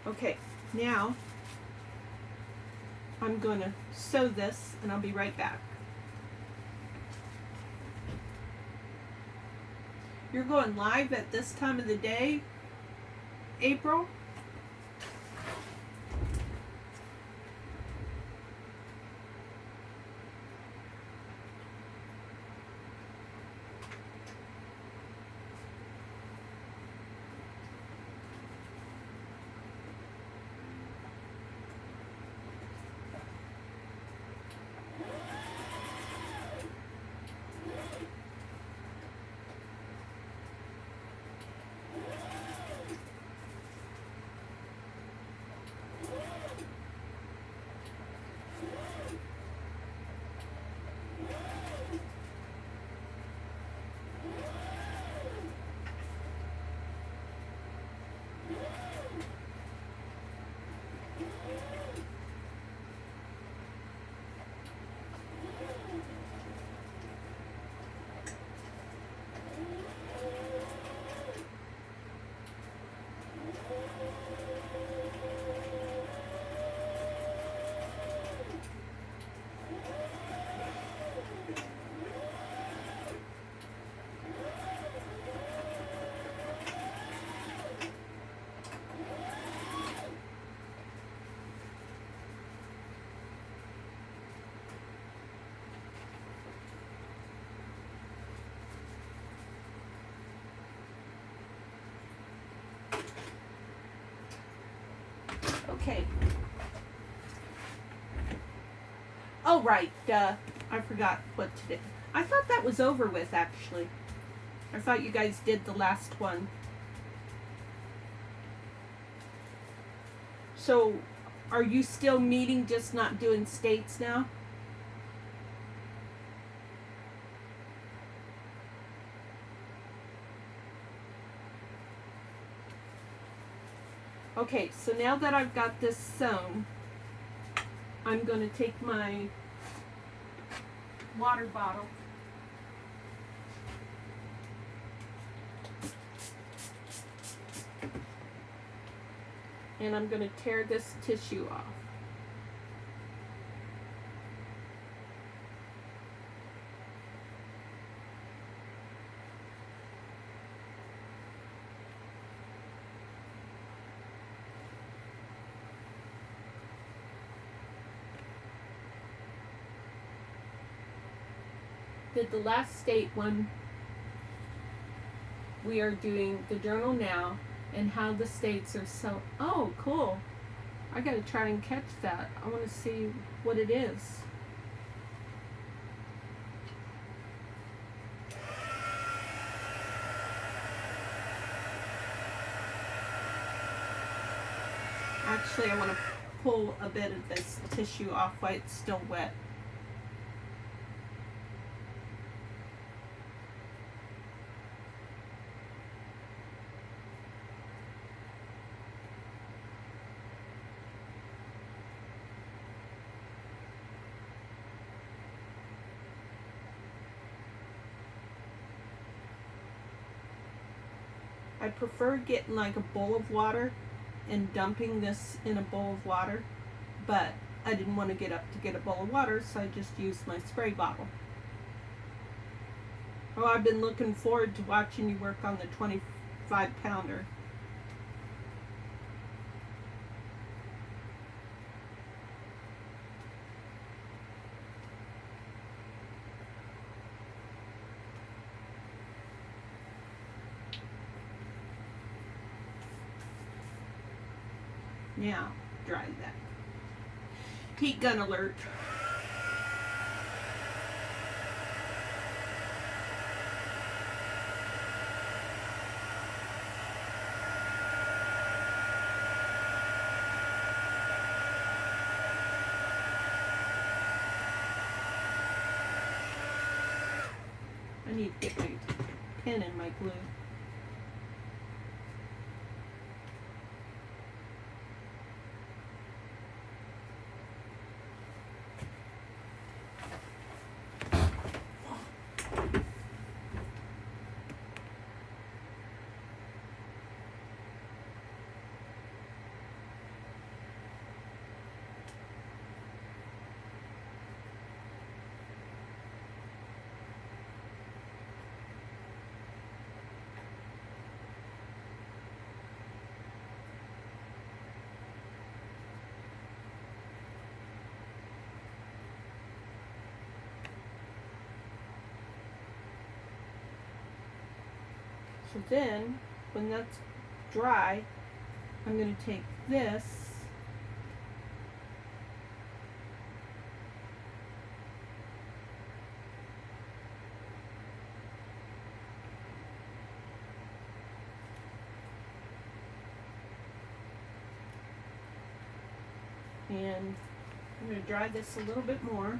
Okay, now I'm going to sew this and I'll be right back. You're going live at this time of the day, April? Okay. Oh, right. I forgot what today. I thought that was over with, actually. I thought you guys did the last one. So, are you still meeting, just not doing states now? Okay, so now that I've got this sewn, I'm going to take my water bottle and I'm going to tear this tissue off. Did the last state one. We are doing the journal now and how the states are so. Oh, cool. I gotta try and catch that. I want to see what it is. Actually, I want to pull a bit of this tissue off while it's still wet. I prefer getting like a bowl of water and dumping this in a bowl of water, but I didn't want to get up to get a bowl of water, so I just used my spray bottle. Oh, I've been looking forward to watching you work on the 25-pounder. Now, dry that. Heat gun alert. I need to get my pen and my glue. So then, when that's dry, I'm going to take this and I'm going to dry this a little bit more.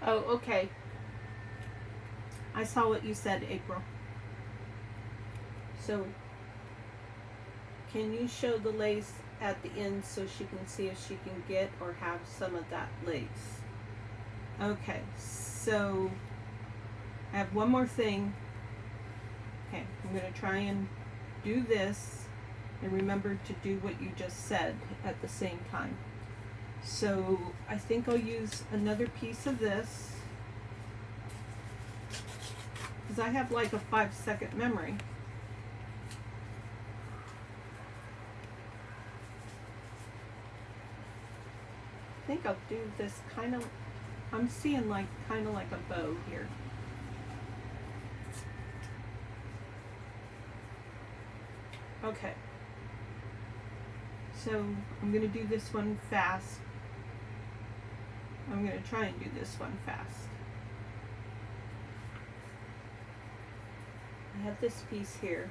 Oh, okay. I saw what you said, April. So, can you show the lace at the end so she can see if she can get or have some of that lace? Okay, so I have one more thing. Okay, I'm going to try and do this and remember to do what you just said at the same time. So I think I'll use another piece of this because I have like a 5-second memory. I think I'll do this kind of I'm seeing like kind of like a bow here. Okay. So I'm going to do this one fast. I'm going to try and do this one fast. I have this piece here.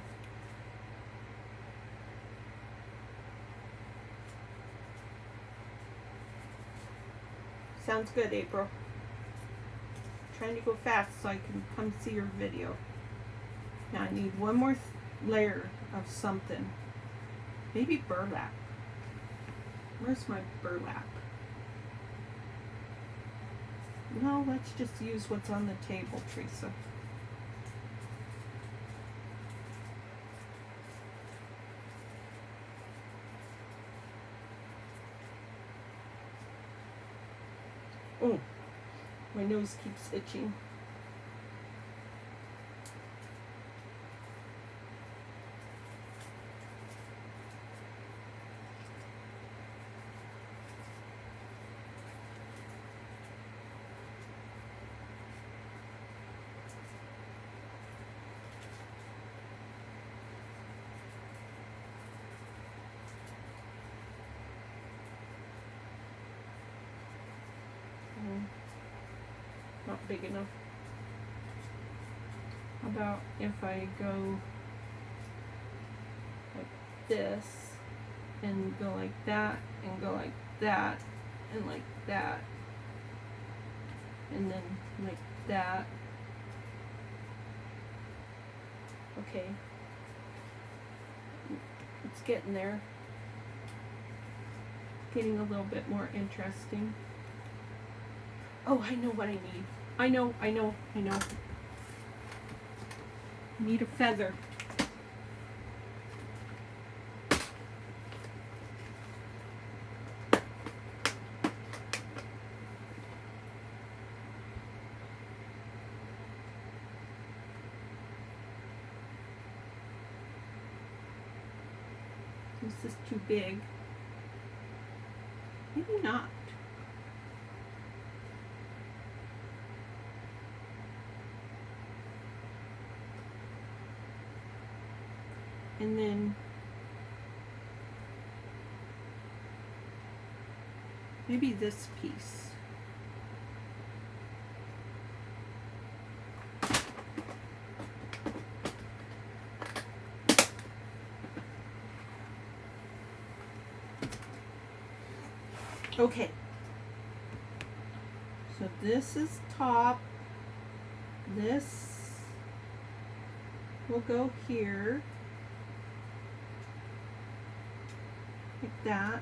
Sounds good, April. Trying to go fast so I can come see your video. Now I need one more layer of something. Maybe burlap. Where's my burlap? No, let's just use what's on the table, Theresa. Oh, my nose keeps itching. Not big enough. How about if I go like this and go like that and go like that and like that and then like that. Okay. It's getting there. Getting a little bit more interesting. Oh, I know what I need. I know. I need a feather. This is too big. Maybe not. And then maybe this piece. Okay. So this is top. This will go here. Like that,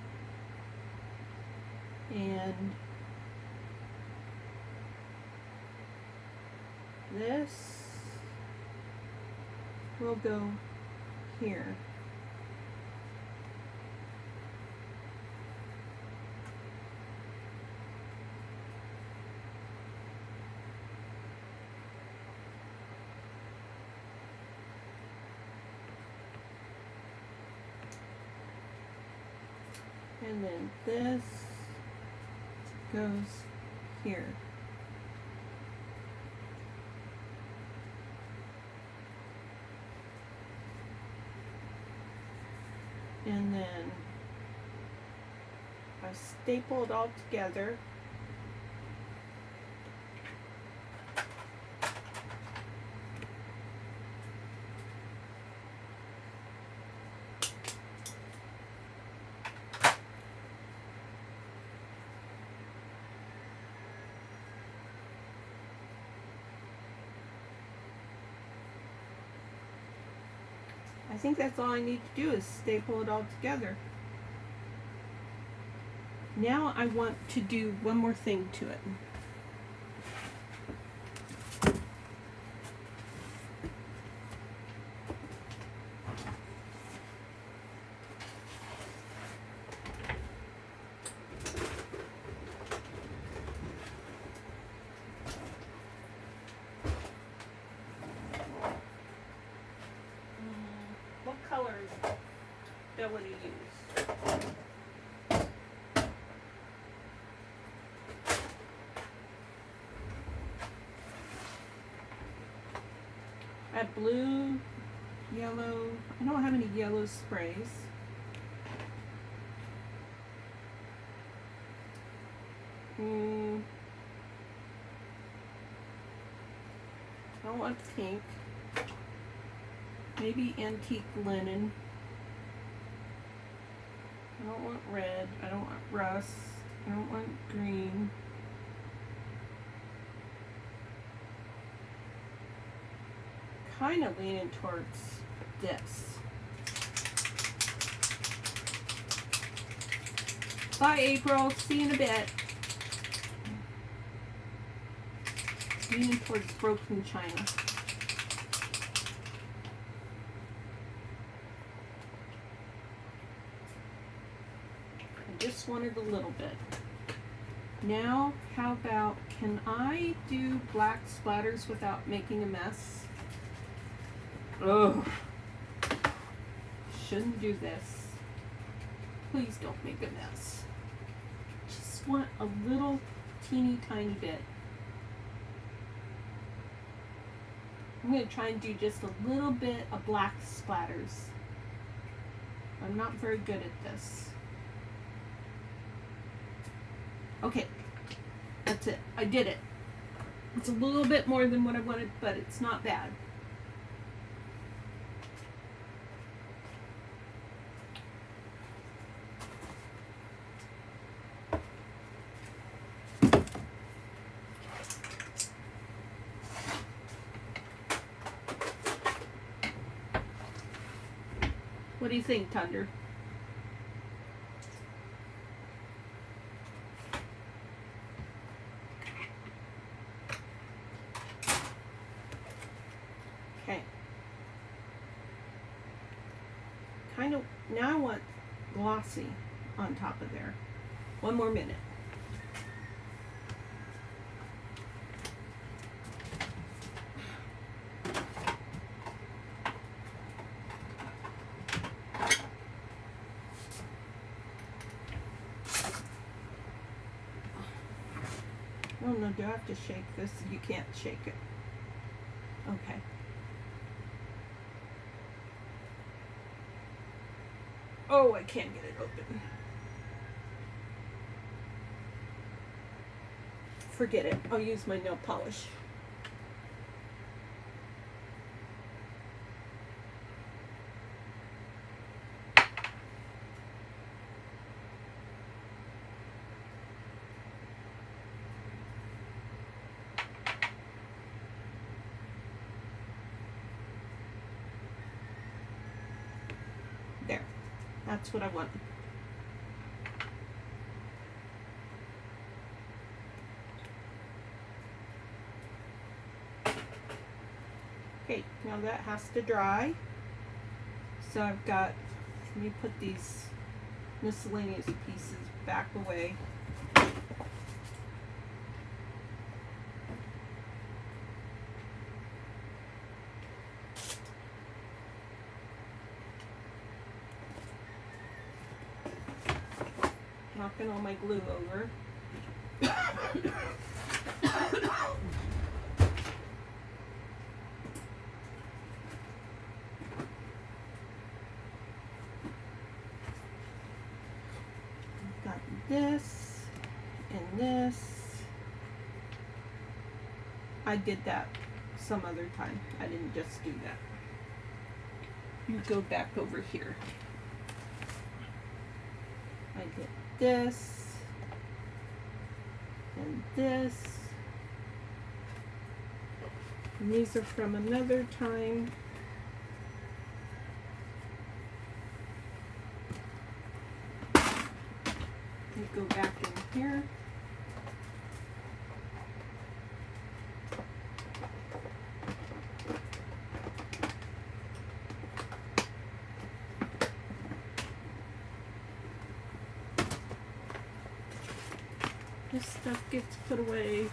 and this will go here. And then this goes here. And then I staple it all together. I think that's all I need to do is staple it all together. Now I want to do one more thing to it. What color is Bella to use? I have blue, yellow. I don't have any yellow sprays. I don't want pink. Maybe antique linen. I don't want red. I don't want rust. I don't want green. Kind of leaning towards this. Bye, April. See you in a bit. Leaning towards broken china. I just wanted a little bit. Now, how about, can I do black splatters without making a mess? Ugh. Shouldn't do this. Please don't make a mess. Just want a little teeny tiny bit. I'm going to try and do just a little bit of black splatters. I'm not very good at this. Okay, that's it. I did it. It's a little bit more than what I wanted, but it's not bad. What do you think, Thunder? Okay. Kind of, now I want glossy on top of there. One more minute. Oh no, do I have to shake this? You can't shake it. Okay. Oh, I can't get it open. Forget it. I'll use my nail polish. There. That's what I want. Okay, now that has to dry. So I've got, let me put these miscellaneous pieces back away. Knocking all my glue over. Got this and this. I did that some other time. I didn't just do that. You go back over here. I did this and this, and these are from another time. You go back in here. This stuff gets put away.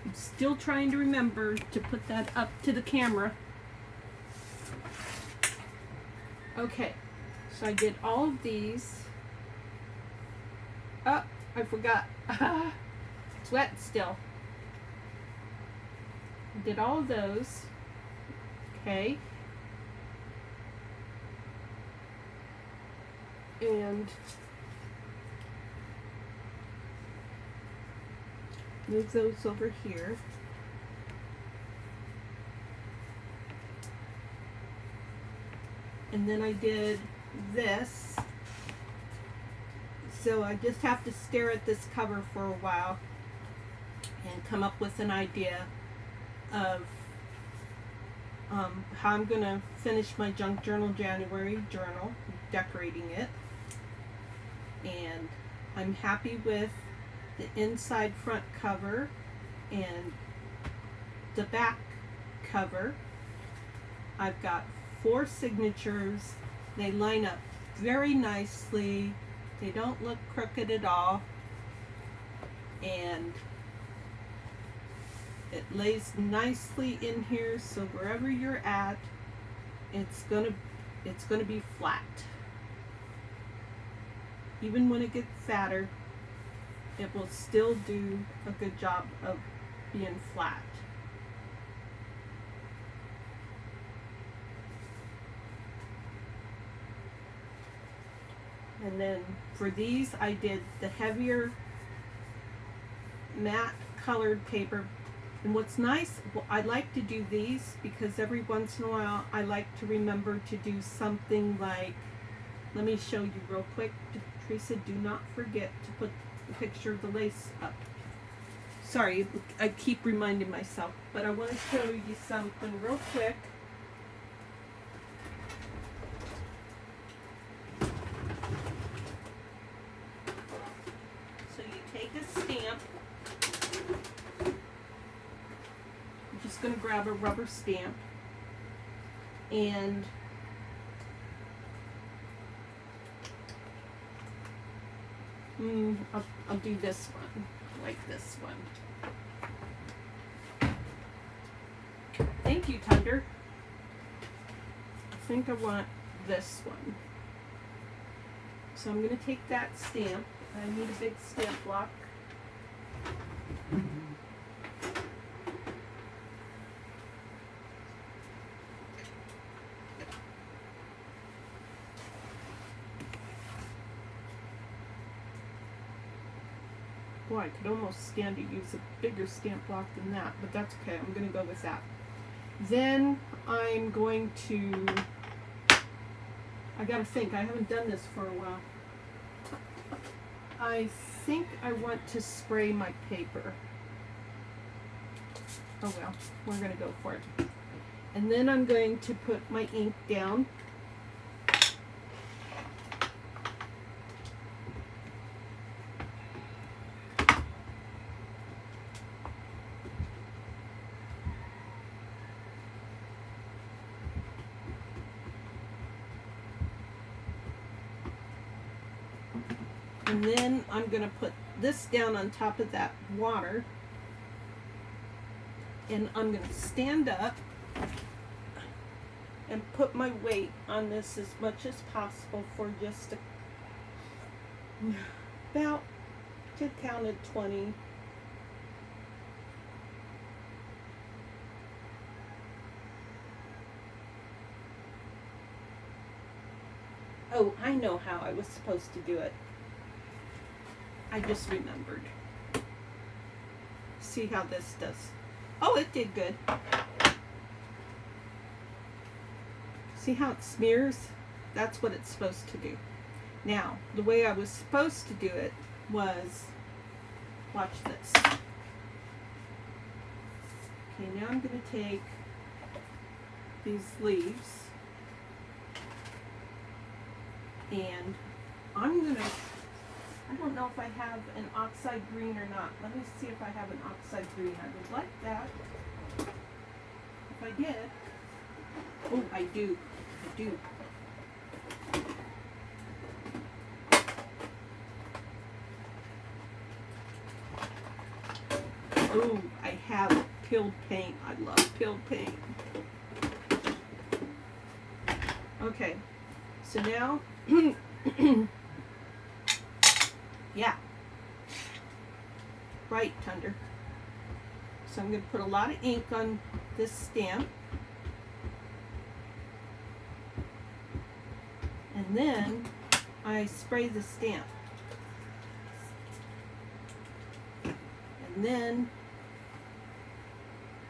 I'm still trying to remember to put that up to the camera. Okay, so I did all of these. I forgot. It's wet still. Did all of those. Okay. And move those over here. And then I did this. So I just have to stare at this cover for a while and come up with an idea of how I'm going to finish my Junk Journal January journal, decorating it. And I'm happy with the inside front cover and the back cover. I've got 4 signatures. They line up very nicely. They don't look crooked at all. And it lays nicely in here, so wherever you're at, it's gonna be flat. Even when it gets fatter, it will still do a good job of being flat. And then for these, I did the heavier matte colored paper. And what's nice, well, I like to do these because every once in a while I like to remember to do something like, let me show you real quick. Theresa, do not forget to put the picture of the lace up. Sorry, I keep reminding myself, but I want to show you something real quick. So you take a stamp. I'm just going to grab a rubber stamp and I'll do this one, like this one. Thank you, Thunder. I think I want this one. So I'm going to take that stamp. I need a big stamp block. Boy, I could almost stand to use a bigger stamp block than that, but that's okay. I'm going to go with that. Then I'm going to, I gotta think, I haven't done this for a while. I think I want to spray my paper. Oh well, we're going to go for it. And then I'm going to put my ink down. And then I'm going to put this down on top of that water. And I'm going to stand up and put my weight on this as much as possible for just about, to count at 20. Oh, I know how I was supposed to do it. I just remembered. See how this does. Oh, it did good. See how it smears? That's what it's supposed to do. Now, the way I was supposed to do it was, watch this. Okay, now I'm going to take these leaves and I'm going to, I don't know if I have an oxide green or not. Let me see if I have an oxide green. I would like that. If I did. Oh, I do. I do. Oh, I have peeled paint. I love peeled paint. Okay. So now, yeah. right, Thunder. So I'm going to put a lot of ink on this stamp. And then I spray the stamp. And then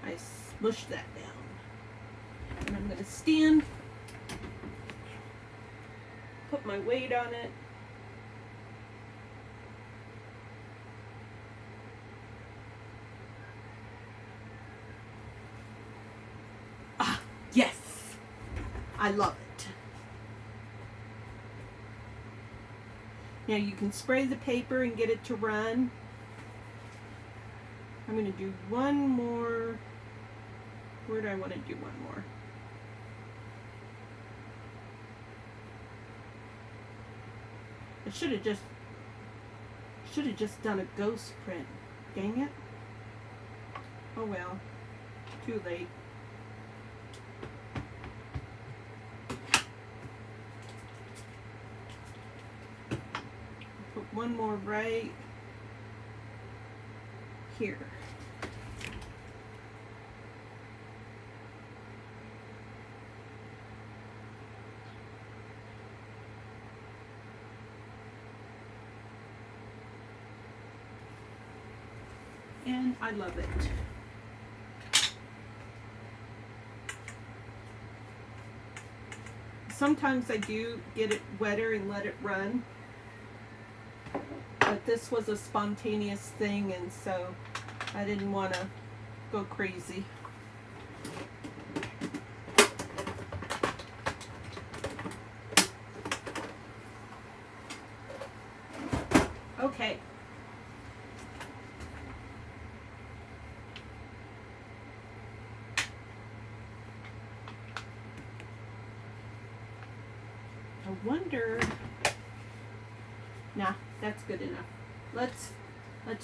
I smush that down. And I'm going to stand, put my weight on it. Ah, yes! I love it. Now you can spray the paper and get it to run. I'm going to do one more. Where do I want to do one more? I should have just done a ghost print. Dang it. Oh well. Too late. Put one more right here. And I love it. Sometimes I do get it wetter and let it run, but this was a spontaneous thing, and so I didn't want to go crazy. Okay. I wonder. Nah, that's good enough. Let's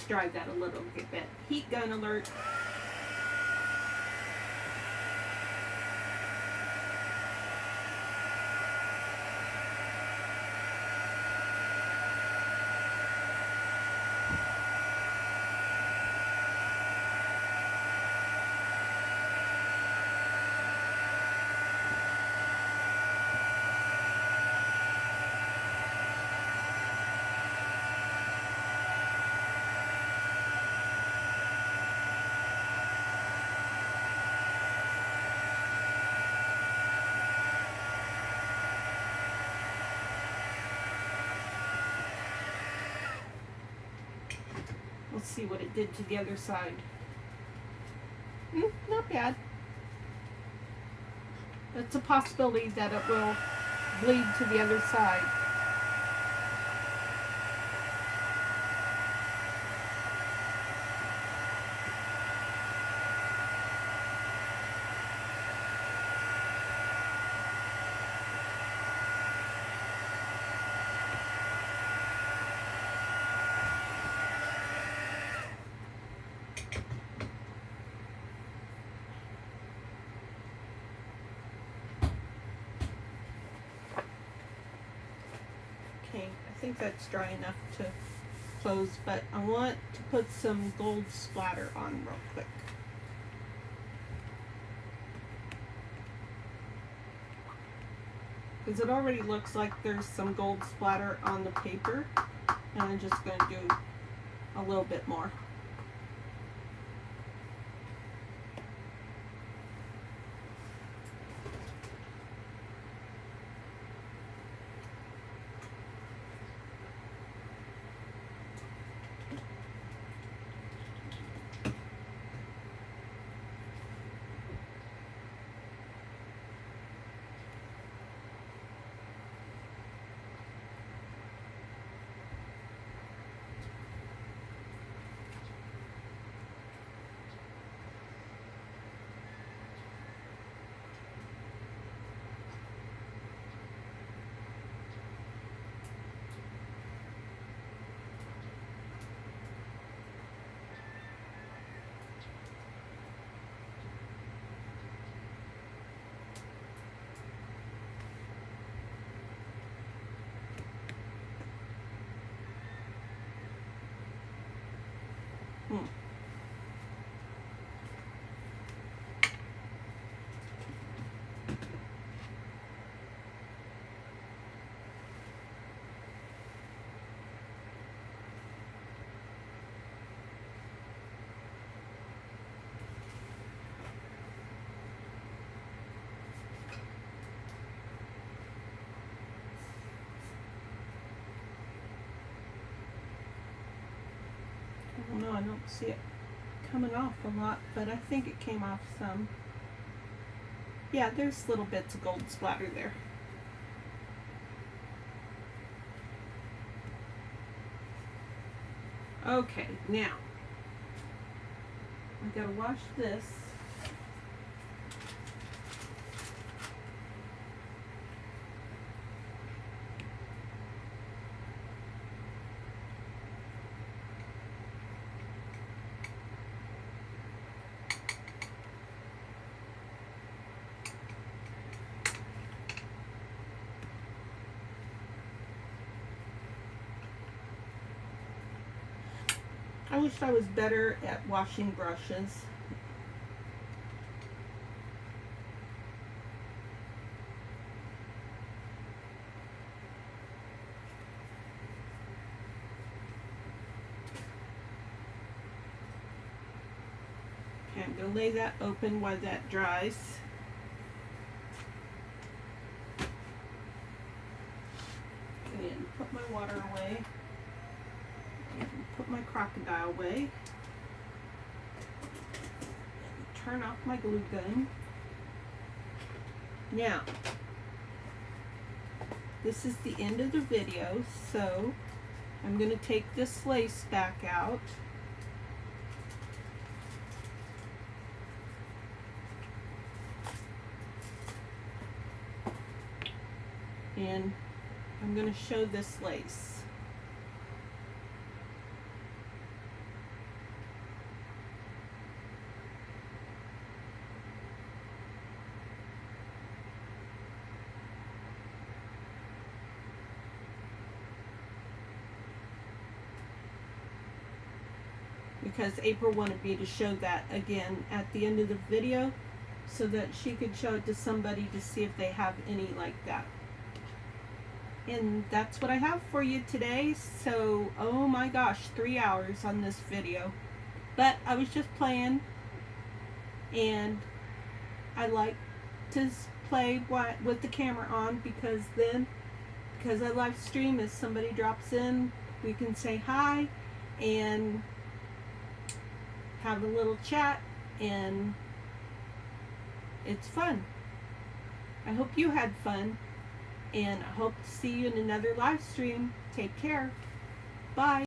dry that a little bit. Heat gun alert. Let's see what it did to the other side. Not bad. It's a possibility that it will bleed to the other side. Okay, I think that's dry enough to close, but I want to put some gold splatter on real quick. Because it already looks like there's some gold splatter on the paper, and I'm just going to do a little bit more. don't see it coming off a lot, but I think it came off some. Yeah, there's little bits of gold splatter there. Okay, now I gotta wash this. I wish I was better at washing brushes. Okay, I'm going to lay that open while that dries. And put my water away. And put my crocodile away. And turn off my glue gun. Now, this is the end of the video, so I'm going to take this lace back out. And I'm going to show this lace. Because April wanted me to show that again at the end of the video so that she could show it to somebody to see if they have any like that. And that's what I have for you today. So, oh my gosh, 3 hours on this video. But I was just playing, and I like to play with the camera on because I live stream, if somebody drops in, we can say hi and have a little chat, and it's fun. I hope you had fun, and I hope to see you in another live stream. Take care. Bye.